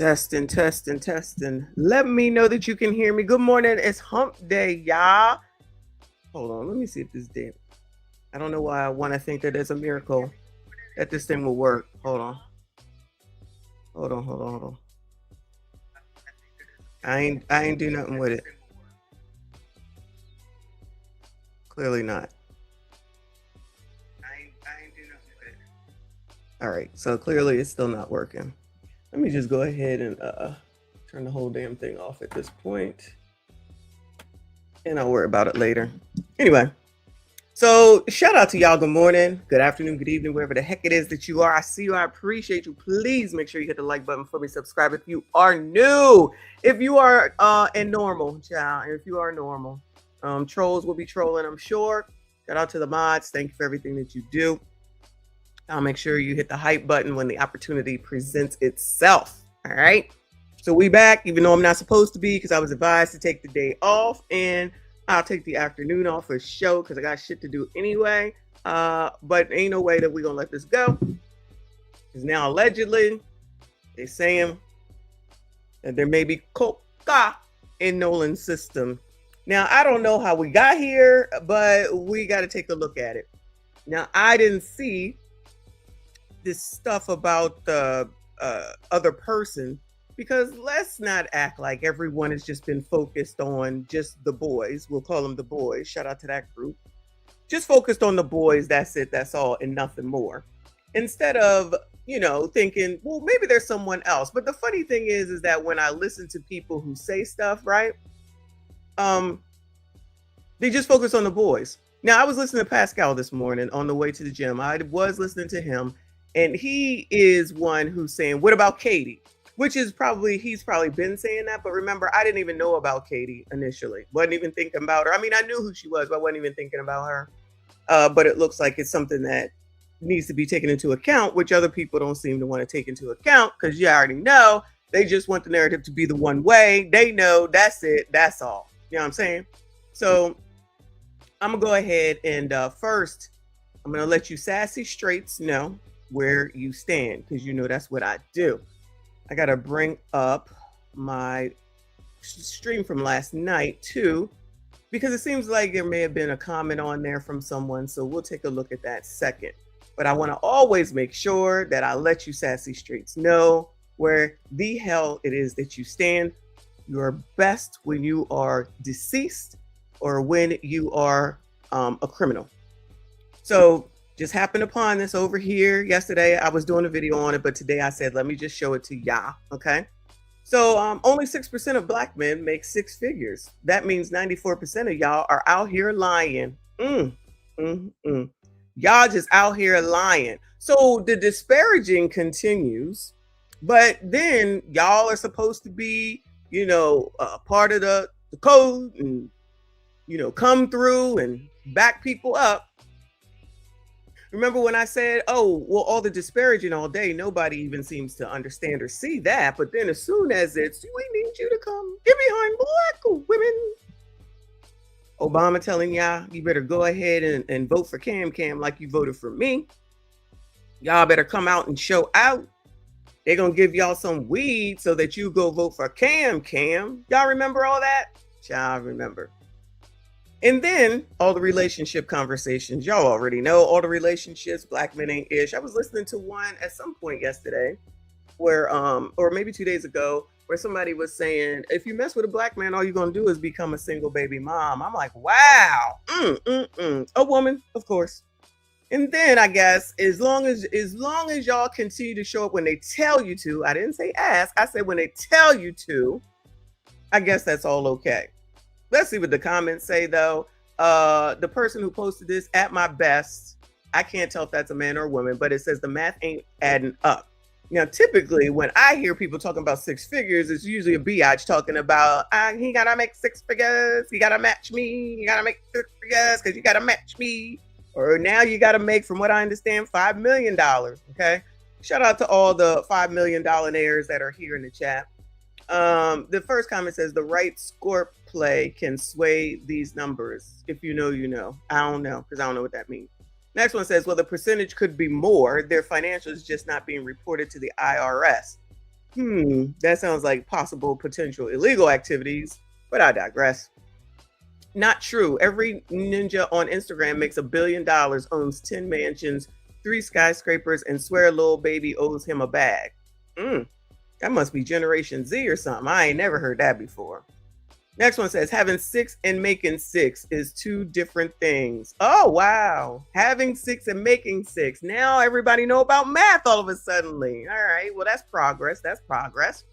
Testing, testing, testing. Let me know that you can hear me. Good morning. It's hump day, y'all. Hold on. Let me see if this did. I don't know why I want to think that there's a miracle that this thing will work. Hold on. Hold on. I ain't do nothing with it. Clearly not. All right. So clearly it's still not working. Let me just go ahead and turn the whole damn thing off at this point. And I'll worry about it later. Anyway, so shout out to y'all. Good morning, good afternoon, good evening, wherever the heck it is that you are. I see you. I appreciate you. Please make sure you hit the like button for me. Subscribe if you are new. If you are and normal, child. If you are normal, trolls will be trolling, I'm sure. Shout out to the mods. Thank you for everything that you do. I'll make sure you hit the hype button when the opportunity presents itself. All right. So we back, even though I'm not supposed to be, because I was advised to take the day off, and I'll take the afternoon off for show because I got shit to do anyway. But ain't no way that we're gonna let this go. Because now allegedly they're saying that there may be coca in Nolan's system. Now I don't know how we got here, but we got to take a look at it. Now I didn't see this stuff about the other person, because let's not act like everyone has just been focused on just the boys. We'll call them the boys. Shout out to that group. Just focused on the boys. That's it. That's all and nothing more. Instead of, thinking, well, maybe there's someone else. But the funny thing is that when I listen to people who say stuff, right? They just focus on the boys. Now, I was listening to Pascal this morning on the way to the gym. I was listening to him, and he is one who's saying, what about Katie? Which is he's probably been saying that. But remember, I didn't even know about Katie initially. Wasn't even thinking about her. I mean, I knew who she was, but I wasn't even thinking about her. But it looks like it's something that needs to be taken into account, which other people don't seem to want to take into account, because you already know they just want the narrative to be the one way. They know that's it. That's all. You know what I'm saying? So I'm going to go ahead and first, I'm going to let you sassy straights know where you stand, because that's what I do. I got to bring up my stream from last night too, because it seems like there may have been a comment on there from someone. So we'll take a look at that second. But I want to always make sure that I let you sassy streets know where the hell it is that you stand. You are best when you are deceased or when you are a criminal. So just happened upon this over here yesterday. I was doing a video on it, but today I said, let me just show it to y'all. Okay. So only 6% of black men make six figures. That means 94% of y'all are out here lying. Y'all just out here lying. So the disparaging continues, but then y'all are supposed to be, part of the code and, come through and back people up. Remember when I said, oh, well, all the disparaging all day, nobody even seems to understand or see that. But then as soon as it's, we need you to come get behind black women. Obama telling y'all, you better go ahead and vote for Cam like you voted for me. Y'all better come out and show out. They're going to give y'all some weed so that you go vote for Cam. Y'all remember all that? Y'all remember. And then all the relationship conversations, y'all already know all the relationships, black men ain't ish. I was listening to one at some point yesterday where, or maybe 2 days ago, where somebody was saying, if you mess with a black man, all you're going to do is become a single baby mom. I'm like, wow. A woman, of course. And then I guess as long as y'all continue to show up when they tell you to, I didn't say ask, I said when they tell you to, I guess that's all okay. Let's see what the comments say, though. The person who posted this, at my best, I can't tell if that's a man or a woman, but it says the math ain't adding up. Now, typically, when I hear people talking about six figures, it's usually a biatch talking about, he got to make six figures. He got to match me. You got to make six figures because you got to match me. Or now you got to make, from what I understand, $5 million. Okay. Shout out to all the $5 million naires that are here in the chat. The first comment says the right score play can sway these numbers. If you know, you know. I don't know, because I don't know what that means. Next one says, well, the percentage could be more. Their financials just not being reported to the IRS. That sounds like possible potential illegal activities, but I digress. Not true. Every ninja on Instagram makes $1 billion, owns 10 mansions, 3 skyscrapers, and swear little baby owes him a bag. Mm, that must be Generation Z or something. I ain't never heard that before. Next one says having six and making six is two different things. Oh wow. Having six and making six. Now everybody know about math all of a suddenly. All right. Well, that's progress. That's progress.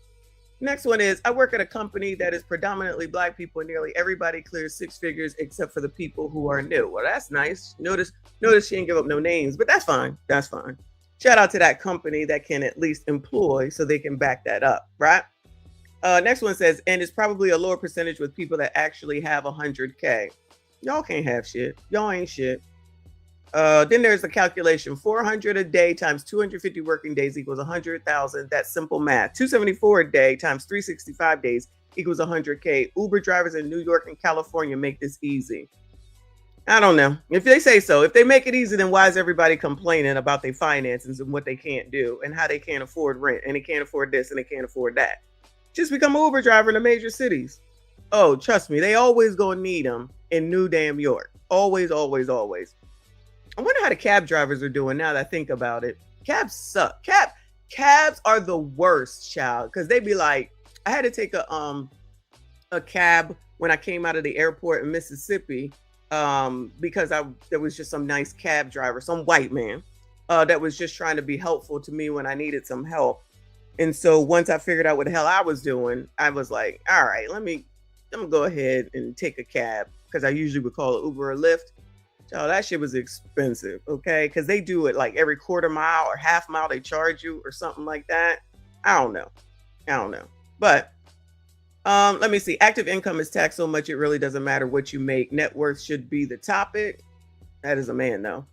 Next one is I work at a company that is predominantly Black people and nearly everybody clears six figures except for the people who are new. Well, that's nice. Notice she didn't give up no names, but that's fine. That's fine. Shout out to that company that can at least employ so they can back that up, right? Next one says, and it's probably a lower percentage with people that actually have 100K. Y'all can't have shit. Y'all ain't shit. Then there's the calculation. 400 a day times 250 working days equals 100,000. That's simple math. 274 a day times 365 days equals 100K. Uber drivers in New York and California make this easy. I don't know. If they say so, if they make it easy, then why is everybody complaining about their finances and what they can't do and how they can't afford rent and they can't afford this and they can't afford that? Just become an Uber driver in the major cities. Oh, trust me, they always gonna need them in New Damn York. Always, always, always. I wonder how the cab drivers are doing now that I think about it. Cabs suck. Cabs are the worst, child, because they be like, I had to take a cab when I came out of the airport in Mississippi because there was just some nice cab driver, some white man that was just trying to be helpful to me when I needed some help. And so once I figured out what the hell I was doing, I was like, all right, I'm gonna go ahead and take a cab because I usually would call it Uber or Lyft. So that shit was expensive, okay? Because they do it like every quarter mile or half mile they charge you or something like that. I don't know. But let me see. Active income is taxed so much it really doesn't matter what you make. Net worth should be the topic. That is a man though.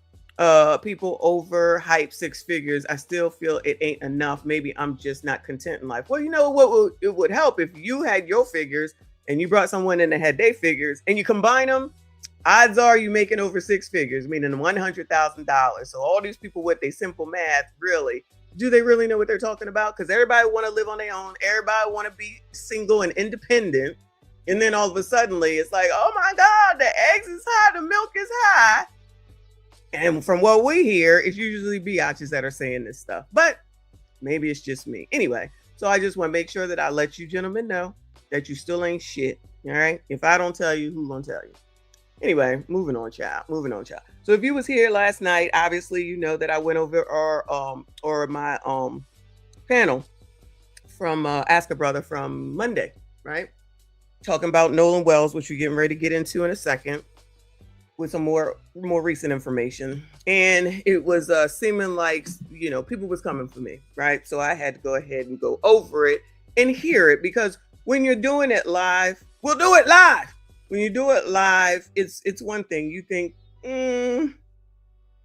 People overhype six figures. I still feel it ain't enough. Maybe I'm just not content in life. Well, you know what it would help if you had your figures and you brought someone in that had their figures and you combine them. Odds are you making over six figures, meaning $100,000. So all these people with their simple math, really, do they really know what they're talking about? Because everybody want to live on their own. Everybody want to be single and independent. And then all of a sudden, it's like, oh my God, the eggs is high, the milk is high. And from what we hear, it's usually biatches that are saying this stuff. But maybe it's just me. Anyway, so I just want to make sure that I let you gentlemen know that you still ain't shit. All right? If I don't tell you, who gonna tell you? Anyway, moving on, child. So if you was here last night, obviously you know that I went over my panel from Ask a Brother from Monday, right? Talking about Nolan Wells, which we're getting ready to get into in a second, with some more recent information. And it was seeming like, people was coming for me, right? So I had to go ahead and go over it and hear it, because when you're doing it live, we'll do it live. When you do it live, it's one thing. You think, you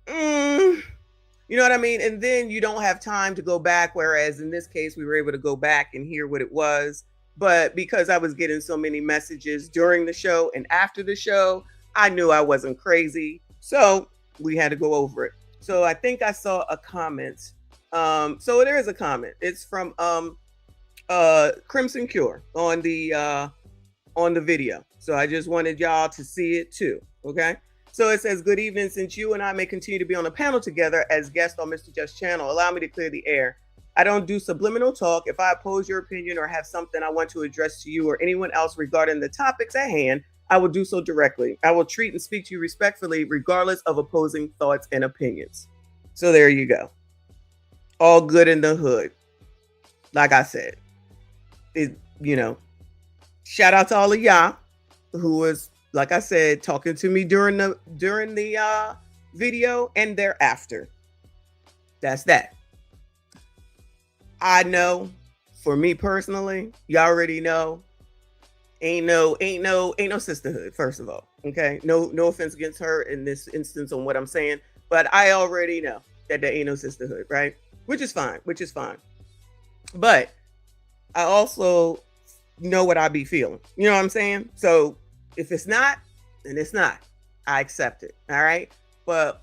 know what I mean? And then you don't have time to go back. Whereas in this case, we were able to go back and hear what it was. But because I was getting so many messages during the show and after the show, I knew I wasn't crazy. So we had to go over it. So I think I saw a comment. So there is a comment. It's from Crimson Cure on the video. So I just wanted y'all to see it too. Okay. So it says, good evening. Since you and I may continue to be on a panel together as guests on Mr. Just channel, allow me to clear the air. I don't do subliminal talk. If I oppose your opinion or have something I want to address to you or anyone else regarding the topics at hand, I will do so directly. I will treat and speak to you respectfully, regardless of opposing thoughts and opinions. So there you go. All good in the hood. Like I said, shout out to all of y'all who was, like I said, talking to me during the video and thereafter. That's that. I know, for me personally, you already know, ain't no sisterhood, first of all. Okay. No offense against her in this instance on what I'm saying, but I already know that there ain't no sisterhood, right? Which is fine. But I also know what I be feeling. You know what I'm saying? So if it's not, then it's not. I accept it. All right. But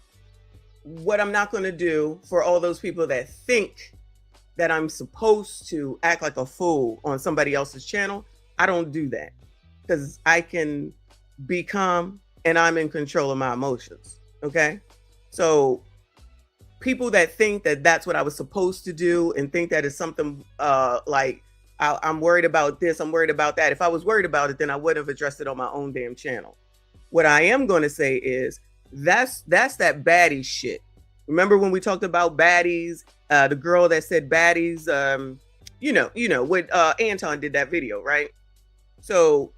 what I'm not going to do for all those people that think that I'm supposed to act like a fool on somebody else's channel, I don't do that because I can be calm and I'm in control of my emotions. Okay. So people that think that that's what I was supposed to do and think that it's something like I'm worried about this, I'm worried about that. If I was worried about it, then I would have addressed it on my own damn channel. What I am going to say is that's that baddie shit. Remember when we talked about baddies? The girl that said baddies, what Anton did that video, right? So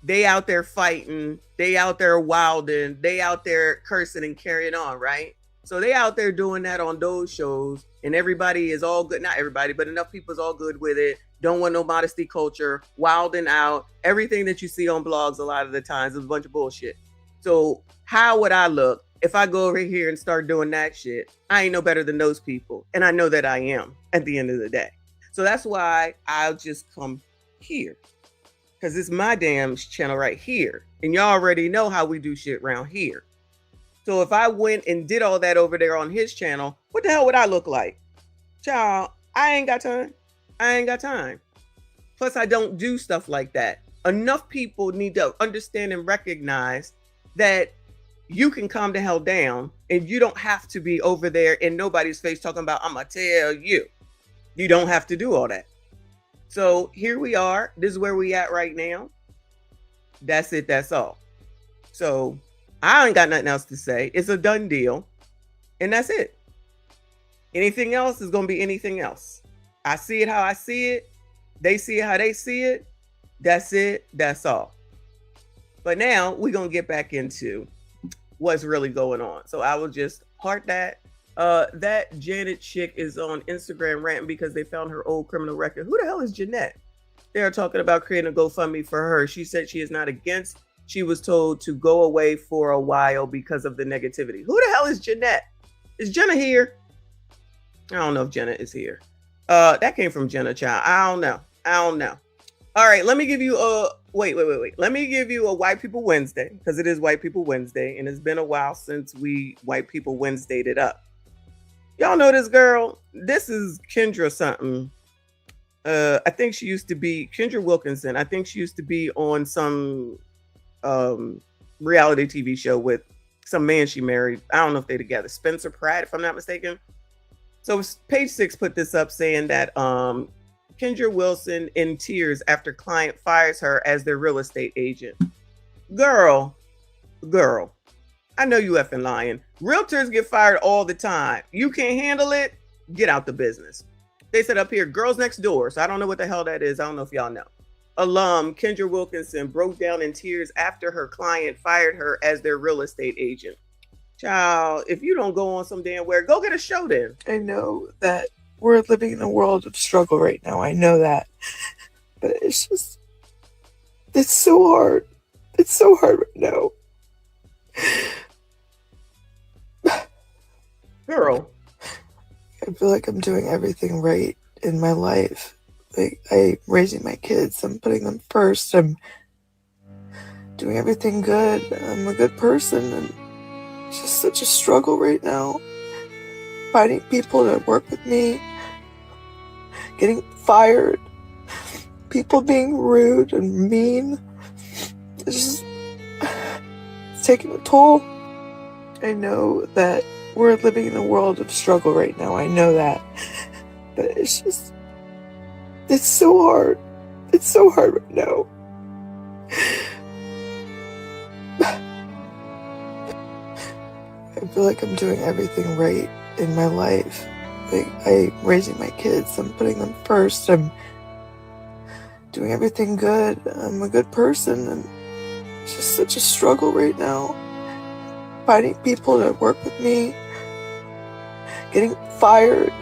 they out there fighting, they out there wilding, they out there cursing and carrying on, right? So they out there doing that on those shows, and everybody is all good. Not everybody, but enough people is all good with it. Don't want no modesty culture, wilding out. Everything that you see on blogs a lot of the times is a bunch of bullshit. So how would I look if I go over here and start doing that shit? I ain't no better than those people. And I know that I am at the end of the day. So that's why I'll just come here. Because it's my damn channel right here. And y'all already know how we do shit around here. So if I went and did all that over there on his channel, what the hell would I look like? Child, I ain't got time. I ain't got time. Plus, I don't do stuff like that. Enough people need to understand and recognize that you can calm the hell down and you don't have to be over there in nobody's face talking about, I'm going to tell you. You don't have to do all that. So here we are. This is where we at right now. That's it. That's all. So I ain't got nothing else to say. It's a done deal. And that's it. Anything else is going to be anything else. I see it how I see it. They see it how they see it. That's it. That's all. But now we're going to get back into what's really going on. So I will just part that. That Janet chick is on Instagram ranting because they found her old criminal record. Who the hell is Jeanette? They're talking about creating a GoFundMe for her. She said she is not against. She was told to go away for a while because of the negativity. Who the hell is Jeanette? Is Jenna here? I don't know if Jenna is here. That came from Jenna, child. I don't know. All right, let me give you a wait. Let me give you a White People Wednesday, because it is White People Wednesday, and it's been a while since we White People Wednesdayed it up. Y'all know this girl? This is Kendra something. I think she used to be Kendra Wilkinson. I think she used to be on some reality TV show with some man she married. I don't know if they're together. Spencer Pratt, if I'm not mistaken. So Page 6 put this up saying that Kendra Wilson in tears after client fires her as their real estate agent. Girl, I know you effing lying. Realtors get fired all the time. You can't handle it, get out the business. They said up here, Girls Next Door. So I don't know what the hell that is. I don't know if y'all know. Alum Kendra Wilkinson broke down in tears after her client fired her as their real estate agent. Child, if you don't go on some damn where, go get a show then. I know that we're living in a world of struggle right now. I know that. But it's so hard. It's so hard right now. Girl. I feel like I'm doing everything right in my life. Like, I'm raising my kids. I'm putting them first. I'm doing everything good. I'm a good person. And it's just such a struggle right now. Finding people to work with me. Getting fired. People being rude and mean. It's taking a toll. I know that we're living in a world of struggle right now. I know that. But it's so hard. It's so hard right now. I feel like I'm doing everything right in my life. Like, I'm raising my kids. I'm putting them first. I'm doing everything good. I'm a good person. And it's just such a struggle right now. Finding people to work with me. Getting fired.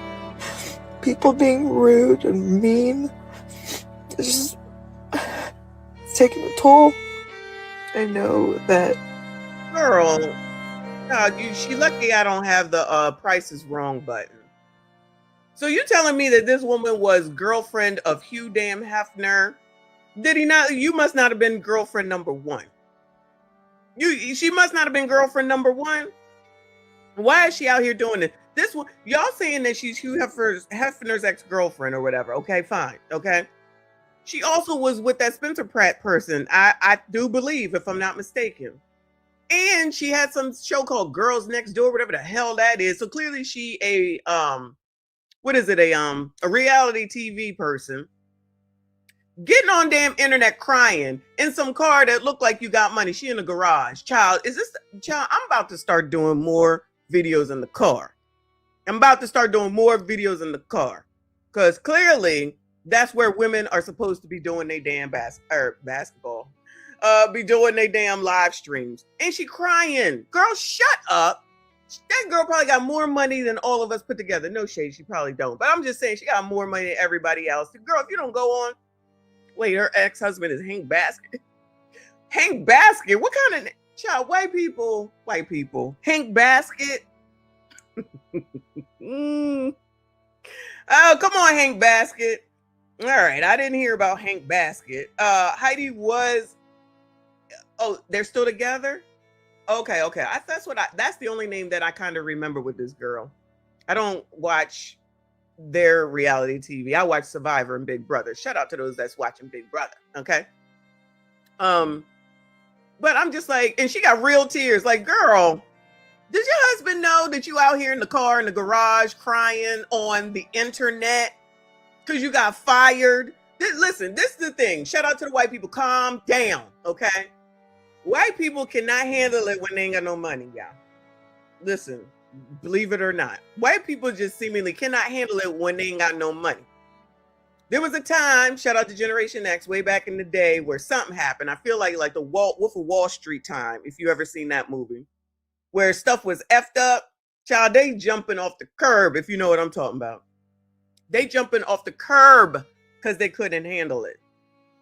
People being rude and mean. It's taking a toll. I know that. Girl, no, she lucky I don't have the Price is Wrong button. So you telling me that this woman was girlfriend of Hugh damn Hefner? Did he not? You must not have been girlfriend number one. She must not have been girlfriend number one. Why is she out here doing it? this one, y'all saying that she's Hugh Hefner's ex-girlfriend or whatever. Okay, fine. Okay. She also was with that Spencer Pratt person. I do believe, if I'm not mistaken. And she had some show called Girls Next Door, whatever the hell that is. So clearly she a reality TV person getting on damn internet crying in some car that looked like you got money. She in the garage. Child, I'm about to start doing more videos in the car. I'm about to start doing more videos in the car. Because clearly that's where women are supposed to be doing their damn basketball. Be doing their damn live streams. And she crying. Girl, shut up. That girl probably got more money than all of us put together. No shade, she probably don't. But I'm just saying she got more money than everybody else. Girl, if you don't go on. Wait, her ex-husband is Hank Basket. Hank Basket? What kind of child? White people. Hank Basket. Oh, come on, Hank Basket. All right, I didn't hear about Hank Basket. Heidi was. Oh, they're still together. Okay. That's the only name that I kind of remember with this girl. I don't watch their reality TV. I watch Survivor and Big Brother. Shout out to those that's watching Big Brother. Okay. But I'm just like, and she got real tears. Like, girl, does your husband know that you out here in the car, in the garage, crying on the internet because you got fired? Listen, this is the thing. Shout out to the white people. Calm down. Okay. White people cannot handle it when they ain't got no money, y'all. Listen. Believe it or not, white people just seemingly cannot handle it when they ain't got no money. There was a time, shout out to Generation X, way back in the day, where something happened. I feel like the Wolf of Wall Street time, if you ever seen that movie, where stuff was effed up. Child, they jumping off the curb, if you know what I'm talking about. They jumping off the curb because they couldn't handle it.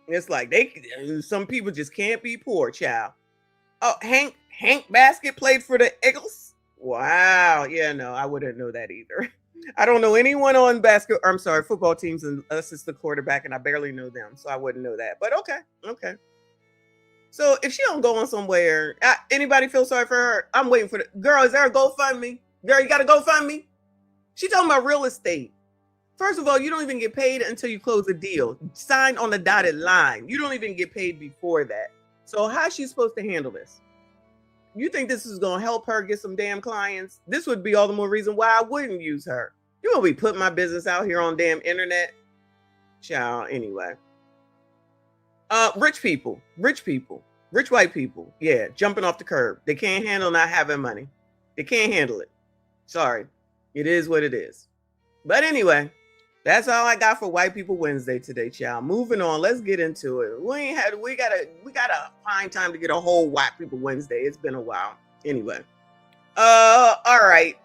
It's like some people just can't be poor, child. Oh, Hank Basket played for the Eagles. Wow. Yeah, no, I wouldn't know that either. I don't know anyone on football teams unless it's the quarterback, and I barely know them, so I wouldn't know that. But okay. So if she don't go on somewhere, anybody feel sorry for her? I'm waiting for the girl. Is there a GoFundMe? Girl, you got a GoFundMe? She talking about real estate. First of all, you don't even get paid until you close a deal. Sign on the dotted line. You don't even get paid before that. So how's she supposed to handle this? You think this is going to help her get some damn clients? This would be all the more reason why I wouldn't use her. You won't be putting my business out here on damn internet. Child, anyway. Rich white people. Yeah, jumping off the curb. They can't handle not having money. They can't handle it. Sorry. It is what it is. But anyway, that's all I got for White People Wednesday today, child. Moving on, let's get into it. We gotta find time to get a whole White People Wednesday. It's been a while. Anyway. All right.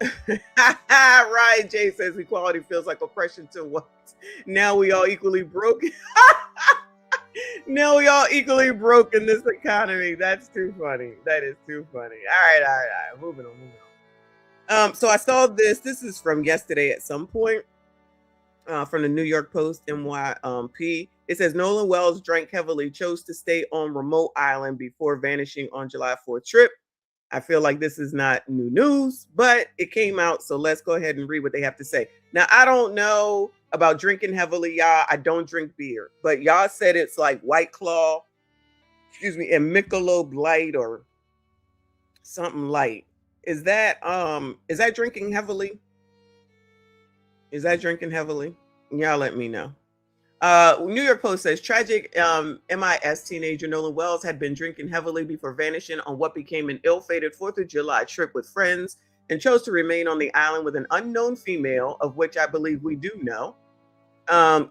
Ryan J says equality feels like oppression to what? Now we all equally broke. Now we all equally broke in this economy. That's too funny. That is too funny. All right. Moving on. So I saw this. This is from yesterday at some point. From the New York Post, NYP. It says Nolan Wells drank heavily, chose to stay on remote island before vanishing on July 4th trip. I feel like this is not new news, but it came out. So let's go ahead and read what they have to say. Now, I don't know about drinking heavily, y'all. I don't drink beer, but y'all said it's like White Claw, and Michelob Light or something light. Is that drinking heavily? Is that drinking heavily? Y'all let me know. New York Post says tragic MIS teenager Nolan Wells had been drinking heavily before vanishing on what became an ill-fated 4th of July trip with friends and chose to remain on the island with an unknown female, of which I believe we do know.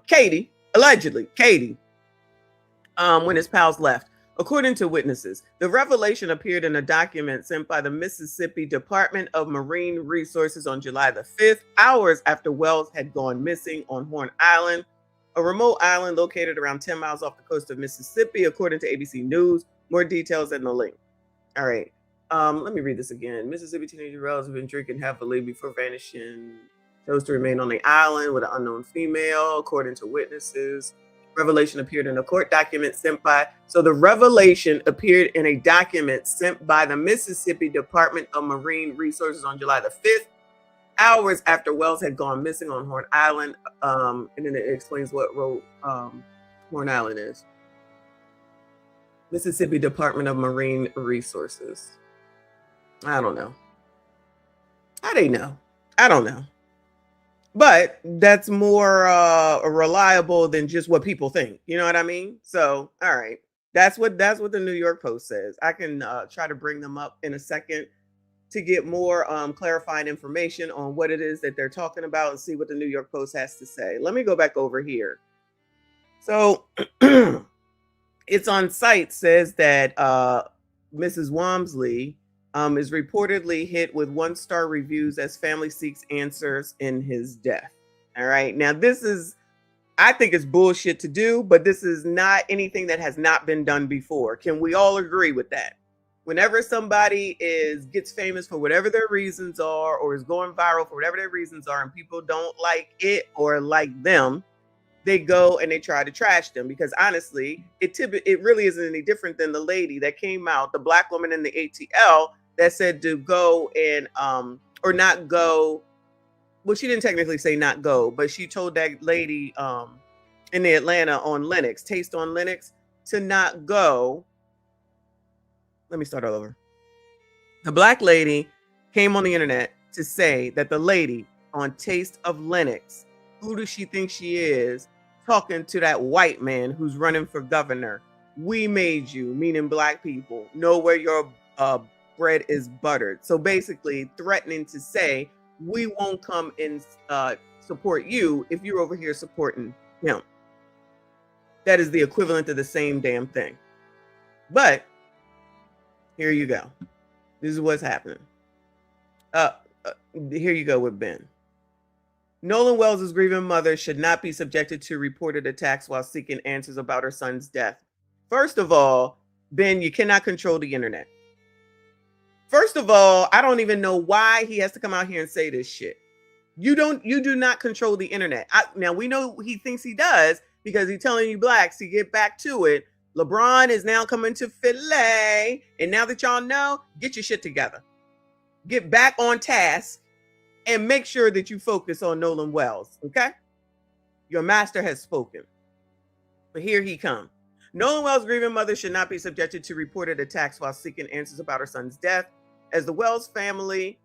Katie, when his pals left. According to witnesses, the revelation appeared in a document sent by the Mississippi Department of Marine Resources on July the 5th, hours after Wells had gone missing on Horn Island, a remote island located around 10 miles off the coast of Mississippi, according to ABC News. More details in the link. All right. Let me read this again. Mississippi teenager Wells had been drinking heavily before vanishing, chose to remain on the island with an unknown female, according to witnesses. Revelation appeared in a court document sent by the Mississippi Department of Marine Resources on July the 5th, hours after Wells had gone missing on Horn Island. And then it explains what road Horn Island is. Mississippi Department of Marine Resources. I don't know. How they know? I don't know. But that's more reliable than just what people think. You know what I mean? So, all right. That's what the New York Post says. I can try to bring them up in a second to get more clarifying information on what it is that they're talking about and see what the New York Post has to say. Let me go back over here. So it's on site, says that Mrs. Walmsley is reportedly hit with 1-star reviews as family seeks answers in his death. All right. Now, this is, I think it's bullshit to do, but this is not anything that has not been done before. Can we all agree with that? Whenever somebody gets famous for whatever their reasons are, or is going viral for whatever their reasons are, and people don't like it or like them, they go and they try to trash them. Because honestly, it really isn't any different than the lady that came out, the black woman in the ATL that said to go and or not go. Well, she didn't technically say not go, but she told that lady in the Atlanta on Linux, Taste on Linux, to not go. Let me start all over. The black lady came on the internet to say that the lady on Taste of Linux, who does she think she is, talking to that white man who's running for governor? We made you, meaning black people, know where your bread is buttered. So basically threatening to say, we won't come and support you if you're over here supporting him. That is the equivalent of the same damn thing. But here you go. This is what's happening. Here you go with Ben. Nolan Wells' grieving mother should not be subjected to reported attacks while seeking answers about her son's death. First of all, Ben, you cannot control the internet. First of all, I don't even know why he has to come out here and say this shit. You do not control the internet. Now we know he thinks he does because he's telling you blacks to get back to it. LeBron is now coming to Philly. And now that y'all know, get your shit together. Get back on task and make sure that you focus on Nolan Wells, okay? Your master has spoken. But here he comes. Nolan Wells' grieving mother should not be subjected to reported attacks while seeking answers about her son's death. As the Wells family,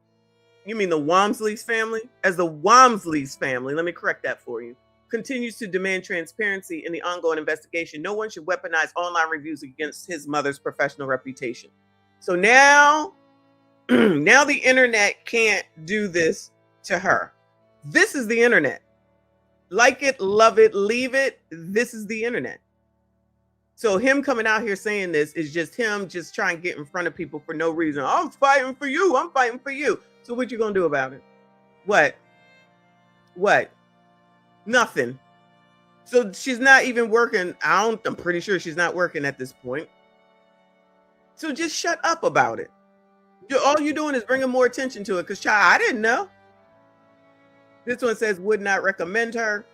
you mean the Walmsley's family? As the Walmsley's family, let me correct that for you, continues to demand transparency in the ongoing investigation, no one should weaponize online reviews against his mother's professional reputation. So now the internet can't do this to her. This is the internet. Like it, love it, leave it. This is the internet. So him coming out here saying this is just him just trying to get in front of people for no reason. I'm fighting for you. I'm fighting for you. So what you gonna do about it? What? Nothing. So she's not even working. I'm pretty sure she's not working at this point. So just shut up about it. All you're doing is bringing more attention to it because, child, I didn't know. This one says, would not recommend her.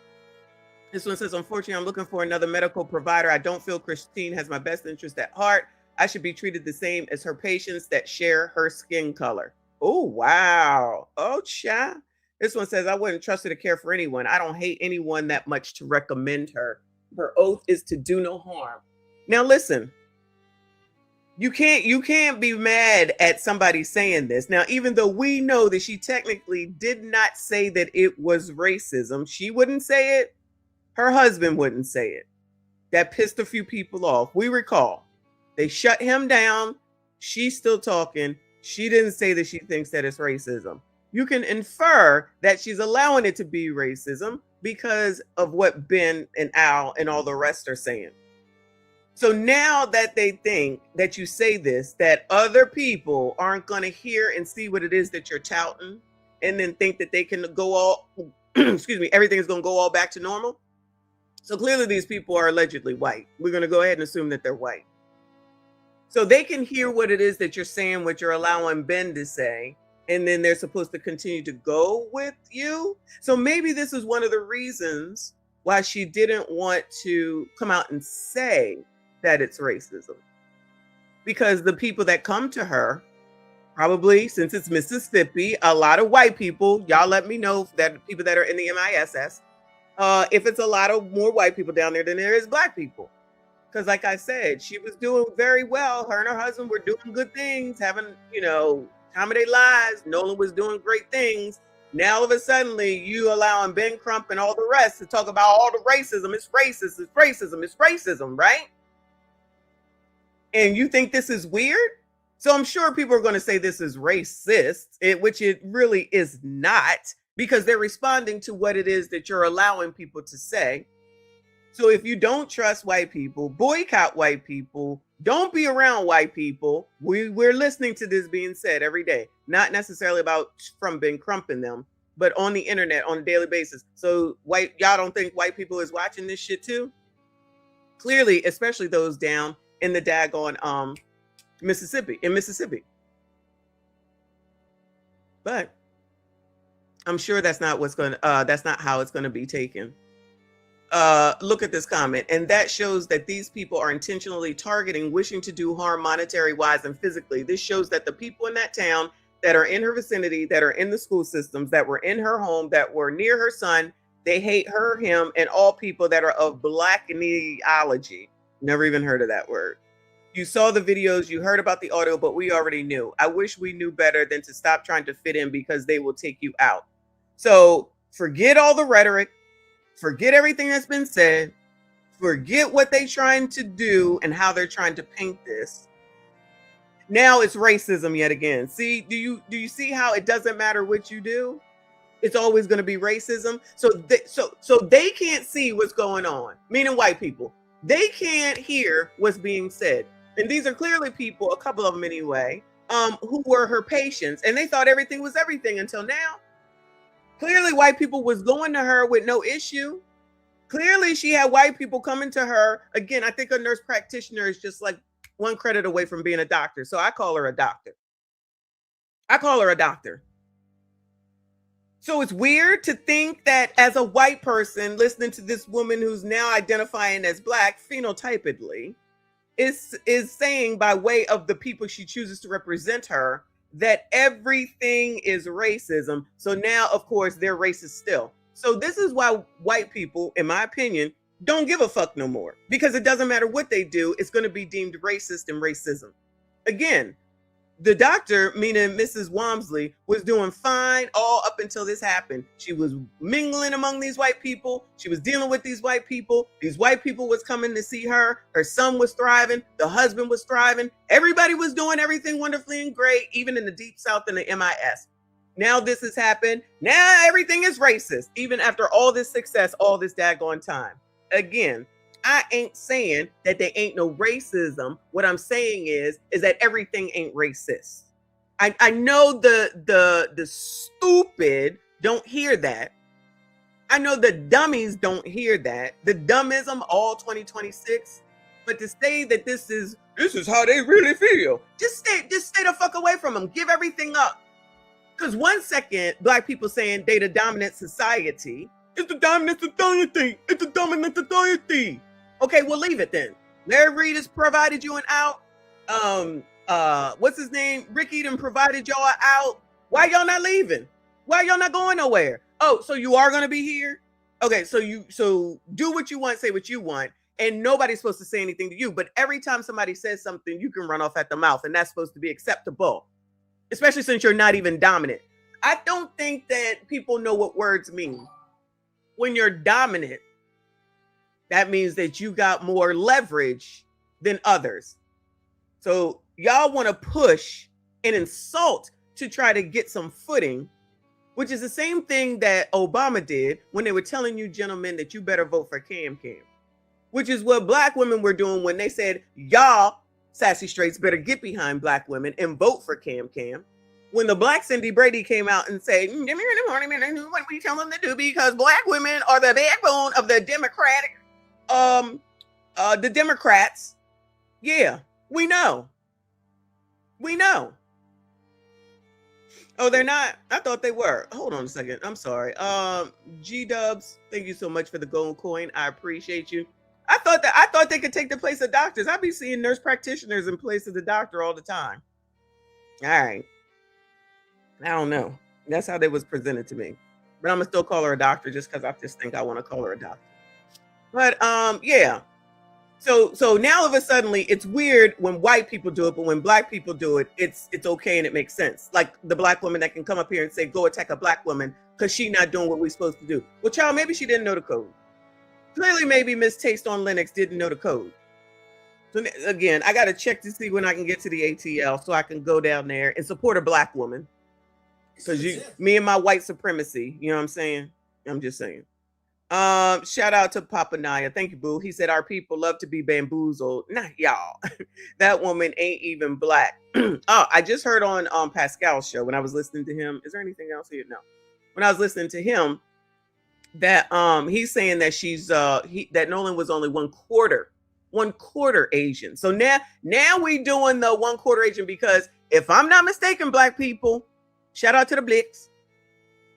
This one says, unfortunately, I'm looking for another medical provider. I don't feel Christine has my best interest at heart. I should be treated the same as her patients that share her skin color. Oh, wow. Oh, child. This one says, I wouldn't trust her to care for anyone. I don't hate anyone that much to recommend her. Her oath is to do no harm. Now, listen. You can't be mad at somebody saying this. Now, even though we know that she technically did not say that it was racism, she wouldn't say it. Her husband wouldn't say it. That pissed a few people off. We recall. They shut him down. She's still talking. She didn't say that she thinks that it's racism. You can infer that she's allowing it to be racism because of what Ben and Al and all the rest are saying. So now that they think that you say this, that other people aren't going to hear and see what it is that you're touting and then think that they can go all, everything is going to go all back to normal. So clearly these people are allegedly white. We're going to go ahead and assume that they're white. So they can hear what it is that you're saying, what you're allowing Ben to say, and then they're supposed to continue to go with you. So maybe this is one of the reasons why she didn't want to come out and say that it's racism, because the people that come to her Probably since it's Mississippi, a lot of white people. Y'all let me know that people that are in the MISS. If it's a lot of more white people down there than there is black people. Because, like I said, she was doing very well. Her and her husband were doing good things, having, time of their lives. Nolan was doing great things. Now, all of a sudden, you allowing Ben Crump and all the rest to talk about all the racism. It's racist, it's racism, it's racism, right? And you think this is weird? So I'm sure people are going to say this is racist, which it really is not, because they're responding to what it is that you're allowing people to say. So if you don't trust white people, boycott white people, don't be around white people. We're listening to this being said every day, not necessarily from Ben Crump and them, but on the internet on a daily basis. So y'all don't think white people is watching this shit too? Clearly, especially those down in the daggone Mississippi. But I'm sure that's not how it's gonna be taken. Look at this comment, and that shows that these people are intentionally targeting, wishing to do harm monetary wise and physically. This shows that the people in that town that are in her vicinity, that are in the school systems, that were in her home, that were near her son, they hate her, him, and all people that are of black ideology. Never even heard of that word. You saw the videos, you heard about the audio, but we already knew. I wish we knew better than to stop trying to fit in because they will take you out. So forget all the rhetoric. Forget everything that's been said. Forget what they're trying to do and how they're trying to paint this. Now it's racism yet again. See, do you see how it doesn't matter what you do? It's always going to be racism. So they can't see what's going on, meaning white people. They can't hear what's being said. And these are clearly people, a couple of them anyway, who were her patients, and they thought everything was everything until now. Clearly, white people was going to her with no issue. Clearly, she had white people coming to her. Again, I think a nurse practitioner is just like one credit away from being a doctor. So I call her a doctor. So it's weird to think that as a white person listening to this woman who's now identifying as black phenotypically is saying by way of the people she chooses to represent her that everything is racism. So now, of course, they're racist still. So this is why white people, in my opinion, don't give a fuck no more, because it doesn't matter what they do. It's going to be deemed racist and racism. Again, the doctor, meaning Mrs. Walmsley, was doing fine all up until this happened. She was mingling among these white people. She was dealing with these white people. These white people was coming to see her. Her son was thriving. The husband was thriving. Everybody was doing everything wonderfully and great, even in the Deep South and the MIS. Now this has happened. Now everything is racist, even after all this success, all this daggone time. Again, I ain't saying that there ain't no racism. What I'm saying is that everything ain't racist. I know the stupid don't hear that. I know the dummies don't hear that. The dummism all 2026. But to say that this is how they really feel, just stay the fuck away from them. Give everything up. Because one second, black people saying they the dominant society. It's the dominant society. It's the dominant society. Okay, we'll leave it then. Larry Reed has provided you an out. What's his name? Ricky done provided y'all an out. Why y'all not leaving? Why y'all not going nowhere? Oh, so you are gonna be here? Okay, so do what you want, say what you want, and nobody's supposed to say anything to you. But every time somebody says something, you can run off at the mouth, and that's supposed to be acceptable, especially since you're not even dominant. I don't think that people know what words mean. When you're dominant, that means that you got more leverage than others. So y'all want to push and insult to try to get some footing, which is the same thing that Obama did when they were telling you gentlemen that you better vote for Cam, which is what black women were doing when they said, y'all sassy straights better get behind black women and vote for Cam. When the black Cindy Brady came out and said, give me in the morning, what we tell them to do, because black women are the backbone of the Democratic the Democrats. Yeah, we know. Oh, they're not? I thought they were. Hold on a second. I'm sorry. G-Dubs, thank you so much for the gold coin. I appreciate you. I thought they could take the place of doctors. I be seeing nurse practitioners in place of the doctor all the time. All right. I don't know. That's how they was presented to me. But I'm gonna still call her a doctor just because I just think I want to call her a doctor. But yeah. So now all of a suddenly it's weird when white people do it, but when black people do it, it's okay and it makes sense. Like the black woman that can come up here and say, go attack a black woman because she not doing what we're supposed to do. Well, child, maybe she didn't know the code. Clearly, maybe Miss Taste on Linux didn't know the code. So again, I got to check to see when I can get to the ATL so I can go down there and support a black woman. Because me and my white supremacy, you know what I'm saying? I'm just saying. Shout out to Papa Naya. Thank you, boo. He said our people love to be bamboozled. Not y'all. That woman ain't even black. Oh, I just heard on Pascal's show when I was listening to him. Is there anything else here? No. When I was listening to him, that he's saying that she's that Nolan was only 1/4 Asian. So now we doing the 1/4 Asian because if I'm not mistaken, black people, shout out to the Blicks.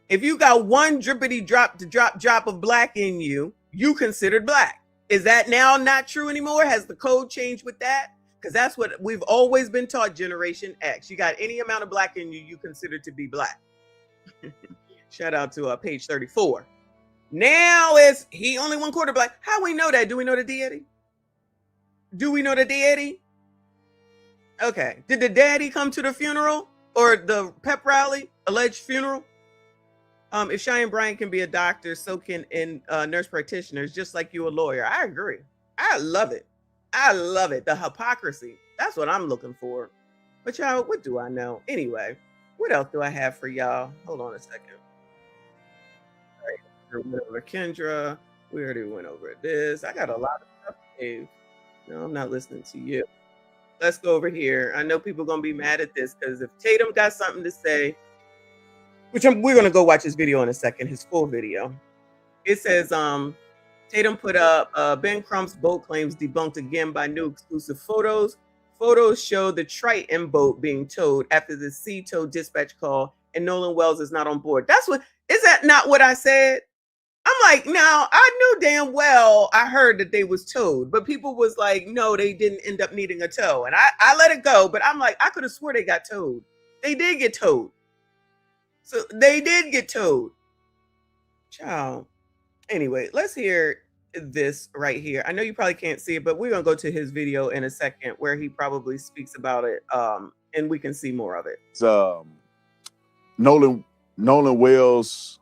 If you got one drippity drop of black in you, you considered black. Is that now not true anymore? Has the code changed with that? Because that's what we've always been taught, Generation X. You got any amount of black in you, you consider to be black. Shout out to page 34. Now is he only 1/4 black? How we know that? Do we know the deity? Do we know the deity? Okay. Did the daddy come to the funeral or the pep rally, alleged funeral? If Cheyenne Bryant can be a doctor, so can nurse practitioners, just like you a lawyer. I agree. I love it. I love it. The hypocrisy. That's what I'm looking for. But y'all, what do I know? Anyway, what else do I have for y'all? Hold on a second. All right, we went over Kendra. We already went over this. I got a lot of stuff, Dave. No, I'm not listening to you. Let's go over here. I know people are going to be mad at this because if Tatum got something to say, which we're going to go watch his video in a second, his full video. It says, Tatum put up Ben Crump's boat claims debunked again by new exclusive photos. Photos show the Triton boat being towed after the sea tow dispatch call, and Nolan Wells is not on board. Is that not what I said? I'm like, now I knew damn well I heard that they was towed, but people was like, no, they didn't end up needing a tow. And I let it go, but I'm like, I could have swore they got towed. They did get towed. So they did get towed. Child. Anyway, let's hear this right here. I know you probably can't see it, but we're going to go to his video in a second where he probably speaks about it, and we can see more of it. Nolan Wells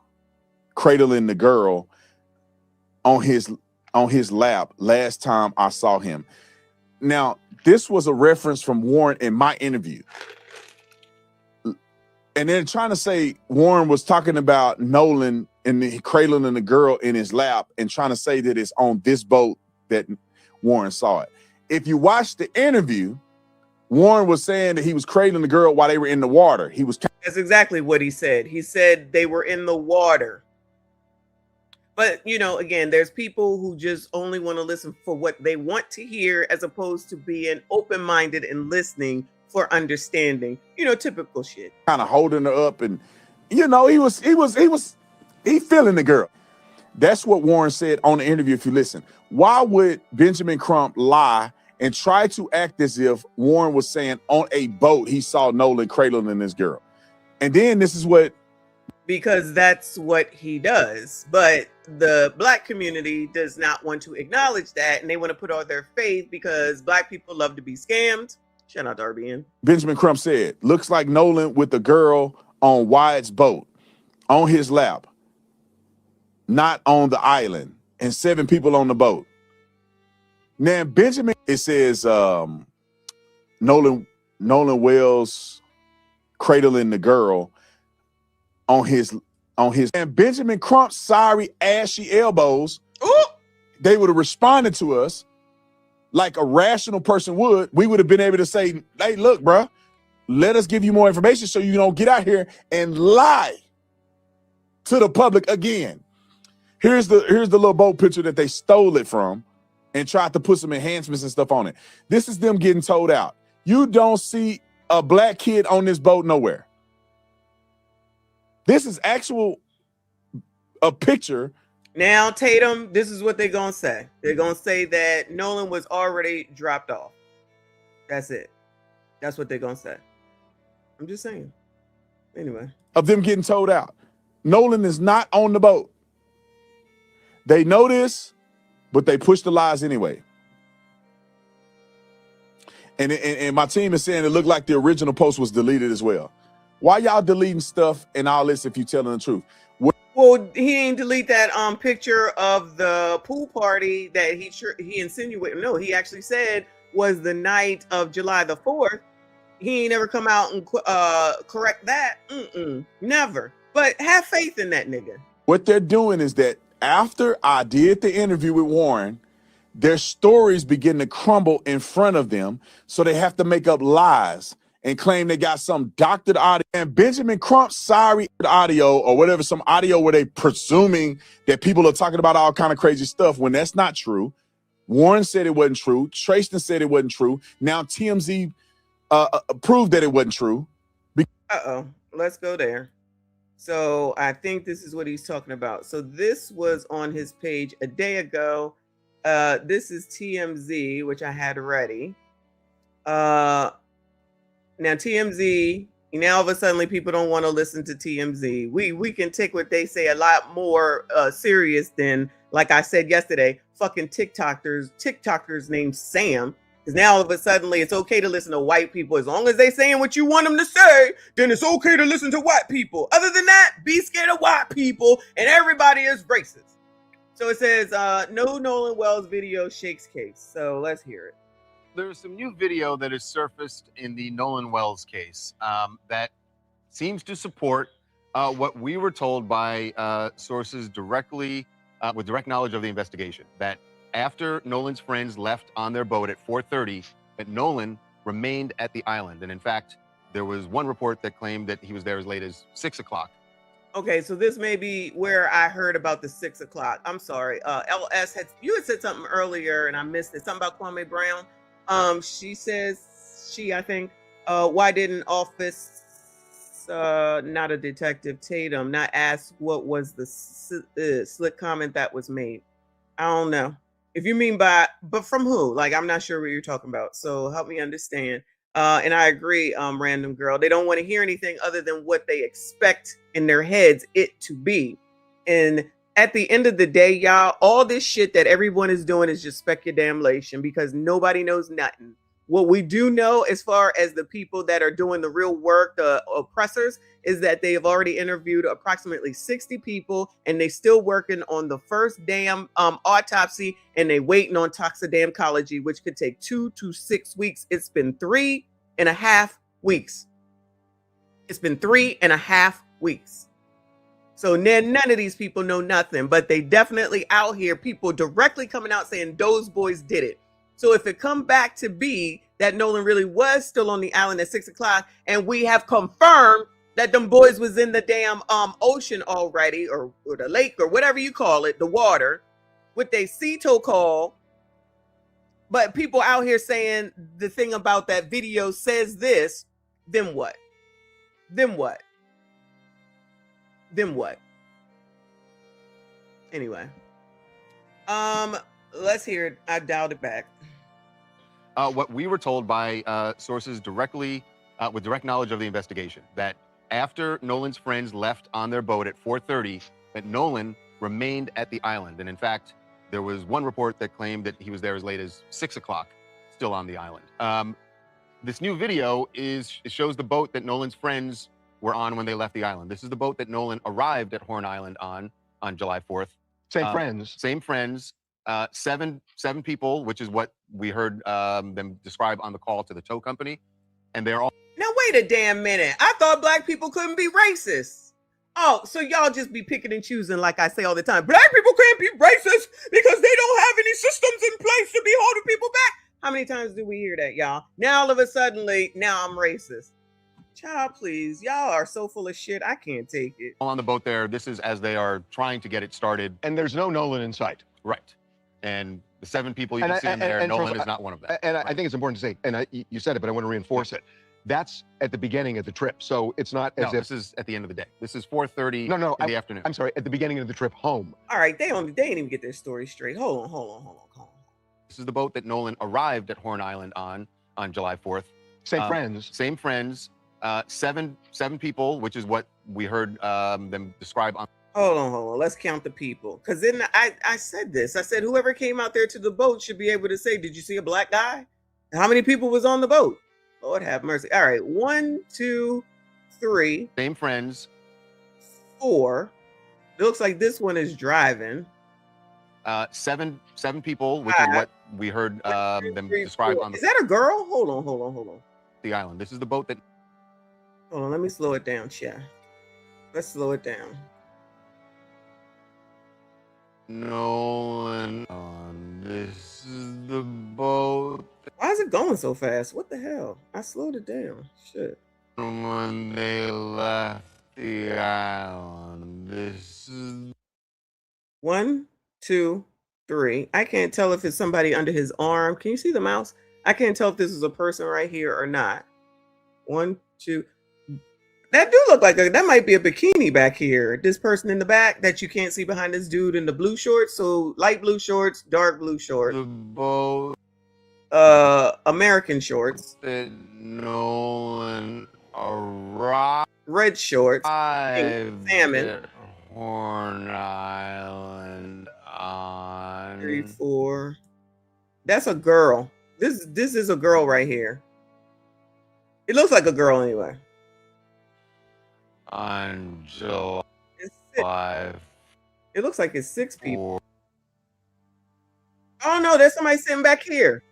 cradling the girl on his lap last time I saw him. Now, this was a reference from Warren in my interview. And then trying to say Warren was talking about Nolan and the cradling the girl in his lap and trying to say that it's on this boat that Warren saw it. If you watch the interview, Warren was saying that he was cradling the girl while they were in the water. That's exactly what he said. He said they were in the water. But, you know, again, there's people who just only want to listen for what they want to hear as opposed to being open-minded and listening for understanding, you know, typical shit. Kind of holding her up and, you know, he feeling the girl. That's what Warren said on the interview. If you listen, why would Benjamin Crump lie and try to act as if Warren was saying on a boat he saw Nolan cradling this girl? And then this is what. Because that's what he does. But the black community does not want to acknowledge that. And they want to put all their faith because black people love to be scammed. Shout out to RBN. Benjamin Crump said, looks like Nolan with the girl on Wyatt's boat, on his lap, not on the island, and 7 people on the boat. Now, Benjamin, it says Nolan Wells cradling the girl on his, and Benjamin Crump's sorry ashy elbows. Ooh. They would have responded to us like a rational person would. We would have been able to say, hey, look, bro, let us give you more information so you don't get out here and lie to the public again. Here's the little boat picture that they stole it from and tried to put some enhancements and stuff on it. This is them getting towed out. You don't see a black kid on this boat nowhere. This is a picture. Now, Tatum, this is what they're going to say. They're going to say that Nolan was already dropped off. That's it. That's what they're going to say. I'm just saying. Anyway. Of them getting towed out. Nolan is not on the boat. They know this, but they push the lies anyway. And my team is saying it looked like the original post was deleted as well. Why y'all deleting stuff and all this if you telling the truth? Well, he ain't delete that picture of the pool party that he insinuated. No, he actually said was the night of July the 4th. He ain't never come out and correct that. Never. But have faith in that nigga. What they're doing is that after I did the interview with Warren, their stories begin to crumble in front of them, so they have to make up lies and claim they got some doctored audio. And Benjamin Crump's sorry audio or whatever, some audio where they presuming that people are talking about all kind of crazy stuff when that's not true. Warren said it wasn't true. Trayston said it wasn't true. Now TMZ proved that it wasn't true. Let's go there. So I think this is what he's talking about. So this was on his page a day ago. This is TMZ, which I had ready. Now TMZ, now all of a sudden people don't want to listen to TMZ. We can take what they say a lot more serious than, like I said yesterday, fucking TikTokers named Sam. Because now all of a sudden it's okay to listen to white people. As long as they saying what you want them to say, then it's okay to listen to white people. Other than that, be scared of white people and everybody is racist. So it says, no Nolan Wells video shakes case. So let's hear it. There's some new video that has surfaced in the Nolan Wells case that seems to support what we were told by sources directly with direct knowledge of the investigation, that after Nolan's friends left on their boat at 4:30, that Nolan remained at the island. And in fact, there was one report that claimed that he was there as late as 6 o'clock. Okay, so this may be where I heard about the 6 o'clock. I'm sorry. LS you had said something earlier and I missed it. Something about Kwame Brown. She says, I think, why didn't office, not a detective, Tatum, not ask what was the slick comment that was made? I don't know. If you mean but from who? Like, I'm not sure what you're talking about. So help me understand. And I agree, random girl. They don't want to hear anything other than what they expect in their heads it to be. And at the end of the day, y'all, all this shit that everyone is doing is just speculation because nobody knows nothing. What we do know as far as the people that are doing the real work, the oppressors, is that they have already interviewed approximately 60 people and they still working on the first damn autopsy and they waiting on toxicology, which could take 2 to 6 weeks. It's been 3.5 weeks. It's been 3.5 weeks. So none of these people know nothing, but they definitely out here, people directly coming out saying those boys did it. So if it come back to be that Nolan really was still on the island at 6 o'clock and we have confirmed that them boys was in the damn ocean already or the lake or whatever you call it, the water, with they CETO call, but people out here saying the thing about that video says this, then what? Then what? Then what? Anyway, let's hear it. I dialed it back. What we were told by sources directly with direct knowledge of the investigation, that after Nolan's friends left on their boat at 4:30, that Nolan remained at the island. And in fact, there was one report that claimed that he was there as late as 6 o'clock, still on the island. This new video it shows the boat that Nolan's friends were on when they left the island. This is the boat that Nolan arrived at Horn Island on July 4th. Same friends. Same friends. Seven people, which is what we heard them describe on the call to the tow company. And they're all... Now, wait a damn minute. I thought black people couldn't be racist. Oh, so y'all just be picking and choosing like I say all the time. Black people can't be racist because they don't have any systems in place to be holding people back. How many times do we hear that, y'all? Now, all of a sudden, now I'm racist. Child, please. Y'all are so full of shit. I can't take it. On the boat there, this is as they are trying to get it started. And there's no Nolan in sight. Right. And the 7 people you can see in there, Nolan is not one of them. And I think it's important to say, and you said it, but I want to reinforce it. That's at the beginning of the trip. So it's not as if... this is at the end of the day. This is 4:30 in the afternoon. I'm sorry, at the beginning of the trip home. All right, they didn't even get their story straight. Hold on. This is the boat that Nolan arrived at Horn Island on July 4th. Same friends. Same friends. seven people, which is what we heard them describe on. Hold on. Let's count the people. Because then I said this. I said whoever came out there to the boat should be able to say, did you see a black guy? How many people was on the boat? Lord have mercy. All right. 1, 2, 3. Same friends. 4. It looks like this one is driving. Seven people, which is what we heard them describe on. Is that a girl? Hold on. The island. This is the boat that. Hold on. Let me slow it down, chat. Let's slow it down. Nolan. This is the boat. Why is it going so fast? What the hell? I slowed it down. Shit. When they left the island. This is 1, 2, 3. I can't tell if it's somebody under his arm. Can you see the mouse? I can't tell if this is a person right here or not. 1, 2. That do look like that might be a bikini back here. This person in the back that you can't see behind this dude in the blue shorts. So light blue shorts, dark blue shorts. the boat American shorts. that Nolan arrived Red shorts. salmon at Horn Island 3, 4. That's a girl. This is a girl right here. It looks like a girl anyway. on July It's 6. It looks like it's 6 people. Oh no, there's somebody sitting back here.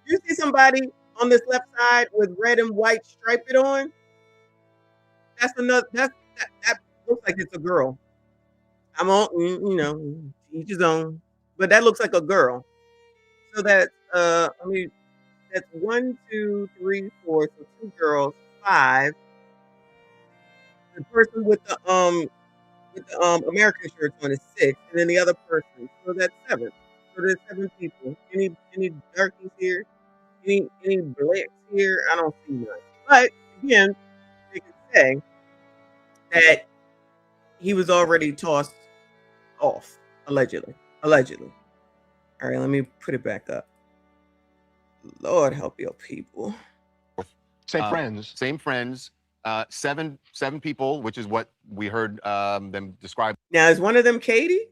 You see somebody on this left side with red and white striped on? That's another. That looks like it's a girl. I'm on, each his own, but that looks like a girl. So that's that's 1, 2, 3, 4. So 2 girls, 5. The person with the American shirts on is 6, and then the other person. So that's 7. So there's 7 people. Any darkies here? Any blacks here? I don't see none. But again, they can say that he was already tossed off, allegedly. All right, let me put it back up. Lord help your people. Same friends. Same friends. Seven people, which is what we heard them describe. Now, is one of them Katie?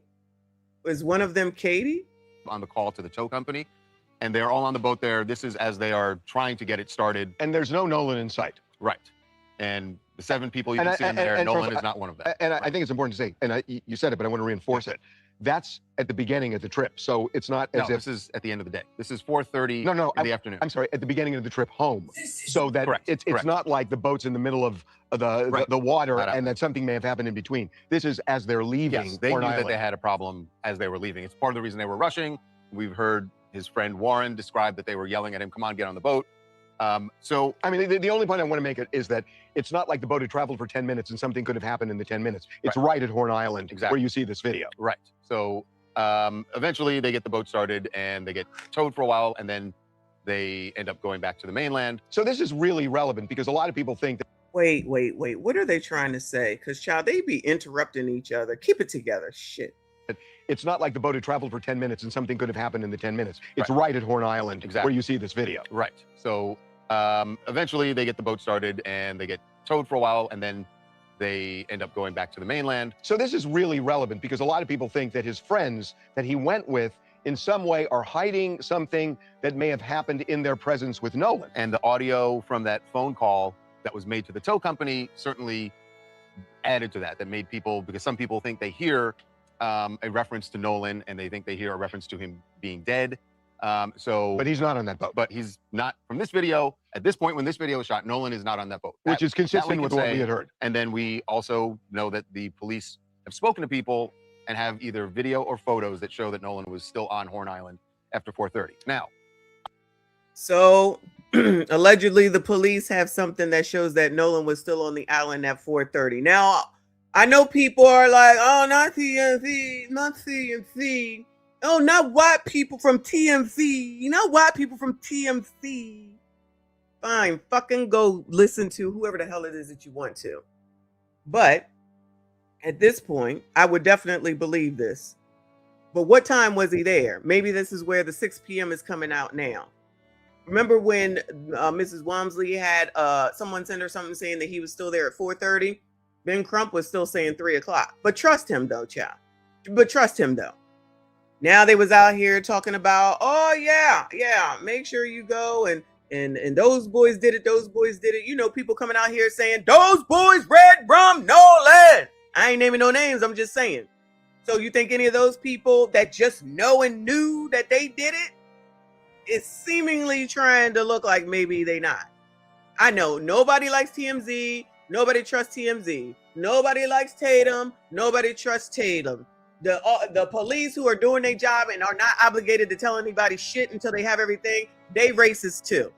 Was one of them Katie? On the call to the tow company, and they're all on the boat there. This is as they are trying to get it started. And there's no Nolan in sight. Right. And the 7 people you can see in there, Nolan is not one of them. And I think it's important to say, and you said it, but I want to reinforce it. That's at the beginning of the trip. So it's not as if this is at the end of the day. This is 4:30 in the afternoon. I'm sorry, at the beginning of the trip home. So that it's not like the boat's in the middle of the water and that something may have happened in between. This is as they're leaving. Yes, they knew that they had a problem as they were leaving. It's part of the reason they were rushing. We've heard his friend Warren describe that they were yelling at him, "Come on, get on the boat." So, I mean, the only point I want to make is that it's not like the boat had traveled for 10 minutes and something could have happened in the 10 minutes. It's right at Horn Island where you see this video. Right. So eventually they get the boat started and they get towed for a while, and then they end up going back to the mainland. So this is really relevant because a lot of people think that. Wait. What are they trying to say? Because, child, they be interrupting each other. Keep it together. Shit. It's not like the boat had traveled for 10 minutes and something could have happened in the 10 minutes. It's right at Horn Island where you see this video. Right. So eventually they get the boat started and they get towed for a while, and then they end up going back to the mainland. So this is really relevant because a lot of people think that his friends that he went with in some way are hiding something that may have happened in their presence with Nolan. And the audio from that phone call that was made to the tow company certainly added to that. That made people, because some people think they hear a reference to Nolan and they think they hear a reference to him being dead. But he's not on that boat. But he's not from this video. At this point, when this video was shot, Nolan is not on that boat. Which is consistent with what we had heard. And then we also know that the police have spoken to people and have either video or photos that show that Nolan was still on Horn Island after 4:30. Now, so allegedly the police have something that shows that Nolan was still on the island at 4:30. Now, I know people are like, oh, not TMZ, not CNC. Oh, not white people from TMZ. Not white people from TMZ. Fine, fucking go listen to whoever the hell it is that you want to. But at this point, I would definitely believe this. But what time was he there? Maybe this is where the 6 p.m. is coming out now. Remember when Mrs. Walmsley had someone send her something saying that he was still there at 4:30? Ben Crump was still saying 3 o'clock. But trust him though, child. But trust him though. Now they was out here talking about, oh yeah, make sure you go and those boys did it, those boys did it. You know, people coming out here saying, those boys read from Nolan. I ain't naming no names, I'm just saying. So you think any of those people that just know and knew that they did it is seemingly trying to look like maybe they not? I know nobody likes TMZ, nobody trusts TMZ, nobody likes Tatum, nobody trusts Tatum. The police who are doing their job and are not obligated to tell anybody shit until they have everything, they racist too.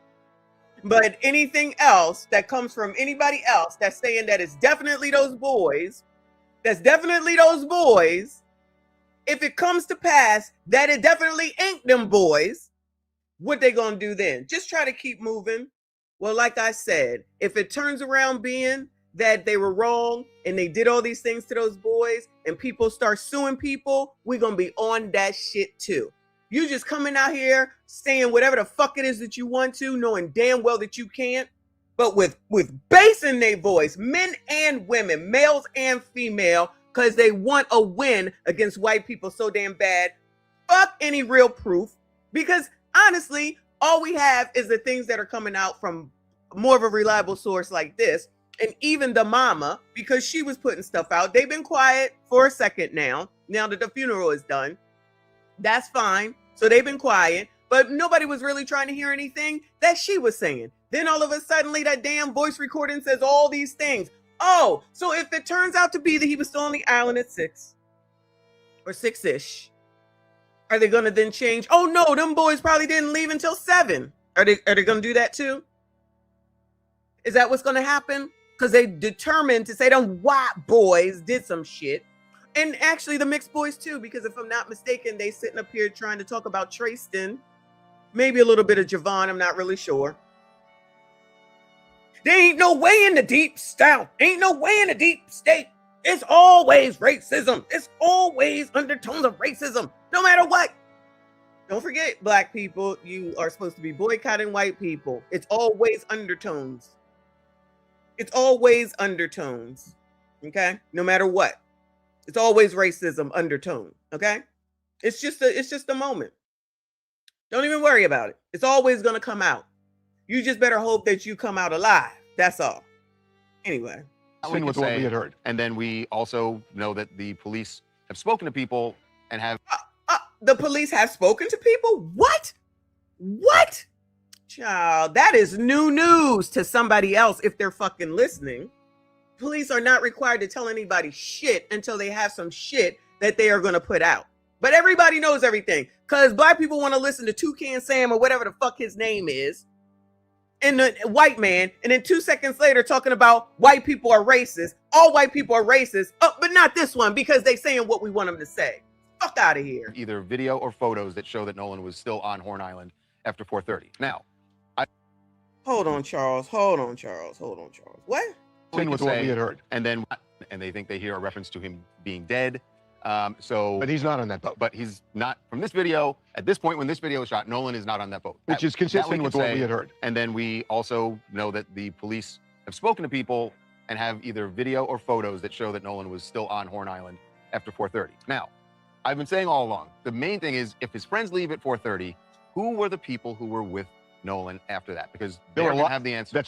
But anything else that comes from anybody else that's saying that it's definitely those boys, if it comes to pass that it definitely ain't them boys, what they gonna do then? Just try to keep moving. Well, like I said, if it turns around being that they were wrong and they did all these things to those boys and people start suing people, we're gonna be on that shit too. You just coming out here saying whatever the fuck it is that you want to, knowing damn well that you can't, but with bass in their voice, men and women, males and female, because they want a win against white people so damn bad. Fuck any real proof, because honestly, all we have is the things that are coming out from more of a reliable source like this. And even the mama, because she was putting stuff out, they've been quiet for a second now that the funeral is done. That's fine. So they've been quiet, but nobody was really trying to hear anything that she was saying. Then all of a sudden, that damn voice recording says all these things. Oh, so if it turns out to be that he was still on the island at 6 or 6-ish, are they going to then change? Oh no, them boys probably didn't leave until 7. Are they going to do that too? Is that what's going to happen? Because they determined to say them white boys did some shit. And actually the mixed boys too, because if I'm not mistaken, they sitting up here trying to talk about Trayston. Maybe a little bit of Javon, I'm not really sure. There ain't no way in the deep south. Ain't no way in the deep state. It's always racism. It's always undertones of racism, no matter what. Don't forget, black people, you are supposed to be boycotting white people. It's always undertones. It's always undertones, okay? No matter what. It's always racism undertone, okay? It's just a moment. Don't even worry about it. It's always going to come out. You just better hope that you come out alive. That's all. Anyway. With what we had heard. And then we also know that the police have spoken to people and have... The police have spoken to people? What? What? Child, that is new news to somebody else if they're fucking listening. Police are not required to tell anybody shit until they have some shit that they are going to put out. But everybody knows everything because black people want to listen to Toucan Sam or whatever the fuck his name is and the white man, and then 2 seconds later talking about white people are racist. All white people are racist, but not this one because they saying what we want them to say. Fuck out of here. Either video or photos that show that Nolan was still on Horn Island after 4:30. Now, hold on, Charles. What? With what we had heard. And they think they hear a reference to him being dead. But he's not on that boat. But he's not, from this video, at this point when this video was shot, Nolan is not on that boat. Which is consistent with what we had heard. And then we also know that the police have spoken to people and have either video or photos that show that Nolan was still on Horn Island after 4:30. Now, I've been saying all along, the main thing is if his friends leave at 4:30, who were the people who were with Nolan after that? Because they don't have the answer.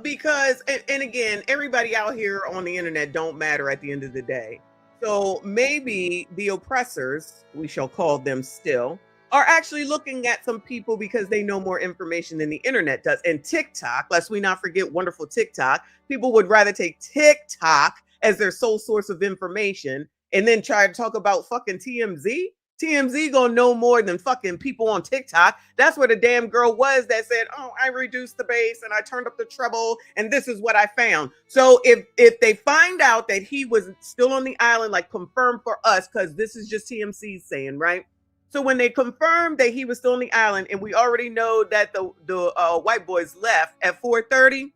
Because, and again, everybody out here on the internet don't matter at the end of the day. So maybe the oppressors, we shall call them still, are actually looking at some people because they know more information than the internet does. And TikTok, lest we not forget wonderful TikTok, people would rather take TikTok as their sole source of information and then try to talk about fucking TMZ. TMZ gonna know more than fucking people on TikTok. That's where the damn girl was that said, oh, I reduced the bass and I turned up the treble and this is what I found. So if they find out that he was still on the island, like confirmed for us, because this is just TMZ saying, right? So when they confirmed that he was still on the island and we already know that the white boys left at 4:30,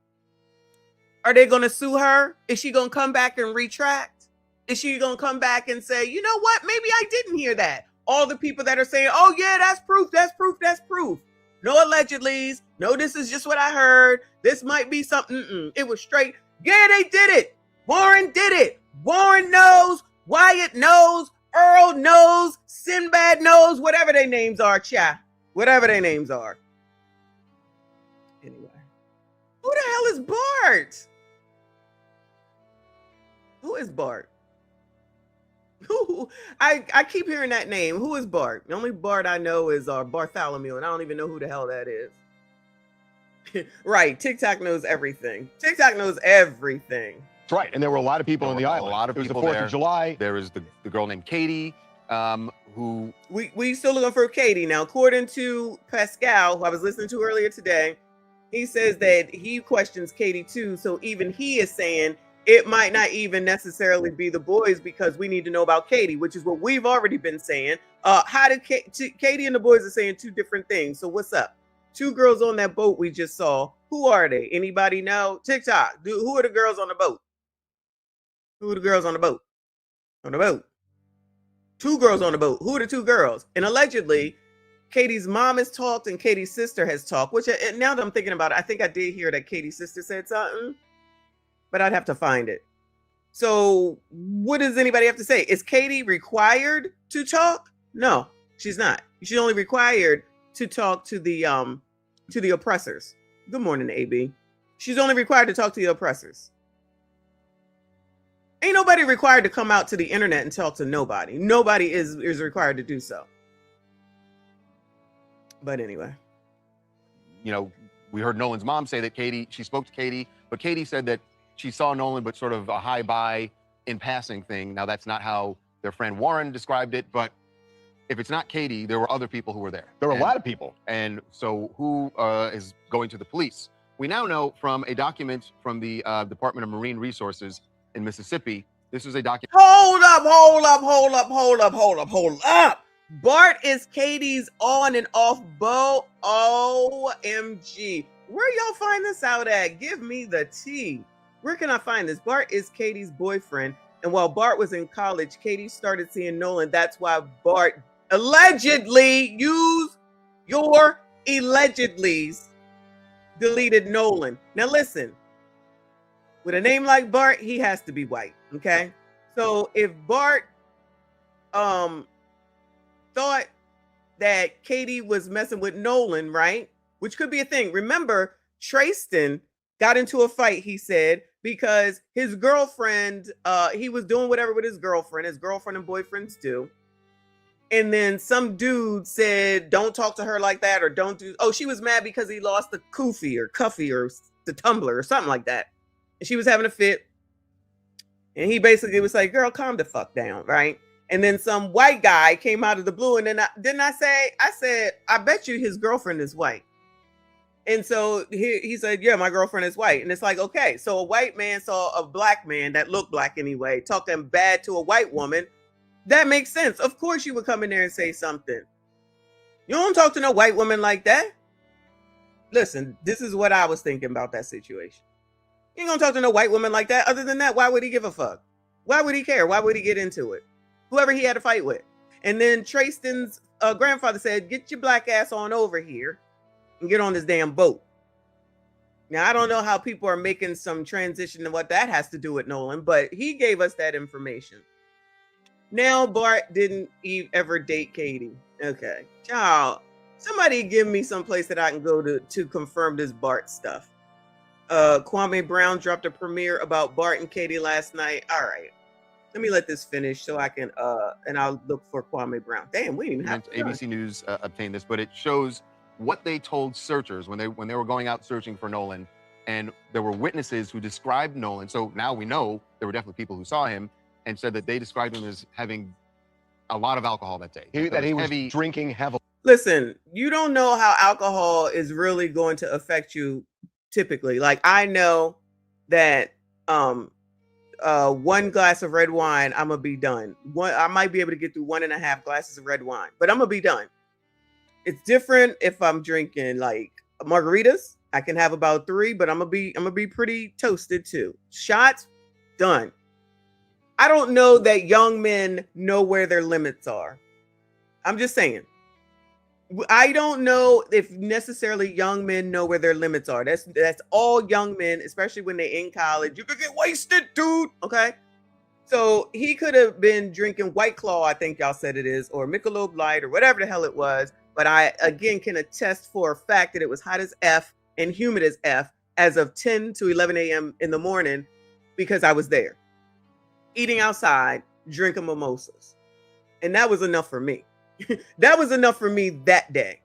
are they gonna sue her? Is she gonna come back and retract? Is she gonna come back and say, you know what, maybe I didn't hear that? All the people that are saying, oh yeah, that's proof. No allegedlys. No, this is just what I heard. This might be something. It was straight. Yeah, they did it. Warren did it. Warren knows. Wyatt knows. Earl knows. Sinbad knows. Whatever their names are, cha. Whatever their names are. Anyway. Who the hell is Bart? Who is Bart? Who? I keep hearing that name. Who is Bart? The only Bart I know is Bartholomew, and I don't even know who the hell that is. Right. TikTok knows everything. TikTok knows everything. That's right. And there were a lot of people on the island. A lot of people. It was the 4th of July. There was the girl named Katie, who... We still looking for Katie. Now, according to Pascal, who I was listening to earlier today, he says that he questions Katie too. So even he is saying it might not even necessarily be the boys because we need to know about Katie, which is what we've already been saying. Katie and the boys are saying two different things. So what's up? Two girls on that boat we just saw. Who are they? Anybody know? TikTok. Who are the girls on the boat? Who are the girls on the boat? On the boat. Two girls on the boat. Who are the two girls? And allegedly, Katie's mom has talked and Katie's sister has talked, which now that I'm thinking about it, I think I did hear that Katie's sister said something, but I'd have to find it. So what does anybody have to say? Is Katie required to talk? No, she's not. She's only required to talk to the oppressors. Good morning, AB. She's only required to talk to the oppressors. Ain't nobody required to come out to the internet and talk to nobody. Nobody is required to do so. But anyway. You know, we heard Nolan's mom say that she spoke to Katie, but Katie said that she saw Nolan, but sort of a hi bye in passing thing. Now, that's not how their friend Warren described it, but if it's not Katie, there were other people who were there. There were a lot of people. And so who is going to the police? We now know from a document from the Department of Marine Resources in Mississippi. This was a document. Hold up. Bart is Katie's on and off boat. OMG. Where y'all find this out at? Give me the tea. Where can I find this? Bart is Katie's boyfriend. And while Bart was in college, Katie started seeing Nolan. That's why Bart allegedly, use your allegedlys, deleted Nolan. Now listen, with a name like Bart, he has to be white, okay? So if Bart thought that Katie was messing with Nolan, right? Which could be a thing. Remember, Tristan got into a fight, he said, because his girlfriend, he was doing whatever with his girlfriend and boyfriends do. And then some dude said, don't talk to her like that, or don't do, she was mad because he lost the Cuffy or the tumbler or something like that. And she was having a fit. And he basically was like, girl, calm the fuck down, right? And then some white guy came out of the blue. And then I said, I bet you his girlfriend is white. And so he said, yeah, my girlfriend is white. And it's like, okay, so a white man saw a black man that looked black anyway, talking bad to a white woman. That makes sense. Of course you would come in there and say something. You don't talk to no white woman like that. Listen, this is what I was thinking about that situation. You ain't gonna talk to no white woman like that. Other than that, why would he give a fuck? Why would he care? Why would he get into it? Whoever he had a fight with. And then Tristan's grandfather said, get your black ass on over here and get on this damn boat. Now, I don't know how people are making some transition and what that has to do with Nolan, but he gave us that information. Now, Bart didn't ever date Katie. Okay. Child, somebody give me some place that I can go to confirm this Bart stuff. Kwame Brown dropped a premiere about Bart and Katie last night. All right. Let me let this finish so I can, and I'll look for Kwame Brown. Damn, we didn't even have to. ABC News obtained this, but it shows what they told searchers when they were going out searching for Nolan. And there were witnesses who described Nolan. So now we know there were definitely people who saw him and said that they described him as having a lot of alcohol that day. He was drinking heavily. Listen, you don't know how alcohol is really going to affect you typically. Like, I know that one glass of red wine, I'm gonna be done. I might be able to get through 1.5 glasses of red wine, but I'm gonna be done. It's different if I'm drinking like margaritas. I can have about 3, but I'm gonna be pretty toasted too. Shots, done. I don't know that young men know where their limits are. I'm just saying. I don't know if necessarily young men know where their limits are. That's all young men, especially when they're in college. You could get wasted, dude. Okay. So he could have been drinking White Claw, I think y'all said it is, or Michelob Light, or whatever the hell it was. But I, again, can attest for a fact that it was hot as F and humid as F as of 10 to 11 a.m. in the morning, because I was there eating outside, drinking mimosas. And that was enough for me. That was enough for me that day.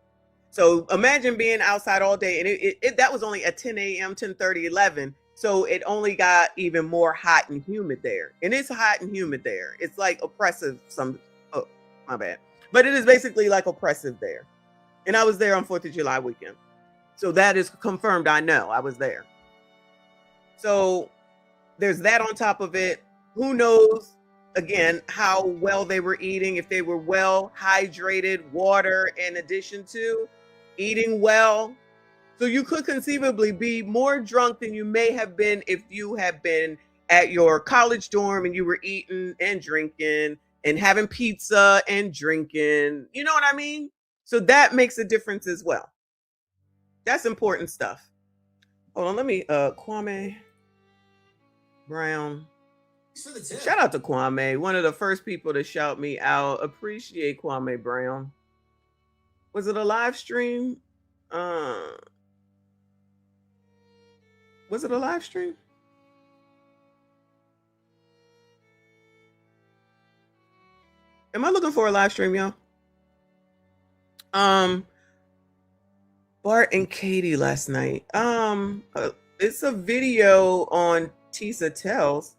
So imagine being outside all day. And that was only at 10 a.m., 10:30, 11. So it only got even more hot and humid there. And it's hot and humid there. It's like oppressive. Oh, my bad. But it is basically like oppressive there. And I was there on 4th of July weekend. So that is confirmed. I know I was there. So there's that on top of it. Who knows, again, how well they were eating, if they were well hydrated, water in addition to eating well. So you could conceivably be more drunk than you may have been if you had been at your college dorm and you were eating and drinking and having pizza and drinking. You know what I mean? So that makes a difference as well. That's important stuff. Hold on, let me, Kwame Brown. Shout out to Kwame, one of the first people to shout me out. Appreciate Kwame Brown. Was it a live stream? Was it a live stream? Am I looking for a live stream, y'all? Bart and Katie last night. It's a video on Tisa Tells.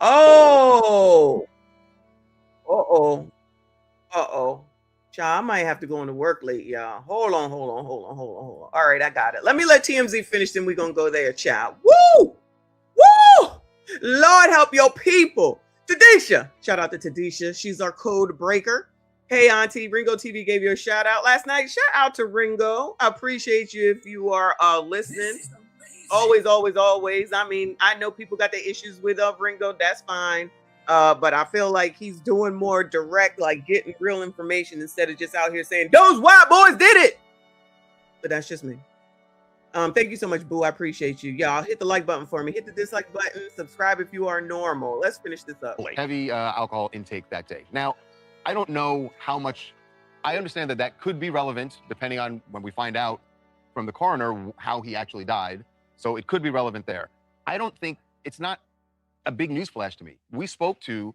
Oh. Child, I might have to go into work late, y'all. Hold on. All right, I got it. Let me let TMZ finish, then we're going to go there, child. Woo! Woo! Lord help your people. Tadisha. Shout out to Tadisha. She's our code breaker. Hey, Auntie. Ringo TV gave you a shout out last night. Shout out to Ringo. I appreciate you if you are listening. Always. I mean, I know people got their issues with Ringo. That's fine. But I feel like he's doing more direct, like getting real information instead of just out here saying, those white boys did it. But that's just me. Thank you so much, Boo. I appreciate you. Y'all hit the like button for me. Hit the dislike button. Subscribe if you are normal. Let's finish this up. Heavy alcohol intake that day. Now, I don't know how much. I understand that that could be relevant depending on when we find out from the coroner how he actually died. So it could be relevant there. I don't think it's not a big newsflash to me. We spoke to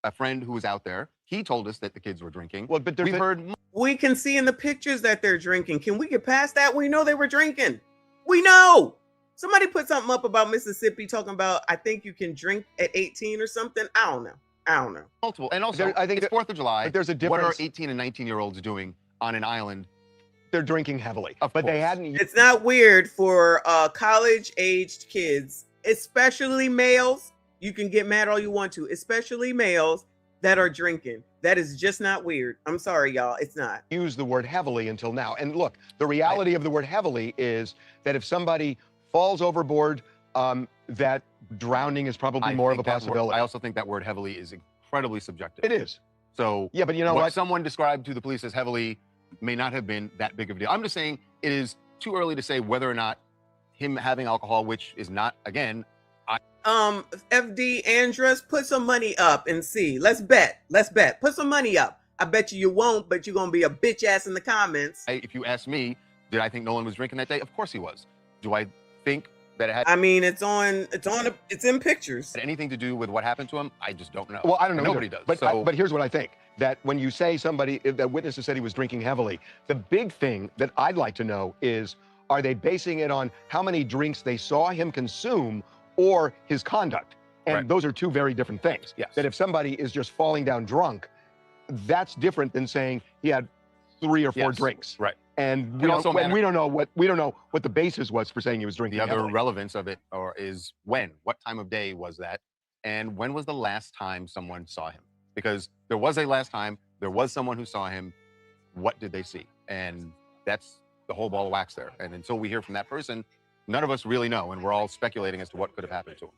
a friend who was out there. He told us that the kids were drinking. Well, but we've heard. We can see in the pictures that they're drinking. Can we get past that? We know they were drinking. We know. Somebody put something up about Mississippi talking about, I think you can drink at 18 or something. I don't know. Multiple. And also, I think it's 4th of July. But there's a difference. What are 18 and 19-year-olds doing on an island? They're drinking heavily. But they hadn't. It's not weird for college-aged kids, especially males. You can get mad all you want to, especially males that are drinking. That is just not weird. I'm sorry, y'all. It's not. Use the word heavily until now. And look, the reality of the word heavily is that if somebody falls overboard, that drowning is probably more of a possibility. I also think that word heavily is incredibly subjective. It is. So yeah, but you know what? Someone described to the police as heavily may not have been that big of a deal. I'm just saying it is too early to say whether or not him having alcohol, which is not, again, FD Andrus, put some money up and see. Let's bet. Put some money up. I bet you won't, but you're gonna be a bitch ass in the comments. If you ask me, did I think Nolan was drinking that day? Of course he was. Do I think that it had? I mean, it's in pictures. Had anything to do with what happened to him? I just don't know. Well, I don't know. Nobody does. But here's what I think: that when you say that witnesses said he was drinking heavily, the big thing that I'd like to know is, are they basing it on how many drinks they saw him consume, or his conduct? And those are two very different things. Yes. That if somebody is just falling down drunk, that's different than saying he had 3 or 4 drinks. Right. And we don't know what the basis was for saying he was drinking. The other heavily. relevance of it is what time of day was that? And when was the last time someone saw him? Because there was a last time, there was someone who saw him. What did they see? And that's the whole ball of wax there. And until we hear from that person, none of us really know, and we're all speculating as to what could have happened to him.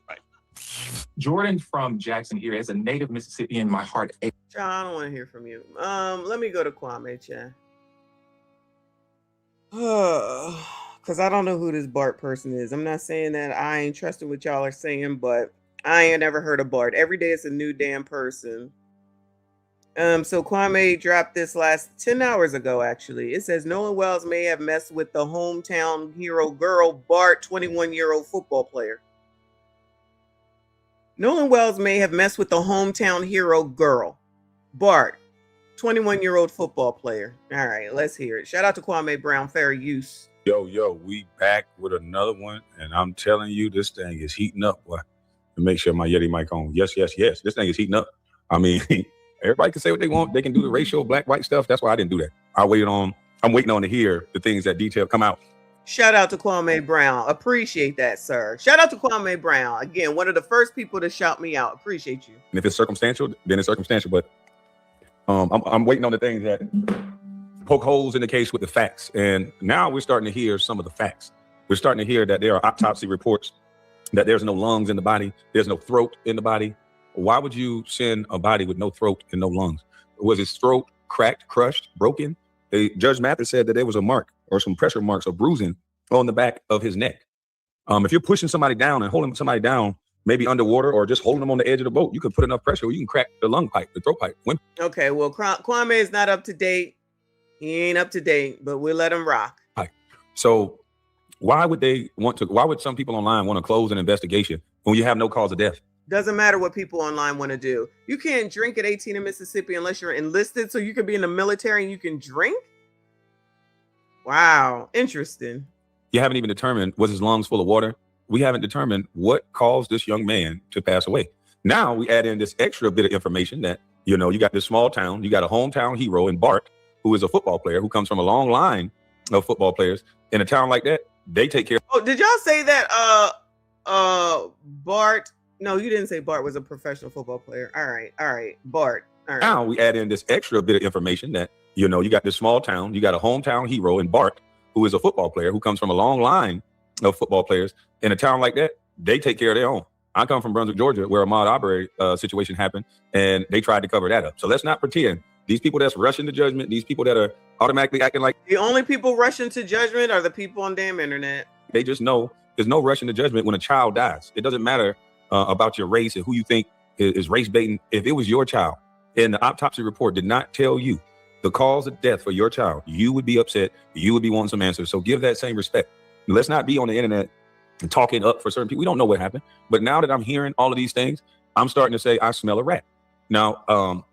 Jordan from Jackson here. As a native Mississippian, my heart aches Child, I don't want to hear from you. Let me go to Kwame, chat. Because I don't know who this Bart person is. I'm not saying that I ain't trusting what y'all are saying, but I ain't never heard of Bart. Every day it's a new damn person. So Kwame dropped this last 10 hours ago, actually. It says Nolan Wells may have messed with the hometown hero girl, Bart, 21-year-old football player. Nolan Wells may have messed with the hometown hero girl, Bart, 21-year-old football player. All right, let's hear it. Shout out to Kwame Brown, fair use. Yo, we back with another one, and I'm telling you, this thing is heating up, boy. And make sure my Yeti mic on. Yes. This thing is heating up. I mean, everybody can say what they want. They can do the racial black-white stuff. That's why I didn't do that. I'm waiting on to hear the things that detail come out. Shout out to Kwame Brown. Appreciate that, sir. Shout out to Kwame Brown. Again, one of the first people to shout me out. Appreciate you. And if it's circumstantial, then it's circumstantial. But I'm waiting on the things that poke holes in the case with the facts. And now we're starting to hear some of the facts. We're starting to hear that there are autopsy reports, that there's no lungs in the body, there's no throat in the body. Why would you send a body with no throat and no lungs? Was his throat cracked, crushed, broken? Judge Mathis said that there was a mark or some pressure marks or bruising on the back of his neck. If you're pushing somebody down and holding somebody down, maybe underwater or just holding them on the edge of the boat, you could put enough pressure where you can crack the lung pipe, the throat pipe. Okay, well, Kwame is not up to date. He ain't up to date, but we'll let him rock. Right. So why would some people online want to close an investigation when you have no cause of death? Doesn't matter what people online want to do. You can't drink at 18 in Mississippi unless you're enlisted, so you can be in the military and you can drink? Wow, interesting. You haven't even determined, was his lungs full of water? We haven't determined what caused this young man to pass away. Now we add in this extra bit of information that, you got this small town, you got a hometown hero in Bart, who is a football player, who comes from a long line of football players. In a town like that, they take care. Oh, did y'all say that Bart? No, you didn't say Bart was a professional football player. All right, Bart. All right. Now we add in this extra bit of information that, you got this small town, you got a hometown hero in Bart, who is a football player, who comes from a long line of football players. In a town like that, they take care of their own. I come from Brunswick, Georgia, where a Ahmaud Arbery situation happened, and they tried to cover that up. So let's not pretend these people that's rushing to judgment, these people that are automatically acting like the only people rushing to judgment are the people on damn internet. They just know there's no rushing to judgment when a child dies. It doesn't matter about your race and who you think is race baiting. If it was your child and the autopsy report did not tell you the cause of death for your child, you would be upset. You would be wanting some answers. So give that same respect. Let's not be on the internet and talking up for certain people. We don't know what happened. But now that I'm hearing all of these things, I'm starting to say, I smell a rat. Now,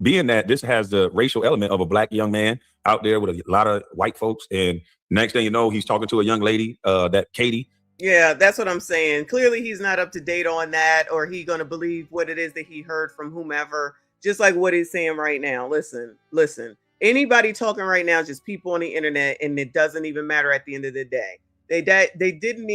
being that this has the racial element of a black young man out there with a lot of white folks, and next thing you know, he's talking to a young lady, that Katie. Yeah, that's what I'm saying. Clearly, he's not up to date on that, or he going to believe what it is that he heard from whomever, just like what he's saying right now. Listen. Anybody talking right now is just people on the internet, and it doesn't even matter at the end of the day. They didn't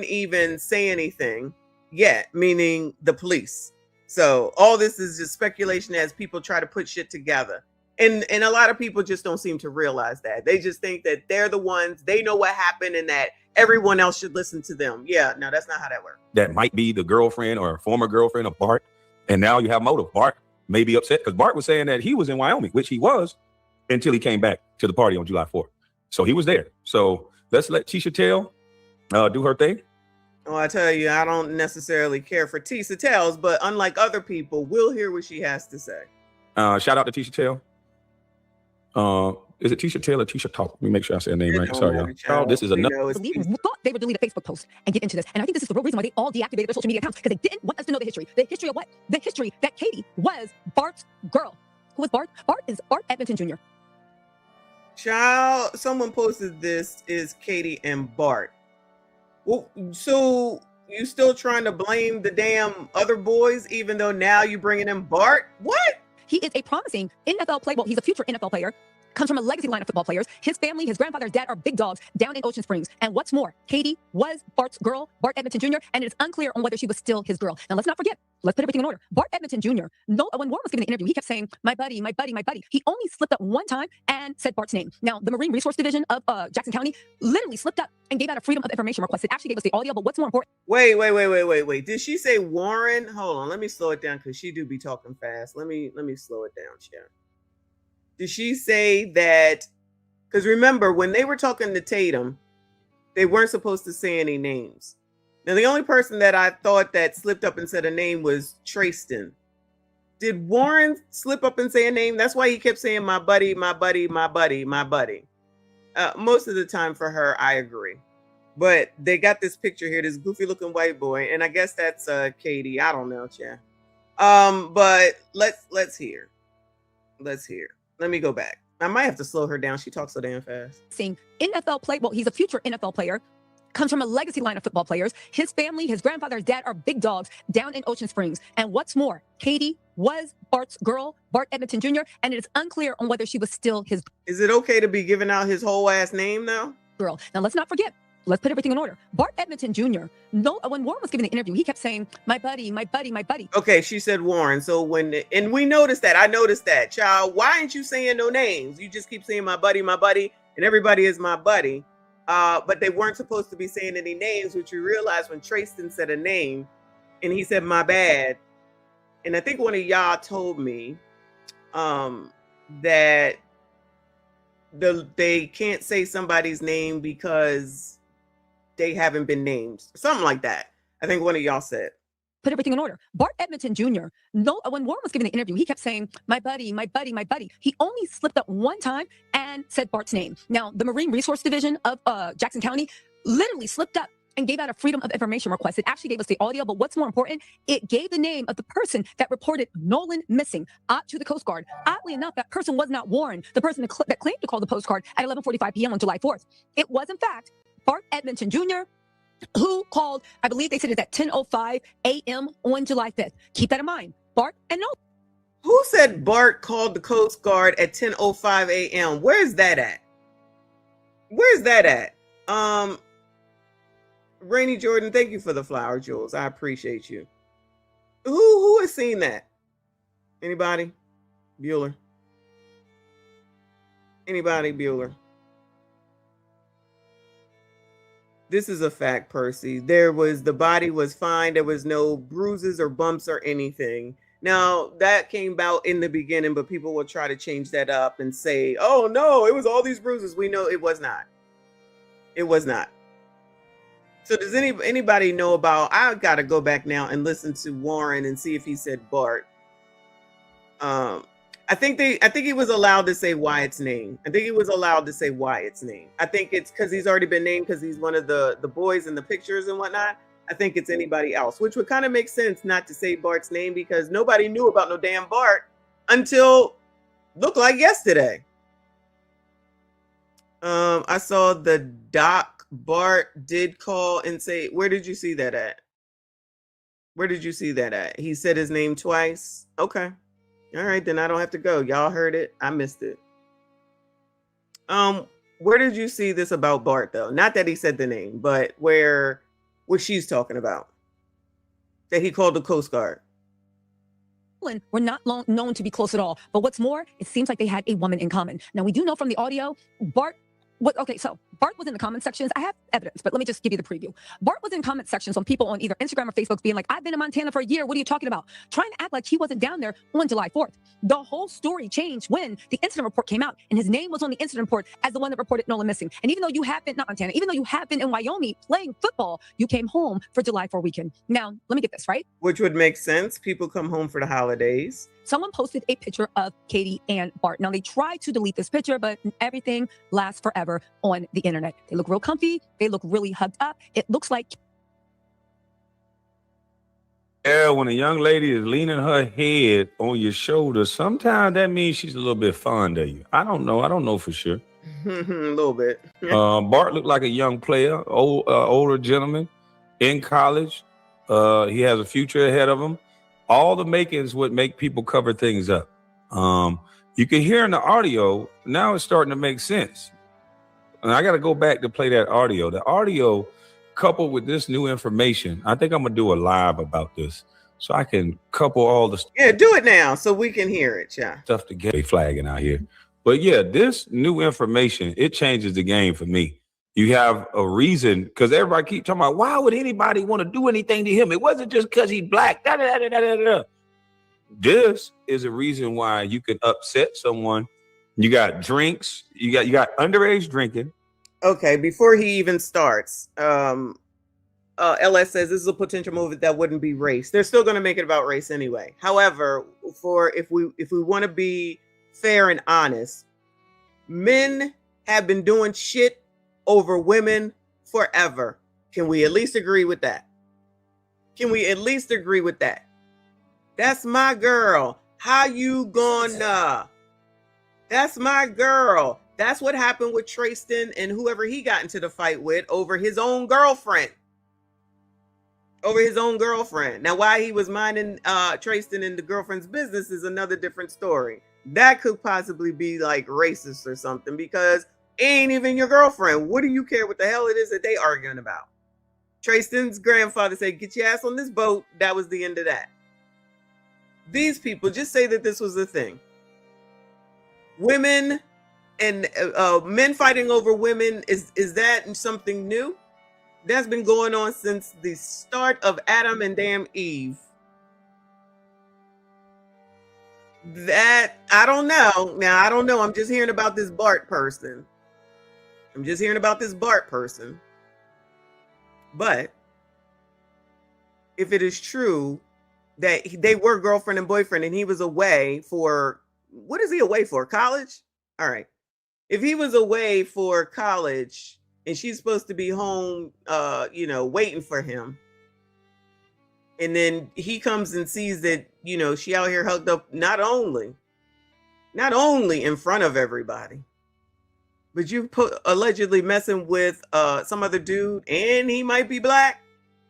even say anything yet, meaning the police. So all this is just speculation as people try to put shit together. And a lot of people just don't seem to realize that. They just think that they're the ones, they know what happened and that everyone else should listen to them. Yeah, no, that's not how that works. That might be the girlfriend or former girlfriend of Bart. And now you have motive. Bart may be upset because Bart was saying that he was in Wyoming, which he was until he came back to the party on July 4th. So he was there. So let's let Tisha Tell do her thing. Oh, I tell you, I don't necessarily care for Tisha Tells, but unlike other people, we'll hear what she has to say. Shout out to Tisha Tell. Is it Tisha Tell or Tisha Talk? Let me make sure I say her name right. Sorry, y'all. This is another. Thought they would delete a Facebook post and get into this. And I think this is the real reason why they all deactivated their social media accounts, because they didn't want us to know the history. The history of what? The history that Katie was Bart's girl. Who was Bart? Bart is Art Edmonton Jr. Child, someone posted this is Katie and Bart. Well, so you still trying to blame the damn other boys, even though now you bringing in Bart? What? He is a promising NFL player. Well, he's a future NFL player. comes from a legacy line of football players. His family, his grandfather, his dad are big dogs down in Ocean Springs. And what's more, Katie was Bart's girl, Bart Edmonton Jr., and it is unclear on whether she was still his girl. Now, let's not forget, let's put everything in order. Bart Edmonton Jr., when Warren was giving the interview, he kept saying, my buddy, my buddy, my buddy. He only slipped up one time and said Bart's name. Now, the Marine Resource Division of Jackson County literally slipped up and gave out a freedom of information request. It actually gave us the audio, but what's more important? Wait. Did she say Warren? Hold on, let me slow it down because she do be talking fast. Let me slow it down, Sharon. Did she say that? Because remember, when they were talking to Tatum, they weren't supposed to say any names. Now, the only person that I thought that slipped up and said a name was Trayston. Did Warren slip up and say a name? That's why he kept saying my buddy, my buddy, my buddy, my buddy. Most of the time for her, I agree. But they got this picture here, this goofy looking white boy, and I guess that's Katie. I don't know, Chad. But let's hear. Let me go back. I might have to slow her down. She talks so damn fast. Seeing NFL play, well, he's a future NFL player, comes from a legacy line of football players. His family, his grandfather, his dad are big dogs down in Ocean Springs. And what's more, Katie was Bart's girl, Bart Edmonton Jr., and it is unclear on whether she was still his. Is it okay to be giving out his whole ass name now? Girl. Now, let's not forget. Let's put everything in order. Bart Edmonton Jr., when Warren was giving the interview, he kept saying, my buddy, my buddy, my buddy. Okay, she said Warren. So and we noticed that. I noticed that. Child, why ain't you saying no names? You just keep saying my buddy, and everybody is my buddy. But they weren't supposed to be saying any names, which we realized when Trayston said a name, and he said, my bad. And I think one of y'all told me that they can't say somebody's name because they haven't been named. Something like that. I think one of y'all said. Put everything in order. Bart Edmonton Jr., when Warren was giving the interview, he kept saying, my buddy, my buddy, my buddy. He only slipped up one time and said Bart's name. Now, the Marine Resource Division of Jackson County literally slipped up and gave out a freedom of information request. It actually gave us the audio, but what's more important, it gave the name of the person that reported Nolan missing to the Coast Guard. Oddly enough, that person was not Warren, the person that claimed to call the postcard at 11:45 p.m. on July 4th. It was, in fact, Bart Edmonton Jr., who called, I believe they said it's at 10:05 a.m. on July 5th. Keep that in mind. Bart and Nolan. Who said Bart called the Coast Guard at 10:05 a.m.? Where's that at? Rainy Jordan, thank you for the flower, Jules. I appreciate you. Who has seen that? Anybody? Bueller? Anybody, Bueller? This is a fact, Percy. The body was fine. There was no bruises or bumps or anything. Now, that came out in the beginning, but people will try to change that up and say, oh, no, it was all these bruises. We know it was not. It was not. So does anybody know about, I got to go back now and listen to Warren and see if he said Bart. I think he was allowed to say Wyatt's name. I think it's because he's already been named because he's one of the boys in the pictures and whatnot. I think it's anybody else, which would kind of make sense not to say Bart's name because nobody knew about no damn Bart until looked like yesterday. I saw the doc Bart did call and say, where did you see that at? He said his name twice. Okay. All right, then I don't have to go. Y'all heard it. I missed it. Where did you see this about Bart though? Not that he said the name, but what she's talking about. That he called the Coast Guard. Were not known to be close at all. But what's more, it seems like they had a woman in common. Now, we do know from the audio, Bart was in the comment sections. I have evidence, but let me just give you the preview. Bart was in comment sections on people on either Instagram or Facebook being like, I've been in Montana for a year. What are you talking about? Trying to act like he wasn't down there on July 4th. The whole story changed when the incident report came out and his name was on the incident report as the one that reported Nolan missing. And even though you have been, not Montana, even though you have been in Wyoming playing football, you came home for July 4 weekend. Now, let me get this, right? Which would make sense. People come home for the holidays. Someone posted a picture of Katie and Bart. Now, they tried to delete this picture, but everything lasts forever on the internet. They look real comfy. They look really hugged up. It looks like... Yeah, when a young lady is leaning her head on your shoulder, sometimes that means she's a little bit fond of you. I don't know for sure. A little bit. Bart looked like a young player, older gentleman in college. He has a future ahead of him. All the makings would make people cover things up. You can hear in the audio, now it's starting to make sense. And I got to go back to play that audio. The audio coupled with this new information, I think I'm going to do a live about this so I can couple all the Yeah, do it now so we can hear it, yeah. stuff together. They flagging out here. But yeah, this new information, it changes the game for me. You have a reason, because everybody keep talking about, why would anybody want to do anything to him? It wasn't just because he's black. Da, da, da, da, da, da. This is a reason why you can upset someone. You got drinks. You got underage drinking. Okay, before he even starts, LS says this is a potential movie that wouldn't be race. They're still going to make it about race anyway. However, if we want to be fair and honest, men have been doing shit over women forever. Can we at least agree with that? Can we at least agree with that? That's my girl. How you gonna? That's my girl. That's what happened with Tristan and whoever he got into the fight with over his own girlfriend. Over his own girlfriend. Now, why he was minding Tristan and the girlfriend's business is another different story. That could possibly be like racist or something, because it ain't even your girlfriend. What do you care what the hell it is that they arguing about? Tristan's grandfather said, get your ass on this boat. That was the end of that. These people just say that this was the thing. Women and men fighting over women, is that something new? That's been going on since the start of Adam and damn Eve. That, I don't know. Now, I don't know. I'm just hearing about this Bart person. But if it is true that they were girlfriend and boyfriend and he was away for, what is he away for? College? All right. If he was away for college and she's supposed to be home, waiting for him, and then he comes and sees that, she out here hugged up, not only in front of everybody, but you allegedly messing with some other dude, and he might be black.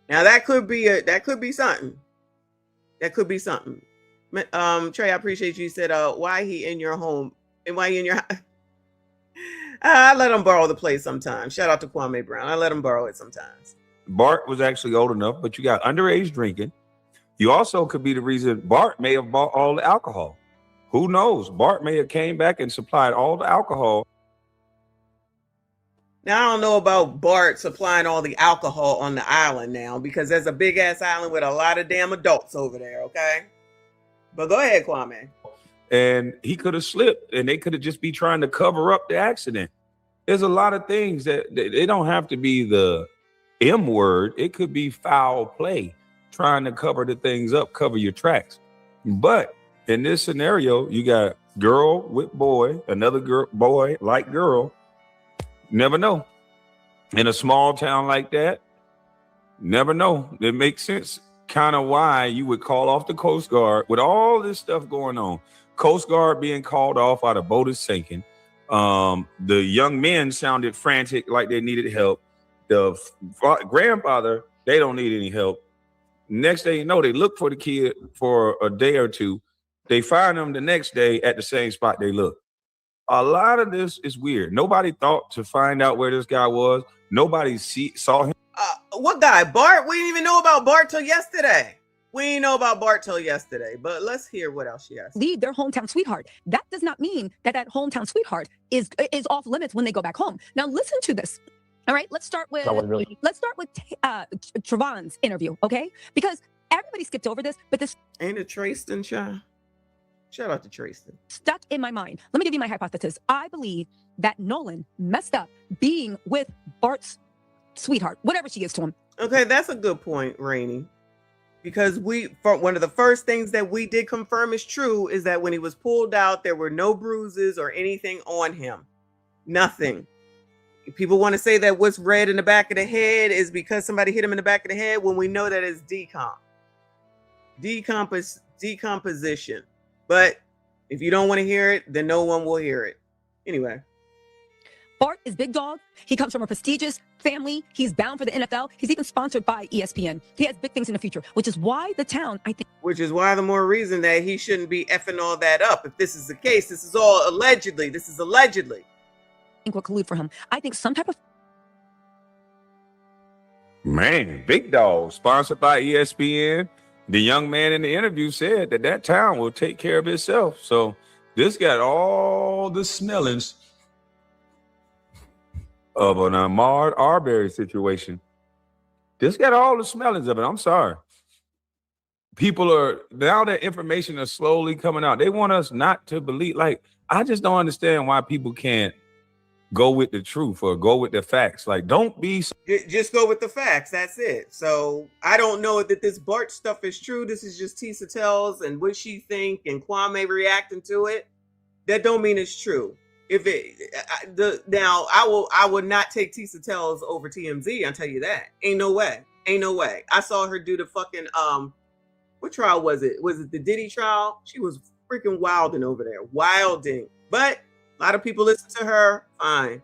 Now that could be something. That could be something. Trey, I appreciate you said, why he in your home and why he in your house. I let him borrow the place sometimes. Shout out to Kwame Brown. I let him borrow it sometimes. Bart was actually old enough, but you got underage drinking. You also could be the reason Bart may have bought all the alcohol. Who knows? Bart may have came back and supplied all the alcohol. Now, I don't know about Bart supplying all the alcohol on the island now, because there's a big ass island with a lot of damn adults over there, okay? But go ahead, Kwame. And he could have slipped, and they could have just be trying to cover up the accident. There's a lot of things that they don't have to be the M word. It could be foul play, trying to cover the things up, cover your tracks. But in this scenario, you got girl with boy, another girl, boy like girl. Never know. In a small town like that, never know. It makes sense kind of why you would call off the Coast Guard with all this stuff going on. Coast Guard being called off while the boat is sinking. The young men sounded frantic, like they needed help. The grandfather, they don't need any help. Next thing you know, they look for the kid for a day or two. They find them the next day at the same spot they looked. A lot of this is weird. Nobody thought to find out where this guy was. Nobody saw him. What guy? Bart? We didn't even know about Bart till yesterday. But let's hear what else she has. Leave their hometown sweetheart. That does not mean that hometown sweetheart is off limits when they go back home. Now listen to this. All right, let's start with Trevon's interview, okay? Because everybody skipped over this, but this ain't it Tristan, Shaw? Shout out to Tristan. Stuck in my mind. Let me give you my hypothesis. I believe that Nolan messed up being with Bart's sweetheart, whatever she is to him. Okay, that's a good point, Rainey. Because one of the first things that we did confirm is true is that when he was pulled out, there were no bruises or anything on him. Nothing. People want to say that what's red in the back of the head is because somebody hit him in the back of the head, when we know that it's decomposition. But if you don't want to hear it, then no one will hear it. Anyway. Bart is big dog. He comes from a prestigious family. He's bound for the NFL. He's even sponsored by ESPN. He has big things in the future, which is why the town, I think. Which is why the more reason that he shouldn't be effing all that up. If this is the case, this is all allegedly. This is allegedly. I think we'll collude for him. I think some type of. Man, big dog, sponsored by ESPN. The young man in the interview said that that town will take care of itself. So this got all the smellings of an Ahmaud Arbery situation. This got all the smellings of it. I'm sorry. People are, now that information is slowly coming out, they want us not to believe. Like, I just don't understand why people can't go with the truth or go with the facts. Like, don't be. Just go with the facts. That's it. So I don't know that this Bart stuff is true. This is just Tisa tells and what she think and Kwame reacting to it. That don't mean it's true. If it now I will not take Tisa tells over TMZ. I'll tell you that. Ain't no way. Ain't no way. I saw her do the fucking what trial was it? Was it the Diddy trial? She was freaking wilding over there. Wilding. But a lot of people listen to her. Fine.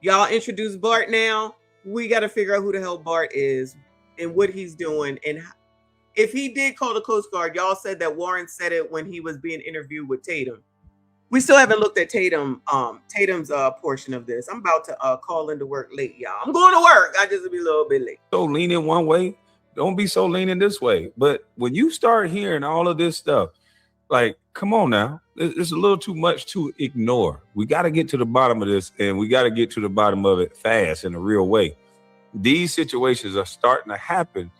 Y'all introduce Bart now. We got to figure out who the hell Bart is and what he's doing. And if he did call the Coast Guard, y'all said that Warren said it when he was being interviewed with Tatum. We still haven't looked at Tatum's portion of this. I'm about to call into work late, y'all. I'm going to work. I just be a little bit late. So leaning one way, don't be so leaning this way. But when you start hearing all of this stuff, like, come on now. It's a little too much to ignore. We got to get to the bottom of this, and we got to get to the bottom of it fast in a real way. These situations are starting to happen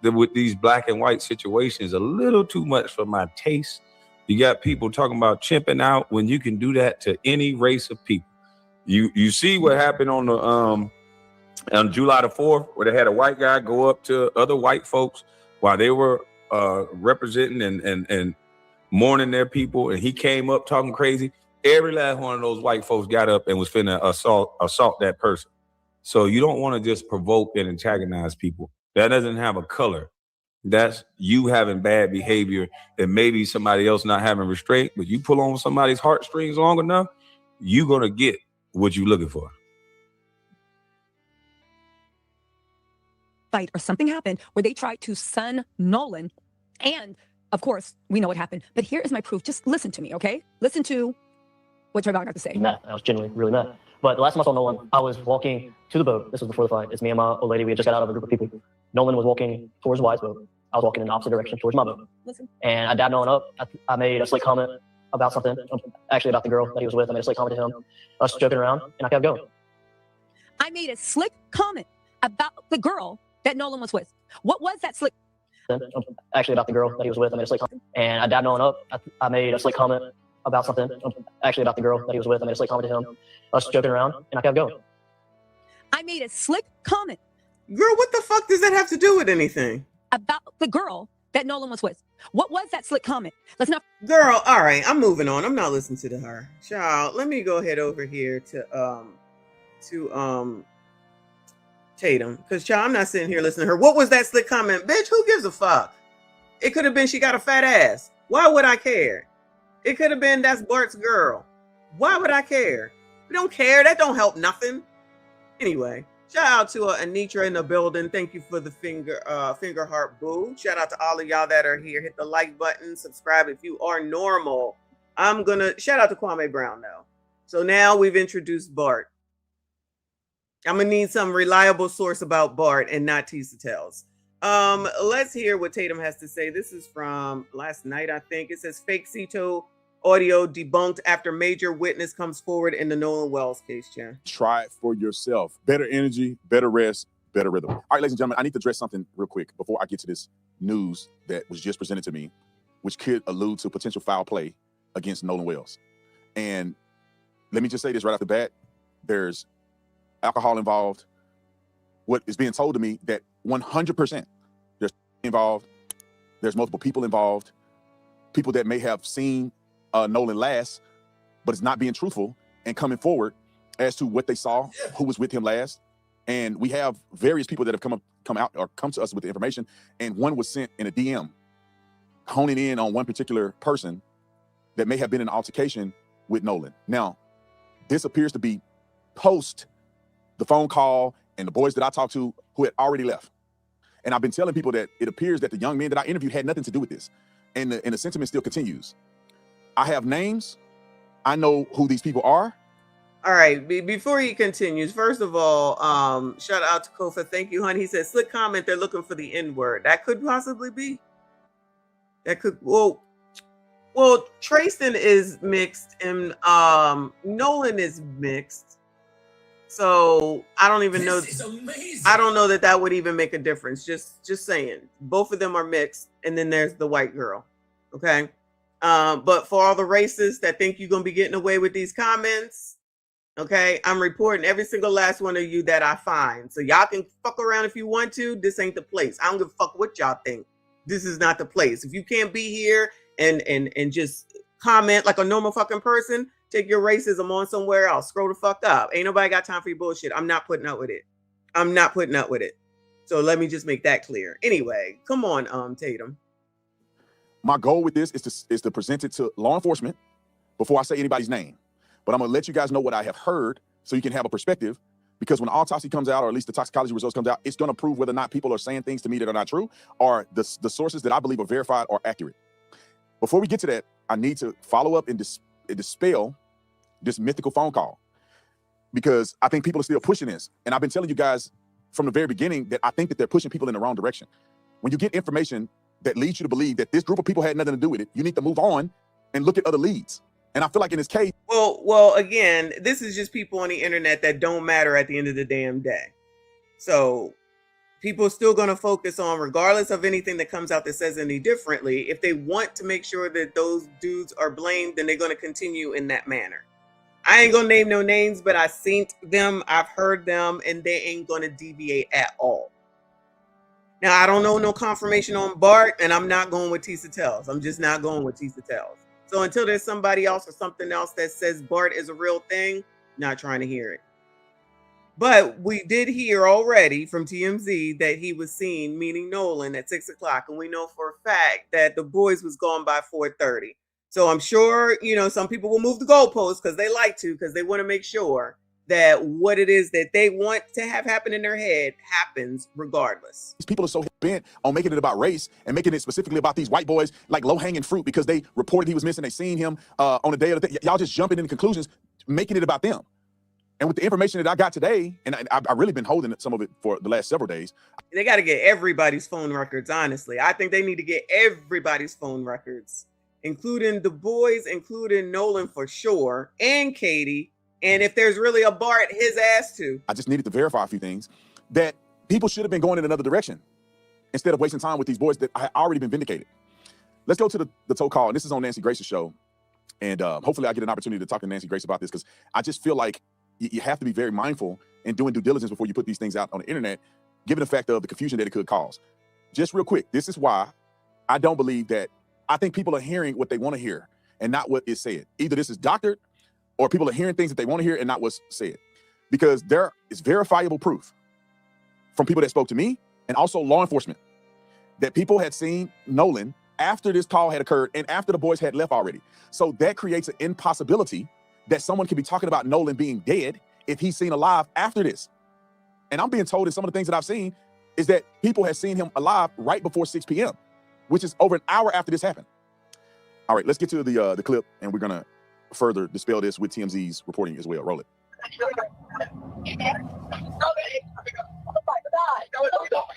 with these black and white situations a little too much for my taste. You got people talking about chimping out when you can do that to any race of people. You see what happened on July the 4th, where they had a white guy go up to other white folks while they were representing and mourning their people, and he came up talking crazy. Every last one of those white folks got up and was finna assault that person. So you don't want to just provoke and antagonize people. That doesn't have a color. That's you having bad behavior and maybe somebody else not having restraint, but you pull on somebody's heartstrings long enough, you're gonna get what you're looking for. Fight or something happened where they tried to son Nolan, and of course we know what happened. But here is my proof. Just listen to me, okay? Listen to what Trayvon got to say. Mad. I was genuinely really mad. But the last time I saw Nolan, I was walking to the boat. This was before the fight. It's me and my old lady. We had just got out of a group of people. Nolan was walking towards Wyatt's boat. I was walking in the opposite direction towards my boat. Listen. And I dabbed Nolan up. I made a slick comment about something, actually about the girl that he was with. I made a slick comment to him, us joking around, and I kept going. I made a slick comment about the girl that Nolan was with. What was that slick? Actually about the girl that he was with. I made a slick comment. And I dabbed Nolan up. I made a slick comment about something, actually about the girl that he was with. I made a slick comment to him, us joking around, and I kept going. I made a slick comment. Girl, what the fuck does that have to do with anything? About the girl that Nolan was with. What was that slick comment? Let's not. Girl, all right, I'm moving on. I'm not listening to her. Child, let me go ahead over here to Tatum, because child, I'm not sitting here listening to her. What was that slick comment? Bitch, who gives a fuck? It could have been she got a fat ass. Why would I care? It could have been that's Bart's girl. Why would I care? We don't care. That don't help nothing. Anyway, shout out to Anitra in the building. Thank you for the finger heart boo. Shout out to all of y'all that are here. Hit the like button. Subscribe if you are normal. I'm gonna shout out to Kwame Brown though. So now we've introduced Bart. I'm gonna need some reliable source about Bart and not Tisa tells. Let's hear what Tatum has to say. This is from last night, I think. It says fake Cito audio debunked after major witness comes forward in the Nolan Wells case, Jen. Try it for yourself. Better energy, better rest, better rhythm. All right, ladies and gentlemen, I need to address something real quick before I get to this news that was just presented to me, which could allude to potential foul play against Nolan Wells. And let me just say this right off the bat. There's alcohol involved. What is being told to me that 100% there's involved. There's multiple people involved. People that may have seen Nolan last, but it's not being truthful and coming forward as to what they saw, who was with him last. And we have various people that have come to us with the information. And one was sent in a DM, honing in on one particular person that may have been in an altercation with Nolan. Now, this appears to be post the phone call and the boys that I talked to who had already left. And I've been telling people that it appears that the young men that I interviewed had nothing to do with this. And the sentiment still continues. I have names. I know who these people are. All right, before he continues, first of all, shout out to Kofa. Thank you, honey. He says, slick comment, they're looking for the N-word. That could possibly be. That could, well, Trayston is mixed and Nolan is mixed. So I don't even know. I don't know that would even make a difference. Just saying. Both of them are mixed, and then there's the white girl. Okay. But for all the racists that think you're gonna be getting away with these comments, okay, I'm reporting every single last one of you that I find. So y'all can fuck around if you want to. This ain't the place. I don't give a fuck what y'all think. This is not the place. If you can't be here and just comment like a normal fucking person, take your racism on somewhere else. Scroll the fuck up. Ain't nobody got time for your bullshit. I'm not putting up with it. I'm not putting up with it. So let me just make that clear. Anyway, come on, Tatum. My goal with this is to present it to law enforcement before I say anybody's name. But I'm gonna let you guys know what I have heard so you can have a perspective, because when the autopsy comes out, or at least the toxicology results comes out, it's gonna prove whether or not people are saying things to me that are not true, or the sources that I believe are verified or accurate. Before we get to that, I need to follow up and dispel this mythical phone call, because I think people are still pushing this. And I've been telling you guys from the very beginning that I think that they're pushing people in the wrong direction. When you get information that leads you to believe that this group of people had nothing to do with it, you need to move on and look at other leads. And I feel like in this case, well, again, this is just people on the internet that don't matter at the end of the damn day. So people are still going to focus on, regardless of anything that comes out that says any differently, if they want to make sure that those dudes are blamed, then they're going to continue in that manner. I ain't going to name no names, but I've seen them, I've heard them, and they ain't going to deviate at all. Now, I don't know no confirmation on Bart, and I'm not going with Tisa Tells. I'm just not going with Tisa Tells. So until there's somebody else or something else that says Bart is a real thing, not trying to hear it. But we did hear already from TMZ that he was seen, meaning Nolan, at 6 o'clock. And we know for a fact that the boys was gone by 4:30. So I'm sure, some people will move the goalposts because they like to, because they want to make sure that what it is that they want to have happen in their head happens regardless. these people are so bent on making it about race and making it specifically about these white boys like low-hanging fruit because they reported he was missing. They seen him on the day of the thing. Y'all just jumping into conclusions, making it about them. And with the information that I got today, and I've really been holding some of it for the last several days. They got to get everybody's phone records, honestly. I think they need to get everybody's phone records, including the boys, including Nolan for sure, and Katie. And if there's really a Bart, his ass too. I just needed to verify a few things that people should have been going in another direction instead of wasting time with these boys that had already been vindicated. Let's go to the tow call. And this is on Nancy Grace's show. And hopefully I get an opportunity to talk to Nancy Grace about this, because I just feel like you have to be very mindful in doing due diligence before you put these things out on the internet, given the fact of the confusion that it could cause. Just real quick, this is why I don't believe that. I think people are hearing what they want to hear and not what is said. Either this is doctored, or people are hearing things that they want to hear and not what's said. Because there is verifiable proof from people that spoke to me and also law enforcement that people had seen Nolan after this call had occurred and after the boys had left already. So that creates an impossibility that someone could be talking about Nolan being dead if he's seen alive after this. And I'm being told that some of the things that I've seen is that people have seen him alive right before 6 p.m., which is over an hour after this happened. All right, let's get to the clip, and we're gonna further dispel this with TMZ's reporting as well. Roll it.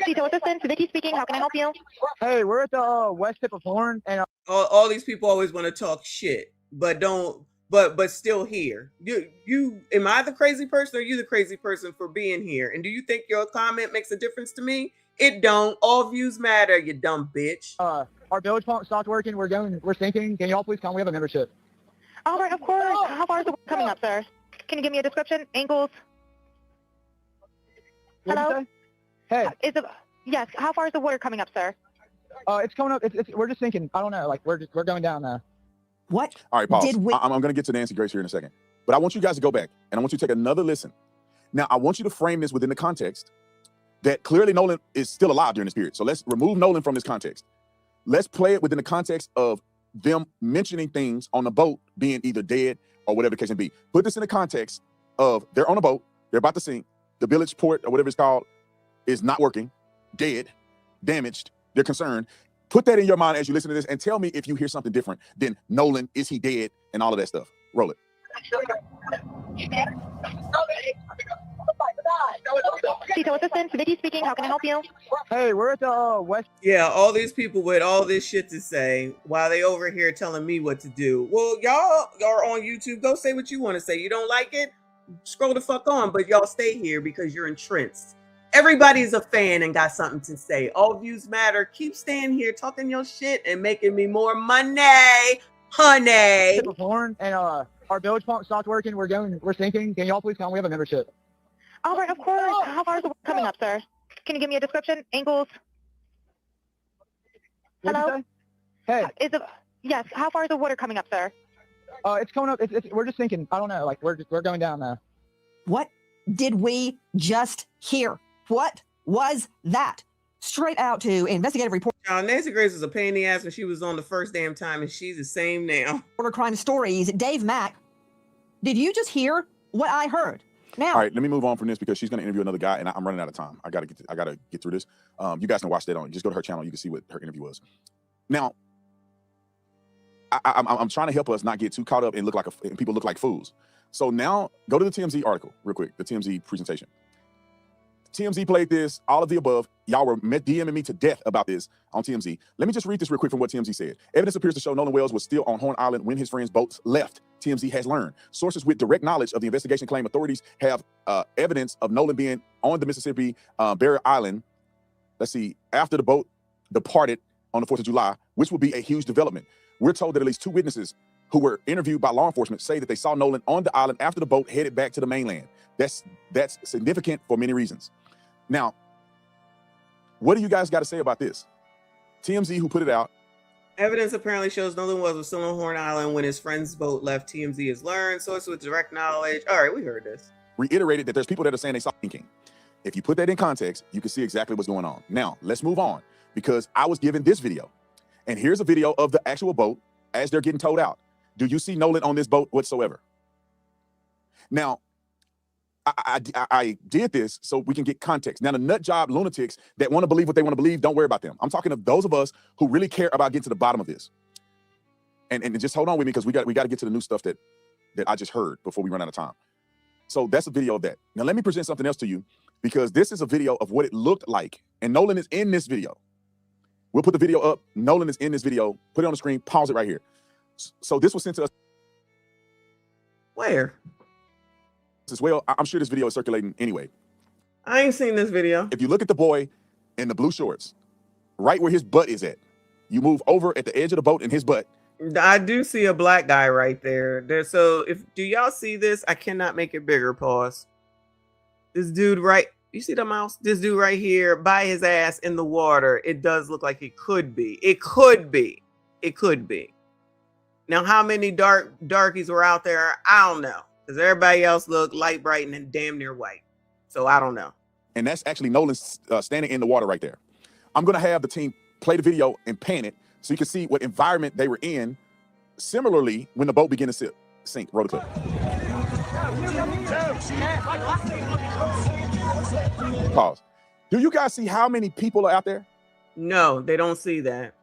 Tito, what's this? Vicky speaking. How can I help you? Hey, we're at the west tip of Horn, and all these people always want to talk shit, but don't. But still here. You am I the crazy person, or are you the crazy person for being here? And do you think your comment makes a difference to me? It don't. All views matter, you dumb bitch. Our village pump stopped working. We're sinking. Can you all please come? We have a membership. All right, of course. How far is the water coming up, sir? Can you give me a description? Angles? Hello? Hey. Yes. How far is the water coming up, sir? It's coming up. We're just sinking. I don't know. Like we're going down now. What? All right, pause. I'm going to get to Nancy Grace here in a second. But I want you guys to go back, and I want you to take another listen. Now, I want you to frame this within the context that clearly Nolan is still alive during this period. So let's remove Nolan from this context. Let's play it within the context of them mentioning things on the boat being either dead or whatever the case may be. Put this in the context of they're on a boat, they're about to sink, the village port or whatever it's called is not working, dead, damaged, they're concerned. Put that in your mind as you listen to this and tell me if you hear something different than Nolan, is he dead, and all of that stuff. Roll it. Tito Assistant, Vicky speaking. How can I help you? Hey, we're at the West. Yeah, all these people with all this shit to say while they over here telling me what to do. Well, y'all are on YouTube. Go say what you want to say. You don't like it? Scroll the fuck on, but y'all stay here because you're entrenched. Everybody's a fan and got something to say. All views matter. Keep staying here talking your shit and making me more money, honey. Tip of horn, and our village pump stopped working. We're sinking. Can y'all please come? We have a membership. All right, of course. How far is the water coming up, sir? Can you give me a description? Angles? What'd you Hello? say? Hey, Yes. How far is the water coming up, sir? it's coming up. We're just sinking. I don't know. Like we're going down now. What did we just hear? What was that? Straight out to investigative report. Nancy Grace was a pain in the ass when she was on the first damn time, and she's the same now. Order crime stories. Dave Mack. Did you just hear what I heard? Now, All right, let me move on from this because she's going to interview another guy, and I'm running out of time. I gotta get through this. You guys can watch that on. Just go to her channel. You can see what her interview was. Now, I'm trying to help us not get too caught up and and people look like fools. So now, go to the TMZ article real quick. The TMZ presentation. TMZ played this, all of the above. Y'all were DMing me to death about this on TMZ. Let me just read this real quick from what TMZ said. Evidence appears to show Nolan Wells was still on Horn Island when his friend's boats left. TMZ has learned. Sources with direct knowledge of the investigation claim authorities have evidence of Nolan being on the Mississippi Barrier Island, let's see, after the boat departed on the 4th of July, which will be a huge development. We're told that at least 2 witnesses who were interviewed by law enforcement say that they saw Nolan on the island after the boat headed back to the mainland. That's significant for many reasons. Now, what do you guys got to say about this? TMZ, who put it out. Evidence apparently shows Nolan was still on Horn Island when his friend's boat left. TMZ has learned. Sources with direct knowledge. All right, we heard this. Reiterated that there's people that are saying they saw sinking. If you put that in context, you can see exactly what's going on. Now, let's move on because I was given this video. And here's a video of the actual boat as they're getting towed out. Do you see Nolan on this boat whatsoever? Now, I did this so we can get context. Now, the nut job lunatics that want to believe what they want to believe, don't worry about them. I'm talking of those of us who really care about getting to the bottom of this. And just hold on with me because we got to get to the new stuff that I just heard before we run out of time. So that's a video of that. Now, let me present something else to you because this is a video of what it looked like. And Nolan is in this video. We'll put the video up. Nolan is in this video. Put it on the screen. Pause it right here. So this was sent to us. Where? As well. I'm sure this video is circulating anyway. I ain't seen this video. If you look at the boy in the blue shorts, right where his butt is at, you move over at the edge of the boat in his butt. I do see a black guy right there. So do y'all see this? I cannot make it bigger. Pause. This dude right, you see the mouse? This dude right here by his ass in the water. It does look like it could be. It could be. It could be. Now, how many darkies were out there? I don't know. Because everybody else looked light, bright, and damn near white. So I don't know. And that's actually Nolan standing in the water right there. I'm going to have the team play the video and pan it so you can see what environment they were in. Similarly, when the boat began to sink. Roll the clip. Pause. Do you guys see how many people are out there? No, they don't see that.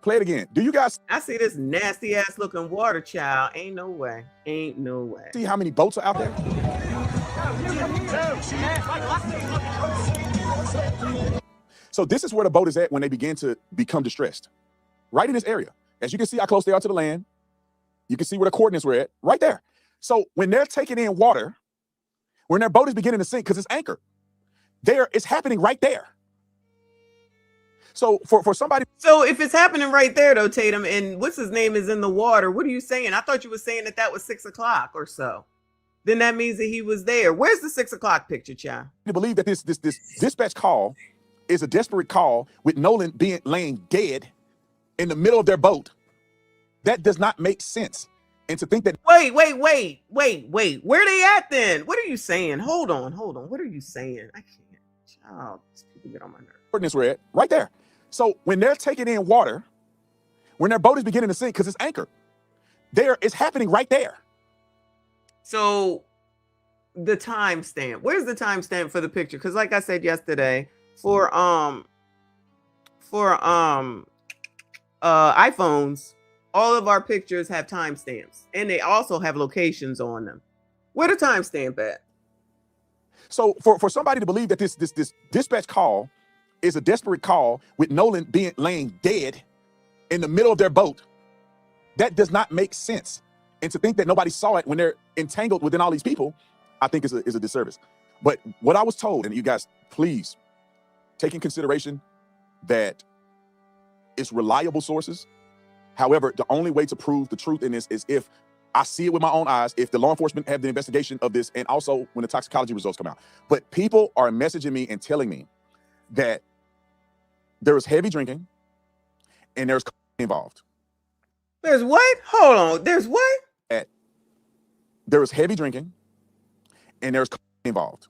Play it again. Do you guys? I see this nasty ass looking water child. Ain't no way. Ain't no way. See how many boats are out there? So this is where the boat is at when they begin to become distressed. Right in this area. As you can see how close they are to the land. You can see where the coordinates were at. Right there. So when they're taking in water, when their boat is beginning to sink because it's anchored, it's happening right there. So for somebody. So if it's happening right there though, Tatum, and what's his name is in the water, what are you saying? I thought you were saying that was 6 o'clock or so. Then that means that he was there. Where's the 6 o'clock picture, child? I believe that this dispatch call is a desperate call with Nolan laying dead in the middle of their boat. That does not make sense. And to think that. Wait. Where they at then? What are you saying? Hold on. What are you saying? I can't. Child, these people get on my nerves. Coordinates were at right there. So when they're taking in water, when their boat is beginning to sink because it's anchored, it's happening right there. So the timestamp. Where's the timestamp for the picture? Because like I said yesterday, for iPhones, all of our pictures have timestamps, and they also have locations on them. Where the timestamp at? So for somebody to believe that this dispatch call is a desperate call with Nolan laying dead in the middle of their boat, that does not make sense. And to think that nobody saw it when they're entangled within all these people, I think is a disservice. But what I was told, and you guys, please take in consideration that it's reliable sources. However, the only way to prove the truth in this is if I see it with my own eyes, if the law enforcement have the investigation of this, and also when the toxicology results come out. But people are messaging me and telling me that there is heavy drinking and there's involved. There's what? Hold on. There's what? There is heavy drinking and there's involved.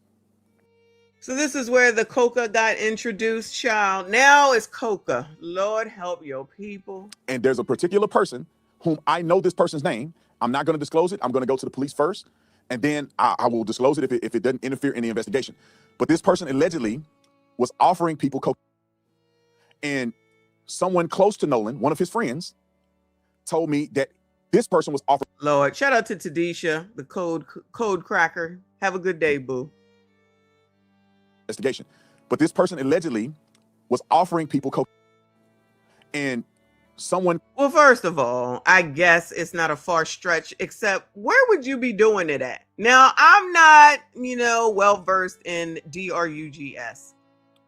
So this is where the coca got introduced, child. Now it's coca. Lord help your people. And there's a particular person whom I know this person's name. I'm not going to disclose it. I'm going to go to the police first, and then I will disclose it if it doesn't interfere in the investigation. But this person allegedly was offering people cocaine. And someone close to Nolan, one of his friends, told me that this person was offering. Lord, shout out to Tadisha, the code cracker. Have a good day, boo. Investigation. But this person allegedly was offering people cocaine. And someone. Well, first of all, I guess it's not a far stretch, except where would you be doing it at? Now, I'm not, well versed in DRUGS,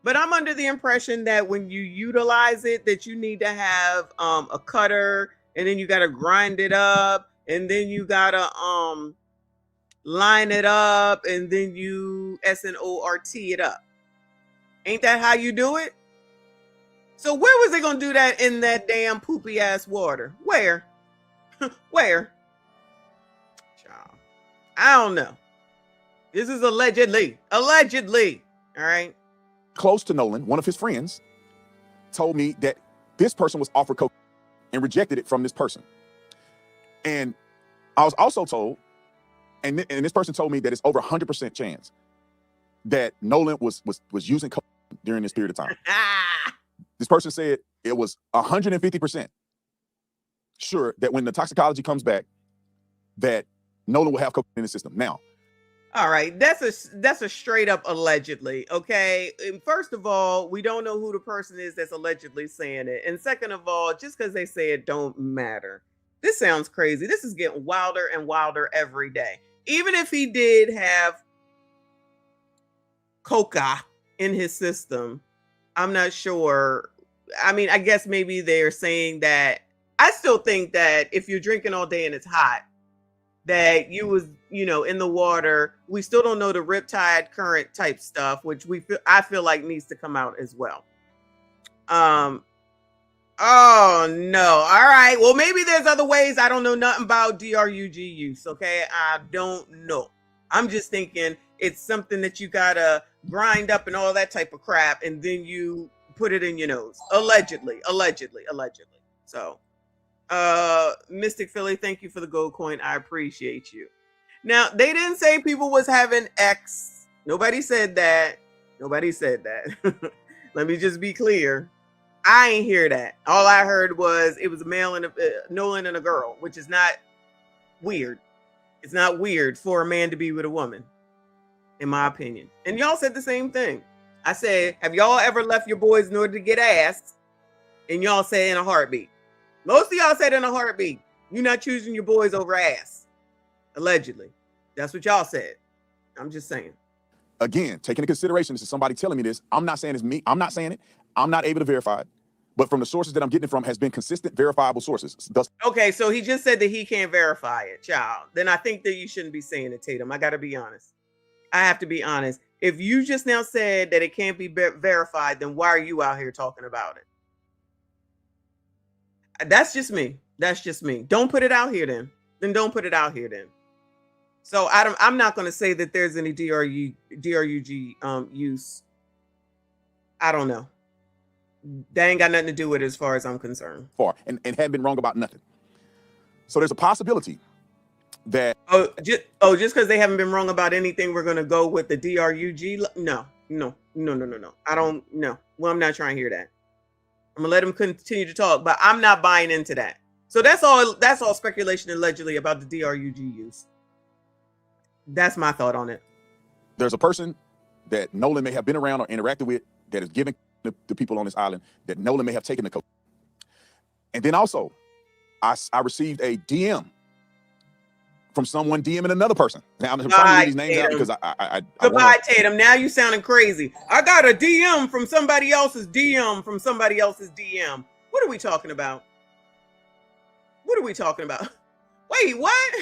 but I'm under the impression that when you utilize it, that you need to have a cutter, and then you got to grind it up, and then you got to line it up, and then you SNORT it up. Ain't that how you do it? So where was they going to do that in that damn poopy ass water? Where? Where? Child. I don't know. This is allegedly. Allegedly. All right. Close to Nolan, one of his friends, told me that this person was offered cocaine and rejected it from this person. And I was also told, and this person told me that it's over 100% chance that Nolan was using cocaine during this period of time. This person said it was 150% sure that when the toxicology comes back, that Nolan will have cocaine in the system. Now, all right, that's a straight up allegedly, okay? And first of all, we don't know who the person is that's allegedly saying it. And second of all, just because they say it don't matter. This sounds crazy. This is getting wilder and wilder every day. Even if he did have coca in his system, I'm not sure. I mean, I guess maybe they're saying that. I still think that if you're drinking all day and it's hot, that you was, in the water. We still don't know the riptide current type stuff, which I feel like needs to come out as well. Oh no. All right. Well, maybe there's other ways. I don't know nothing about DRUG use. Okay. I don't know. I'm just thinking it's something that you gotta grind up and all that type of crap, and then you put it in your nose. Allegedly. So, Mystic Philly, thank you for the gold coin. I appreciate you. Now, they didn't say people was having X. Nobody said that. Let me just be clear. I ain't hear that. All I heard was it was a male and Nolan and a girl, which is not weird. It's not weird for a man to be with a woman, in my opinion. And y'all said the same thing. I said, have y'all ever left your boys in order to get ass? And y'all said in a heartbeat. Most of y'all said in a heartbeat. You're not choosing your boys over ass. Allegedly. That's what y'all said. I'm just saying. Again, taking into consideration, this is somebody telling me this. I'm not saying it's me. I'm not saying it. I'm not able to verify it. But from the sources that I'm getting it from has been consistent, verifiable sources. Okay, so he just said that he can't verify it, child. Then I think that you shouldn't be saying it, Tatum. I got to be honest. I have to be honest. If you just now said that it can't be verified, then why are you out here talking about it? That's just me. Don't put it out here then. Don't put it out here then. So I'm not going to say that there's any DRUG use. I don't know. That ain't got nothing to do with it as far as I'm concerned. And hadn't been wrong about nothing. So there's a possibility that Just because they haven't been wrong about anything, we're gonna go with the DRUG. No. I don't know. Well, I'm not trying to hear that. I'm gonna let him continue to talk, but I'm not buying into that. So that's all speculation allegedly about the DRUG use. That's my thought on it. There's a person that Nolan may have been around or interacted with that is giving the people on this island that Nolan may have taken the coke. And then also, I received a DM from someone DMing another person. Now I'm trying to leave these names out because I Goodbye, Tatum. Now you sounding crazy. I got a DM from somebody else's DM from somebody else's DM. What are we talking about? What are we talking about? Wait, what?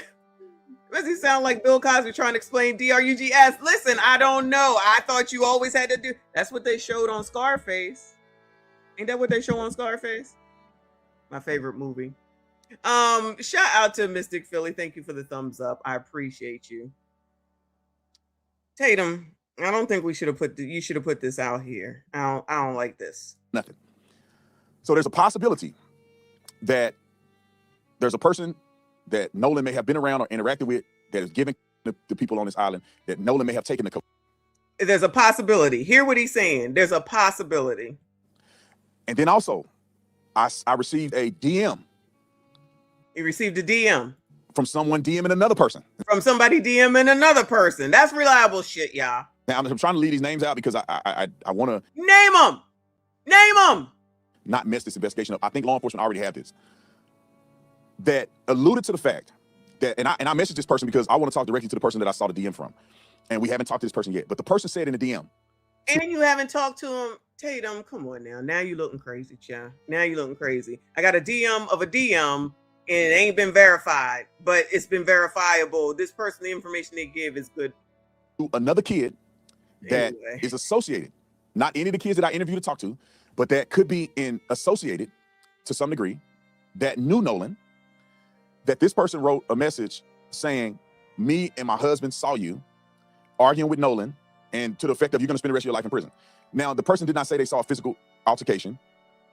Does he sound like Bill Cosby trying to explain DRUGS? Listen, I don't know. I thought you always had to do. That's what they showed on Scarface. Ain't that what they show on Scarface? My favorite movie. Shout out to Mystic Philly. Thank you for the thumbs up. I appreciate you. Tatum, I don't think we should have you should have put this out here. I don't like this. Nothing. So there's a possibility that there's a person that Nolan may have been around or interacted with that is giving the people on this island that Nolan may have taken the coke. There's a possibility. Hear what he's saying. There's a possibility. And then also, I received a DM. He received a DM. From someone DMing another person. From somebody DMing another person. That's reliable shit, y'all. Now, I'm trying to leave these names out because I want to... Name them! Name them! Not mess this investigation up. I think law enforcement already have this. That alluded to the fact that... And I messaged this person because I want to talk directly to the person that I saw the DM from. And we haven't talked to this person yet. But the person said in the DM... And you haven't talked to him. Tatum, come on now. Now you looking crazy, child. Now you looking crazy. I got a DM of a DM... and it ain't been verified, but it's been verifiable. This person, the information they give is good. Another kid that is associated, not any of the kids that I interviewed to talk to, but that could be associated to some degree, that knew Nolan, that this person wrote a message saying, me and my husband saw you arguing with Nolan, and to the effect of you're going to spend the rest of your life in prison. Now, the person did not say they saw a physical altercation.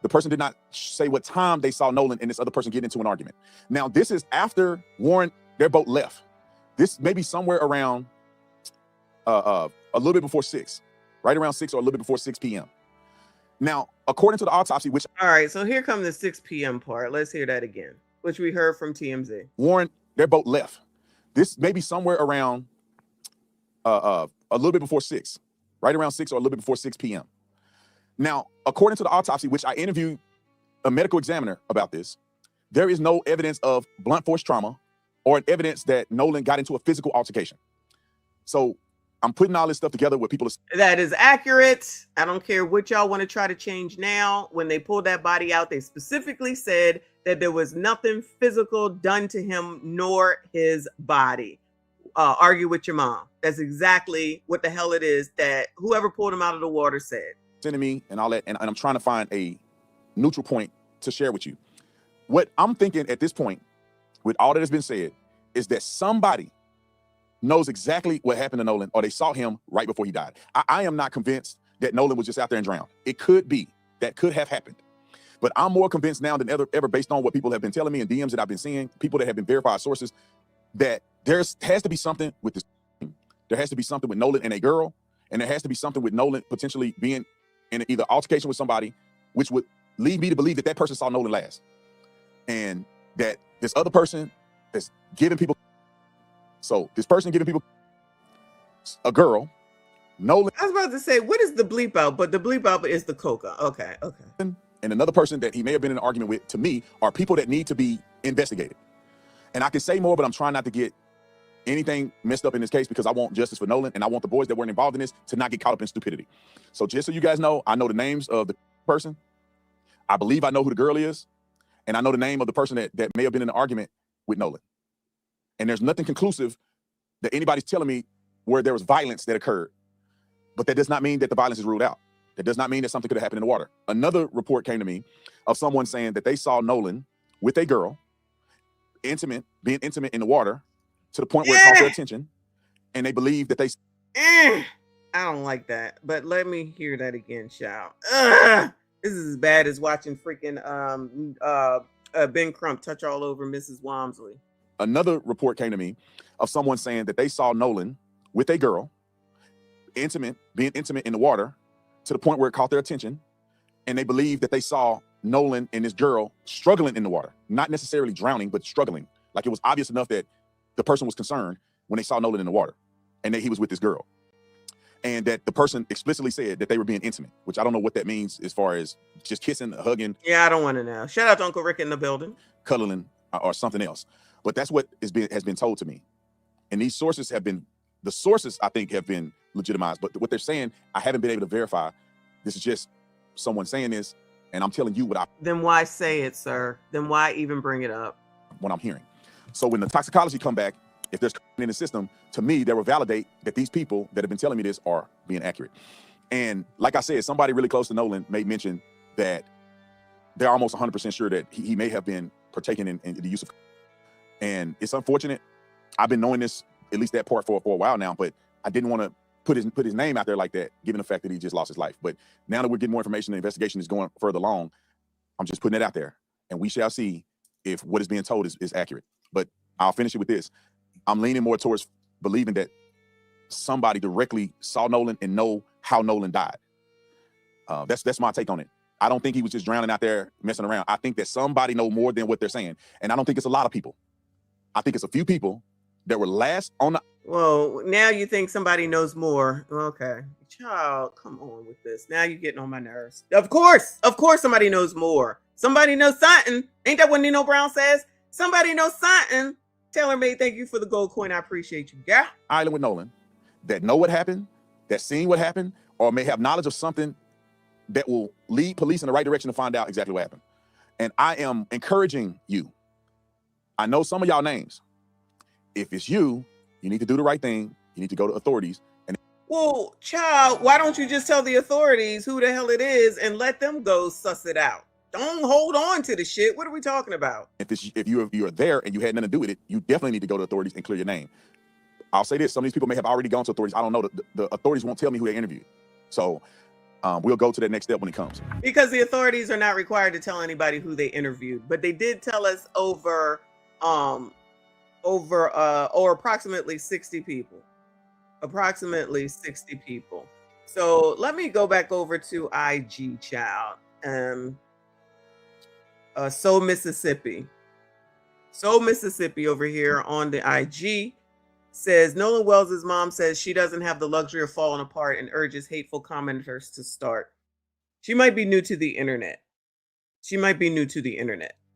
The person did not say what time they saw Nolan and this other person get into an argument. Now, this is after Warren, their boat left. This may be somewhere around a little bit before 6, right around 6 or a little bit before 6 p.m. Now, according to the autopsy, which... All right, so here comes the 6 p.m. part. Let's hear that again, which we heard from TMZ. Warren, their boat left. This may be somewhere around a little bit before 6, right around 6 or a little bit before 6 p.m. Now, according to the autopsy, which I interviewed a medical examiner about this, there is no evidence of blunt force trauma or an evidence that Nolan got into a physical altercation. So I'm putting all this stuff together with people. That is accurate. I don't care what y'all want to try to change now. When they pulled that body out, they specifically said that there was nothing physical done to him nor his body. Argue with your mom. That's exactly what the hell it is that whoever pulled him out of the water said. Sending me and all that, and I'm trying to find a neutral point to share with you. What I'm thinking at this point, with all that has been said, is that somebody knows exactly what happened to Nolan, or they saw him right before he died. I am not convinced that Nolan was just out there and drowned. It could be. That could have happened. But I'm more convinced now than ever based on what people have been telling me and DMs that I've been seeing, people that have been verified sources, that has to be something with this. There has to be something with Nolan and a girl, and there has to be something with Nolan potentially being in either altercation with somebody, which would lead me to believe that that person saw Nolan last. And that this other person is giving people. So this person giving people a girl, Nolan. I was about to say, what is the bleep out? But the bleep out is the coca. Okay. And another person that he may have been in an argument with, to me, are people that need to be investigated. And I can say more, but I'm trying not to get anything messed up in this case because I want justice for Nolan and I want the boys that weren't involved in this to not get caught up in stupidity. So just so you guys know, I know the names of the person. I believe I know who the girl is. And I know the name of the person that may have been in an argument with Nolan. And there's nothing conclusive that anybody's telling me where there was violence that occurred. But that does not mean that the violence is ruled out. That does not mean that something could have happened in the water. Another report came to me of someone saying that they saw Nolan with a girl, being intimate in the water, to the point where it caught their attention, and they believe that they... I don't like that, but let me hear that again, child. This is as bad as watching freaking Ben Crump touch all over Mrs. Walmsley. Another report came to me of someone saying that they saw Nolan with a girl, being intimate in the water to the point where it caught their attention. And they believe that they saw Nolan and this girl struggling in the water, not necessarily drowning, but struggling. Like it was obvious enough that the person was concerned when they saw Nolan in the water and that he was with this girl. And that the person explicitly said that they were being intimate, which I don't know what that means as far as just kissing, hugging. Yeah, I don't want to know. Shout out to Uncle Rick in the building. Cuddling or something else. But that's what has been told to me. And these sources have been, the sources I think have been legitimized, but what they're saying, I haven't been able to verify. This is just someone saying this, and I'm telling you Then why say it, sir? Then why even bring it up? What I'm hearing. So when the toxicology come back, if there's in the system, to me, that will validate that these people that have been telling me this are being accurate. And like I said, somebody really close to Nolan made mention that they're almost 100% sure that he may have been partaking in the use of. And it's unfortunate. I've been knowing this, at least that part for a while now, but I didn't want to put his name out there like that, given the fact that he just lost his life. But now that we're getting more information, the investigation is going further along, I'm just putting it out there, and we shall see if what is being told is accurate. But I'll finish it with this. I'm leaning more towards believing that somebody directly saw Nolan and know how Nolan died. That's my take on it. I don't think he was just drowning out there messing around. I think that somebody know more than what they're saying. And I don't think it's a lot of people. I think it's a few people that were last on the... Well, now you think somebody knows more. Okay. Child, come on with this. Now you're getting on my nerves. Of course somebody knows more. Somebody knows something. Ain't that what Nino Brown says? Somebody knows something. Taylor May, thank you for the gold coin. I appreciate you. Yeah. Island with Nolan that know what happened, that seen what happened, or may have knowledge of something that will lead police in the right direction to find out exactly what happened. And I am encouraging you. I know some of y'all names. If it's you, you need to do the right thing. You need to go to authorities. And well, child, why don't you just tell the authorities who the hell it is and let them go suss it out? Don't hold on to the shit. What are we talking about? If you're there and you had nothing to do with it, you definitely need to go to authorities and clear your name. I'll say this: some of these people may have already gone to authorities. I don't know. The authorities won't tell me who they interviewed. So we'll go to that next step when it comes. Because the authorities are not required to tell anybody who they interviewed, but they did tell us over approximately 60 people. Approximately 60 people. So let me go back over to IG, child. So Mississippi over here on the IG says Nolan Wells's mom says she doesn't have the luxury of falling apart and urges hateful commenters to start. She might be new to the internet.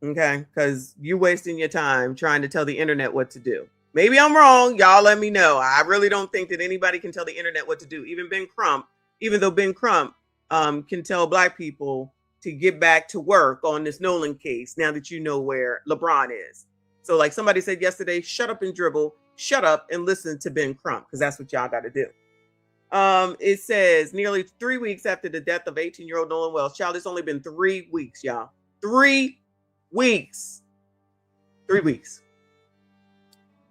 Okay, because you're wasting your time trying to tell the internet what to do. Maybe I'm wrong. Y'all let me know. I really don't think that anybody can tell the internet what to do. Even though Ben Crump can tell Black people to get back to work on this Nolan case now that you know where LeBron is. So like somebody said yesterday, shut up and dribble, shut up and listen to Ben Crump, because that's what y'all got to do. It says nearly 3 weeks after the death of 18-year-old Nolan Wells. Child, it's only been 3 weeks, y'all. 3 weeks. 3 weeks.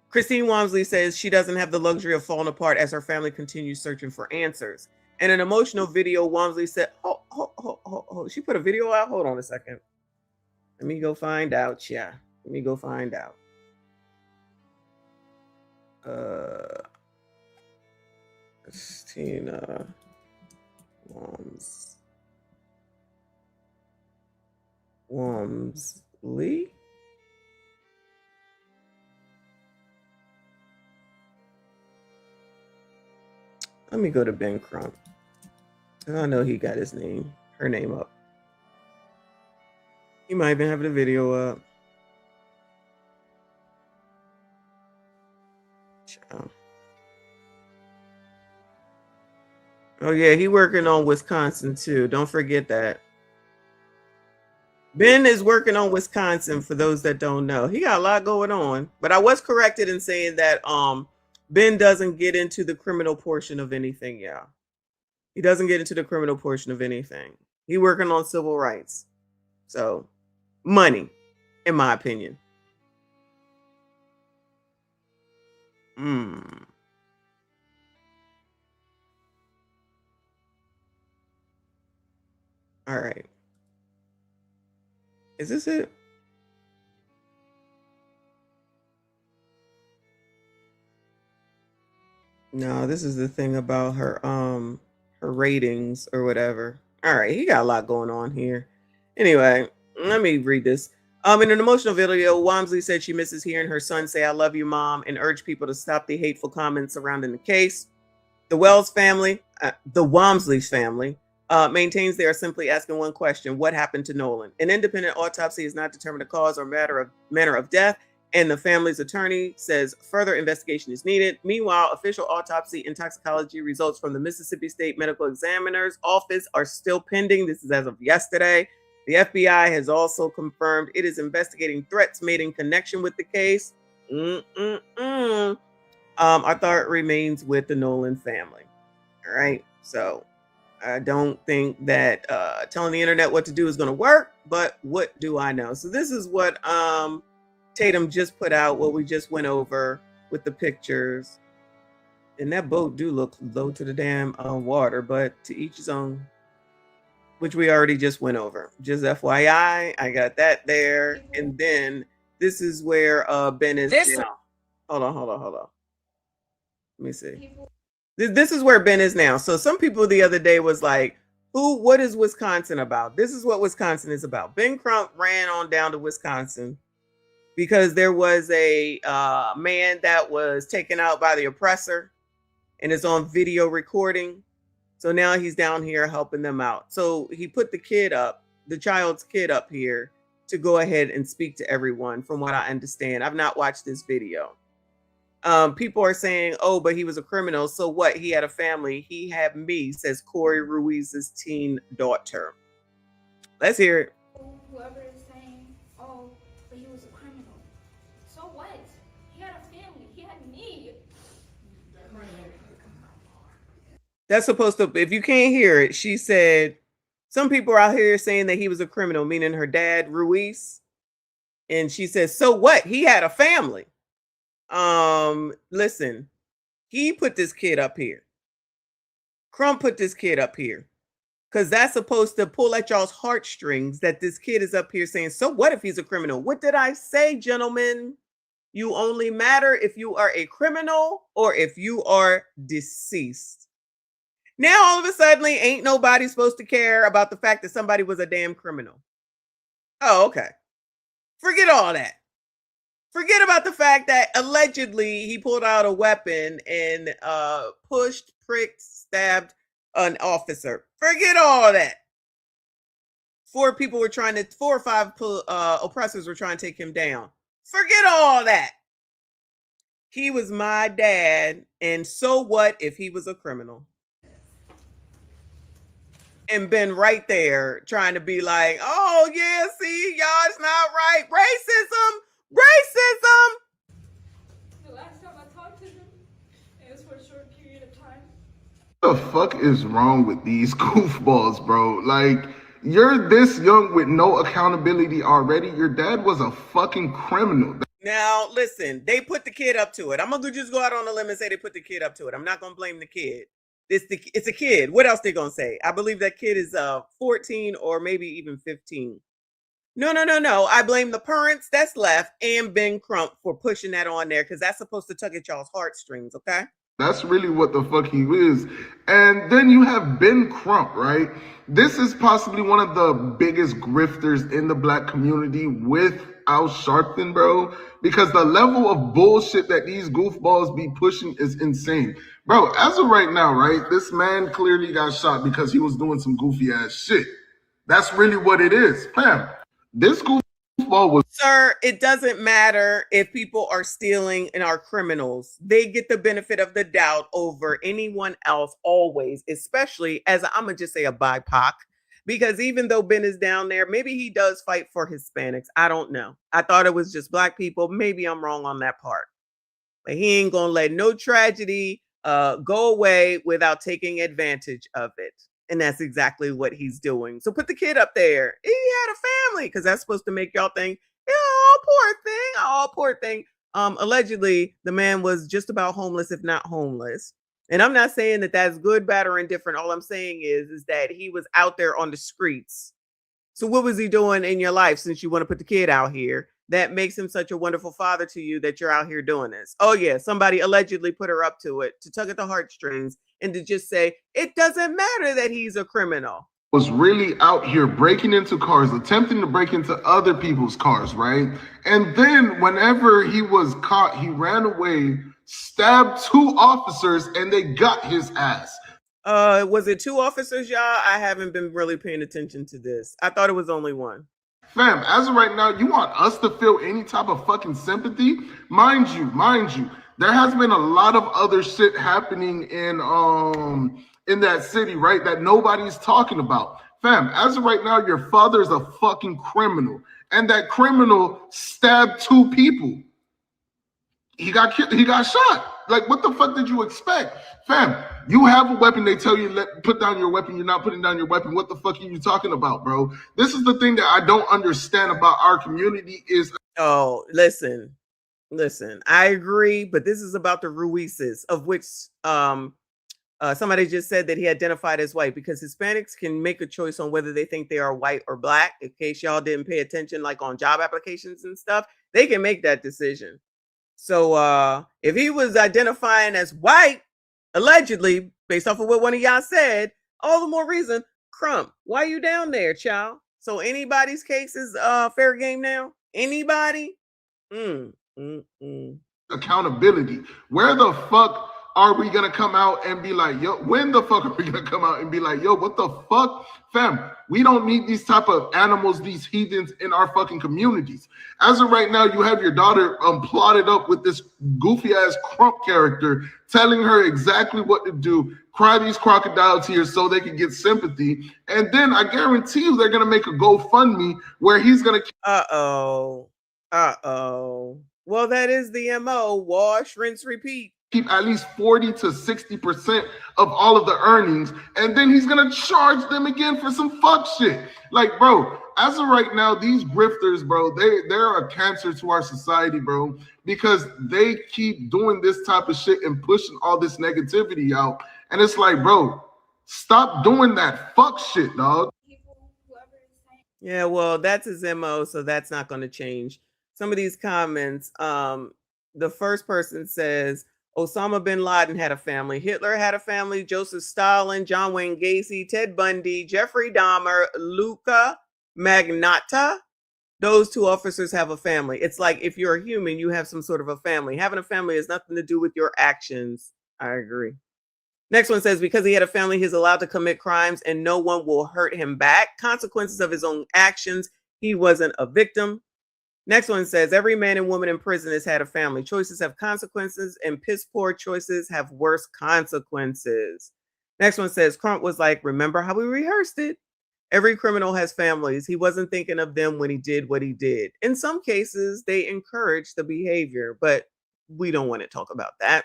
Christine Walmsley says she doesn't have the luxury of falling apart as her family continues searching for answers. In an emotional video, Walmsley said, she put a video out. Hold on a second. Let me go find out. Yeah. Let me go find out. Christina Walmsley. Let me go to Ben Crump. I know he got her name up. He might even have the video up. Oh yeah, he working on Wisconsin too. Don't forget that. Ben is working on Wisconsin, for those that don't know. He got a lot going on. But I was corrected in saying that Ben doesn't get into the criminal portion of anything, yeah. He doesn't get into the criminal portion of anything. He working on civil rights. So, money, in my opinion. All right. Is this it? No, this is the thing about her ratings or whatever. All right, he got a lot going on here. Anyway, let me read this. In an emotional video, Walmsley said she misses hearing her son say, "I love you, Mom," and urged people to stop the hateful comments surrounding the case. The Walmsley's family, maintains they are simply asking one question: what happened to Nolan? An independent autopsy has not determined the cause or manner of death, and the family's attorney says further investigation is needed. Meanwhile, official autopsy and toxicology results from the Mississippi State Medical Examiner's Office are still pending. This is as of yesterday. The FBI has also confirmed it is investigating threats made in connection with the case. Our thought remains with the Nolan family. All right. So I don't think that telling the internet what to do is going to work, but what do I know? So this is what Tatum just put out, what we just went over with the pictures. And that boat do look low to the damn water, but to each his own, which we already just went over. Just FYI, I got that there. And then this is where Ben is now. Hold on. Let me see. This is where Ben is now. So some people the other day was like, what is Wisconsin about? This is what Wisconsin is about. Ben Crump ran on down to Wisconsin because there was a man that was taken out by the oppressor and is on video recording. So now he's down here helping them out. So he put the child's kid up here to go ahead and speak to everyone, from what I understand. I've not watched this video. People are saying, oh, but he was a criminal. So what? He had a family. He had me, says Corey Ruiz's teen daughter. Let's hear it. Whoever is saying, oh, but he was a criminal. So what? He had a family. He had me. That's supposed to, if you can't hear it, she said, some people are out here saying that he was a criminal, meaning her dad, Ruiz. And she says, so what? He had a family. Listen, he put this kid up here. Crump put this kid up here because that's supposed to pull at y'all's heartstrings that this kid is up here saying, so what if he's a criminal? What did I say, gentlemen? You only matter if you are a criminal or if you are deceased. Now, all of a sudden, ain't nobody supposed to care about the fact that somebody was a damn criminal. Oh, okay. Forget all that. Forget about the fact that allegedly he pulled out a weapon and pushed, pricked, stabbed an officer. Forget all that. 4 or 5 oppressors were trying to take him down. Forget all that. He was my dad, and so what if he was a criminal? And been right there trying to be like, oh yeah, see, y'all, it's not right. Racism. The last time I talked to him, it was for a short period of time. What the fuck is wrong with these goofballs, bro? Like, you're this young with no accountability already. Your dad was a fucking criminal. Now, listen, they put the kid up to it. I'm going to just go out on a limb and say they put the kid up to it. I'm not going to blame the kid. It's a kid. What else they going to say? I believe that kid is 14 or maybe even 15. No. I blame the parents that's left and Ben Crump for pushing that on there because that's supposed to tug at y'all's heartstrings, okay? That's really what the fuck he is. And then you have Ben Crump, right? This is possibly one of the biggest grifters in the black community with Al Sharpton, bro. Because the level of bullshit that these goofballs be pushing is insane. Bro, as of right now, right? This man clearly got shot because he was doing some goofy ass shit. That's really what it is. Fam, this goofball was... Sir, it doesn't matter if people are stealing and are criminals. They get the benefit of the doubt over anyone else always, especially as I'm going to just say a BIPOC. Because even though Ben is down there, maybe he does fight for Hispanics. I don't know. I thought it was just black people. Maybe I'm wrong on that part. But he ain't going to let no tragedy go away without taking advantage of it. And that's exactly what he's doing. So put the kid up there. He had a family because that's supposed to make y'all think, oh, poor thing. Allegedly, the man was just about homeless, if not homeless. And I'm not saying that that's good, bad, or indifferent. All I'm saying is that he was out there on the streets. So what was he doing in your life since you want to put the kid out here? that makes him such a wonderful father to you that you're out here doing this? Oh yeah, somebody allegedly put her up to it, to tug at the heartstrings and to just say, it doesn't matter that he's a criminal. Was really out here breaking into cars, attempting to break into other people's cars, right? And then whenever he was caught, he ran away, stabbed 2 officers, and they got his ass. Was it 2 officers, y'all? I haven't been really paying attention to this. I thought it was only 1. Fam, as of right now, you want us to feel any type of fucking sympathy? Mind you, there has been a lot of other shit happening in that city, right? That nobody's talking about. Fam, as of right now, your father's a fucking criminal. And that criminal stabbed 2 people. He got shot. Like, what the fuck did you expect? Fam, you have a weapon. They tell you, put down your weapon. You're not putting down your weapon. What the fuck are you talking about, bro? This is the thing that I don't understand about our community is... Oh, listen. I agree, but this is about the Ruizes, of which somebody just said that he identified as white, because Hispanics can make a choice on whether they think they are white or black. In case y'all didn't pay attention, like on job applications and stuff, they can make that decision. So if he was identifying as white, allegedly, based off of what one of y'all said, all the more reason, Crump, why you down there, child? So anybody's case is fair game now? Anybody? Accountability. Where the fuck are we gonna come out and be like, yo, when the fuck are we gonna come out and be like, yo, what the fuck? Fam, we don't need these type of animals, these heathens in our fucking communities. As of right now, you have your daughter plotted up with this goofy ass Crump character, telling her exactly what to do, cry these crocodile tears so they can get sympathy. And then I guarantee you they're gonna make a GoFundMe where he's gonna... Well, that is the MO. Wash, rinse, repeat. Keep at least 40 to 60% of all of the earnings, and then he's gonna charge them again for some fuck shit. Like, bro, as of right now, these grifters, bro, they're a cancer to our society, bro, because they keep doing this type of shit and pushing all this negativity out. And it's like, bro, stop doing that fuck shit, dog. Yeah, well, that's his MO, so that's not going to change. Some of these comments, the first person says, Osama bin Laden had a family, Hitler had a family, Joseph Stalin, John Wayne Gacy, Ted Bundy, Jeffrey Dahmer, Luca Magnotta. Those 2 officers have a family. It's like, if you're a human, you have some sort of a family. Having a family has nothing to do with your actions. I agree. Next one says, because he had a family, he's allowed to commit crimes and no one will hurt him back. Consequences of his own actions. He wasn't a victim. Next one says, every man and woman in prison has had a family. Choices have consequences, and piss poor choices have worse consequences. Next one says, Crump was like, remember how we rehearsed it? Every criminal has families. He wasn't thinking of them when he did what he did. In some cases, they encourage the behavior, but we don't want to talk about that.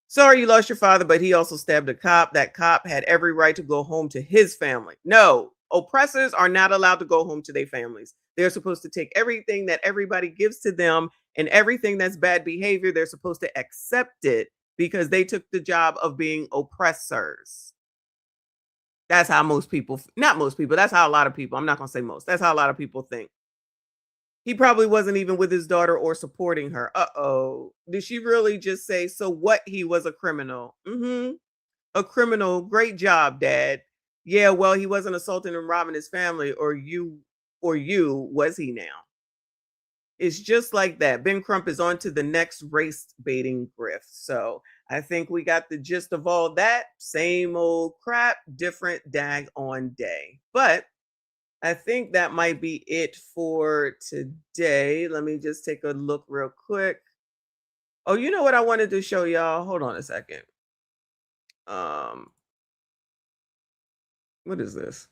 Sorry you lost your father, but he also stabbed a cop. That cop had every right to go home to his family. No, oppressors are not allowed to go home to their families. They're supposed to take everything that everybody gives to them, and everything that's bad behavior, they're supposed to accept it because they took the job of being oppressors. That's how most people, not most people, that's how a lot of people, I'm not going to say most, that's how a lot of people think. He probably wasn't even with his daughter or supporting her. Did she really just say, so what, he was a criminal? A criminal. Great job, Dad. Yeah, well, he wasn't assaulting and robbing his family, or you, was he now? It's just like that. Ben Crump is on to the next race baiting grift. So I think we got the gist of all that. Same old crap, different daggone day. But I think that might be it for today. Let me just take a look real quick. Oh, you know what I wanted to show y'all? Hold on a second. What is this?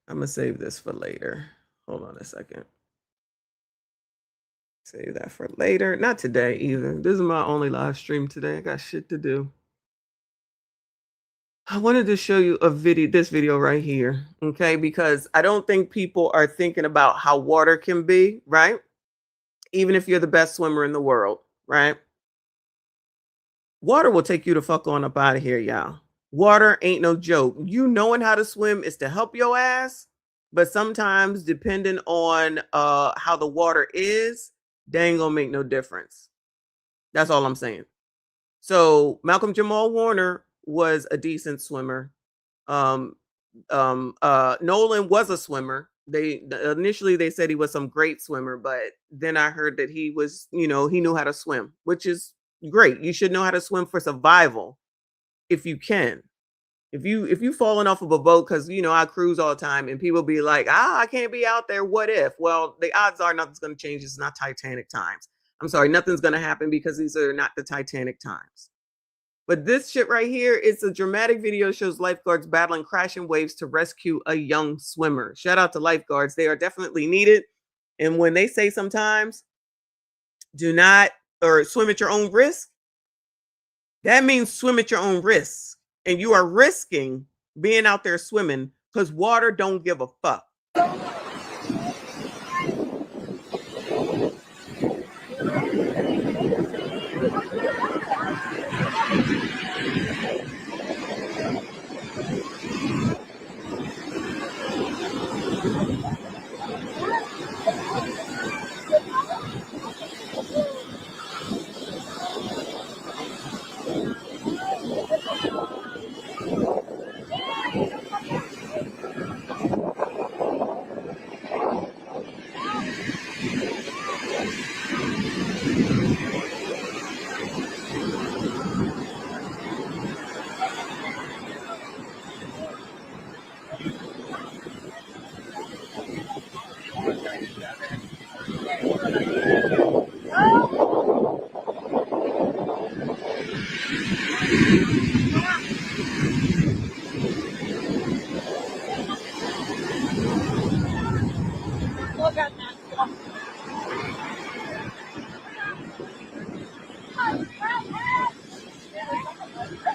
I'm going to save this for later. Hold on a second. Save that for later. Not today either. This is my only live stream today. I got shit to do. I wanted to show you this video right here, okay? Because I don't think people are thinking about how water can be, right? Even if you're the best swimmer in the world, right? Water will take you the fuck on up out of here, y'all. Water ain't no joke. You knowing how to swim is to help your ass, but sometimes depending on how the water is, they ain't gonna make no difference. That's all I'm saying. So Malcolm Jamal Warner was a decent swimmer. Um, Nolan was a swimmer. Initially they said he was some great swimmer, but then I heard that he was, he knew how to swim, which is great. You should know how to swim for survival if you can. If you falling off of a boat, because I cruise all the time and people be like, I can't be out there. What if? Well, the odds are nothing's gonna change. It's not Titanic times. I'm sorry, nothing's gonna happen because these are not the Titanic times. But this shit right here, it's a dramatic video, shows lifeguards battling crashing waves to rescue a young swimmer. Shout out to lifeguards. They are definitely needed. And when they say sometimes do not or swim at your own risk, that means swim at your own risk. And you are risking being out there swimming because water don't give a fuck.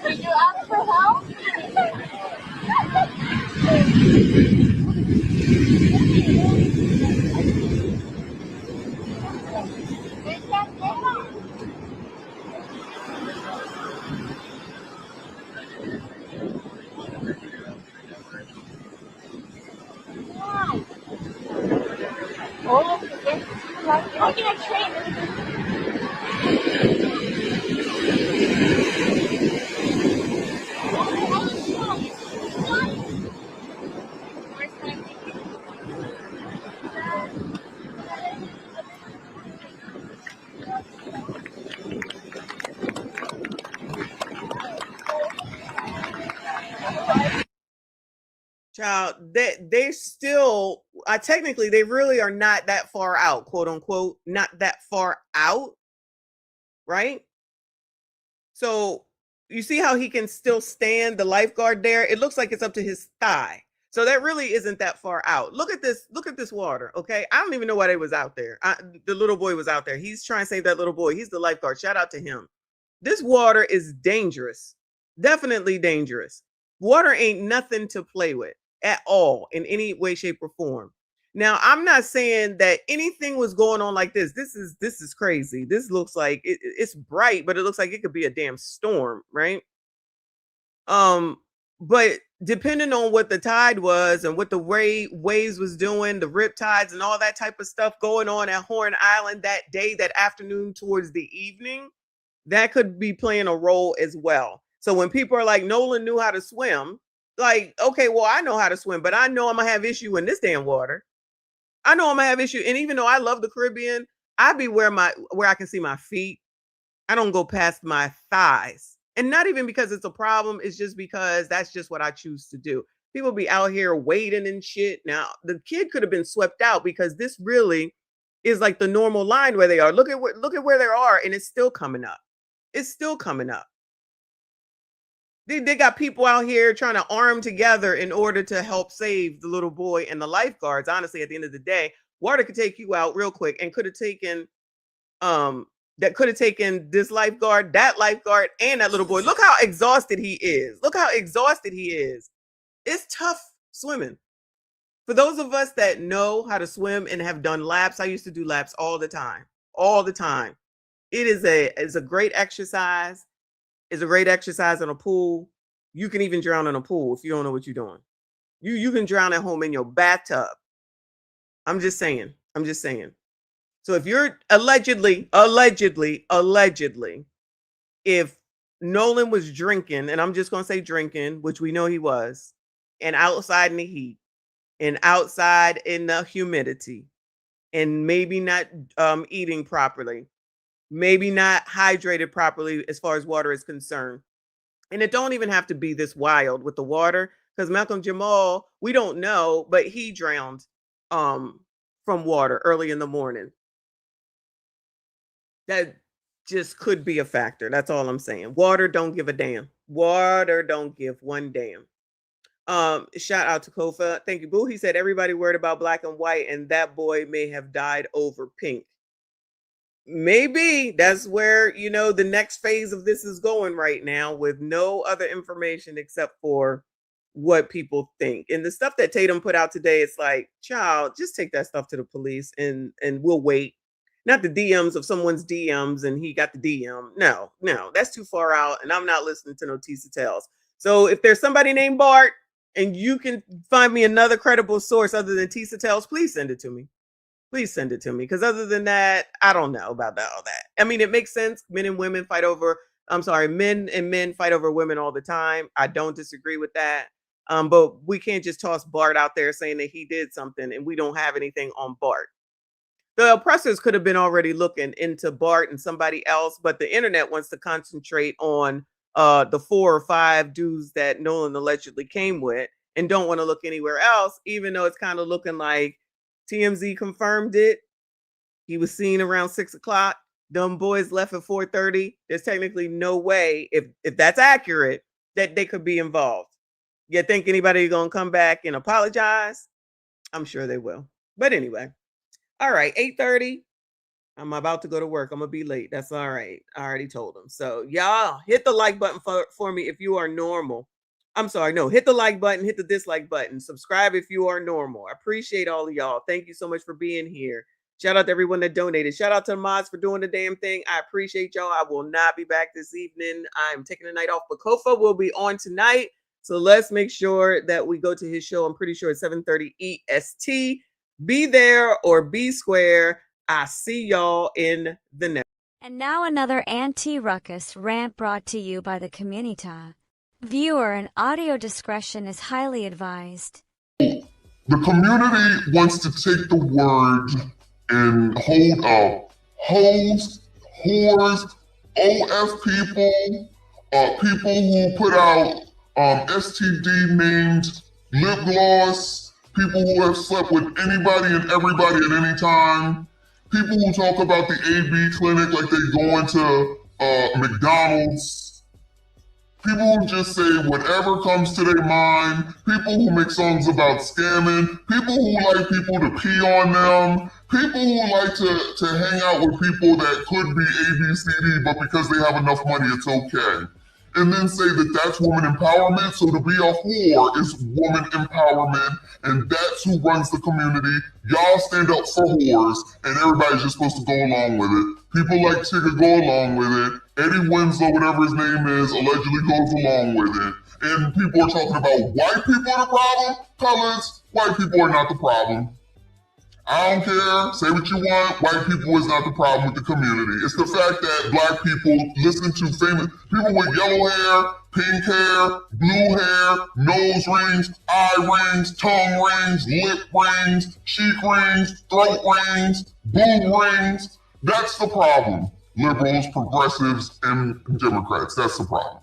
Did you ask for help? Oh, you're gonna train. Child, they still technically they really are not that far out, quote unquote, not that far out, right? So you see how he can still stand the lifeguard there? It looks like it's up to his thigh. So that really isn't that far out. Look at this water, okay? I don't even know why they was out there. The little boy was out there. He's trying to save that little boy. He's the lifeguard. Shout out to him. This water is dangerous. Definitely dangerous. Water ain't nothing to play with at all in any way, shape, or form. Now, I'm not saying that anything was going on like this. This is crazy. This looks like it's bright, but it looks like it could be a damn storm, right? But depending on what the tide was and what the waves was doing, the rip tides and all that type of stuff going on at Horn Island that day, that afternoon towards the evening, that could be playing a role as well. So when people are like, Nolan knew how to swim, like, okay, well, I know how to swim, but I know I'm gonna have issue in this damn water. I know I'm gonna have issue. And even though I love the Caribbean, I be where I can see my feet. I don't go past my thighs. And not even because it's a problem, it's just because that's just what I choose to do. People be out here wading and shit. Now, the kid could have been swept out because this really is like the normal line where they are. Look at where they are, and it's still coming up. It's still coming up. They got people out here trying to arm together in order to help save the little boy and the lifeguards. Honestly, at the end of the day, water could take you out real quick and could have taken this lifeguard, that lifeguard, and that little boy. Look how exhausted he is. Look how exhausted he is. It's tough swimming. For those of us that know how to swim and have done laps, I used to do laps all the time. All the time. It's a great exercise. It's a great exercise in a pool. You can even drown in a pool if you don't know what you're doing. You can drown at home in your bathtub. I'm just saying. So if you're allegedly, if Nolan was drinking, and I'm just going to say drinking, which we know he was, and outside in the heat, and outside in the humidity, and maybe not eating properly, maybe not hydrated properly as far as water is concerned. And it don't even have to be this wild with the water, because Malcolm Jamal, we don't know, but he drowned from water early in the morning. That just could be a factor. That's all I'm saying. Water don't give a damn. Water don't give one damn. Shout out to Kofa. Thank you, Boo. He said everybody worried about black and white, and that boy may have died over pink. Maybe that's where, the next phase of this is going right now, with no other information except for what people think. And the stuff that Tatum put out today, it's like, child, just take that stuff to the police and we'll wait. Not the DMs of someone's DMs and he got the DM. No, that's too far out, and I'm not listening to no Tisa Tells. So if there's somebody named Bart and you can find me another credible source other than Tisa Tells, please send it to me. Please send it to me, because other than that, I don't know about all that. I mean, it makes sense. Men and men fight over women all the time. I don't disagree with that. But we can't just toss Bart out there saying that he did something and we don't have anything on Bart. The oppressors could have been already looking into Bart and somebody else, but the internet wants to concentrate on the 4 or 5 dudes that Nolan allegedly came with and don't want to look anywhere else, even though it's kind of looking like TMZ confirmed it. He was seen around 6 o'clock. Dumb boys left at 4:30. There's technically no way, if that's accurate, that they could be involved. You think anybody gonna come back and apologize? I'm sure they will. But anyway. All right, 8:30. I'm about to go to work. I'm gonna be late. That's all right. I already told them. So y'all hit the like button for me if you are normal. I'm sorry, no, hit the like button, hit the dislike button, subscribe if you are normal. I appreciate all of y'all. Thank you so much for being here. Shout out to everyone that donated. Shout out to the mods for doing the damn thing. I appreciate y'all. I will not be back this evening. I'm taking the night off, but Kofa will be on tonight. So let's make sure that we go to his show. I'm pretty sure it's 7:30 EST. Be there or be square. I see y'all in the next. And now another anti-ruckus rant brought to you by the community. Viewer and audio discretion is highly advised. The community wants to take the word and hold up hoes, whores, OF people, people who put out STD named lip gloss, people who have slept with anybody and everybody at any time, people who talk about the AB clinic like they go into McDonald's, people who just say whatever comes to their mind, people who make songs about scamming, people who like people to pee on them, people who like to hang out with people that could be ABCD, but because they have enough money, it's okay. And then say that that's woman empowerment. So to be a whore is woman empowerment, and that's who runs the community. Y'all stand up for whores, and everybody's just supposed to go along with it. People like Tigger go along with it. Eddie Winslow, whatever his name is, allegedly goes along with it. And people are talking about white people are the problem. Colors, white people are not the problem. I don't care. Say what you want. White people is not the problem with the community. It's the fact that black people listen to famous people with yellow hair, pink hair, blue hair, nose rings, eye rings, tongue rings, lip rings, cheek rings, throat rings, boob rings. That's the problem. Liberals, progressives, and Democrats. That's the problem.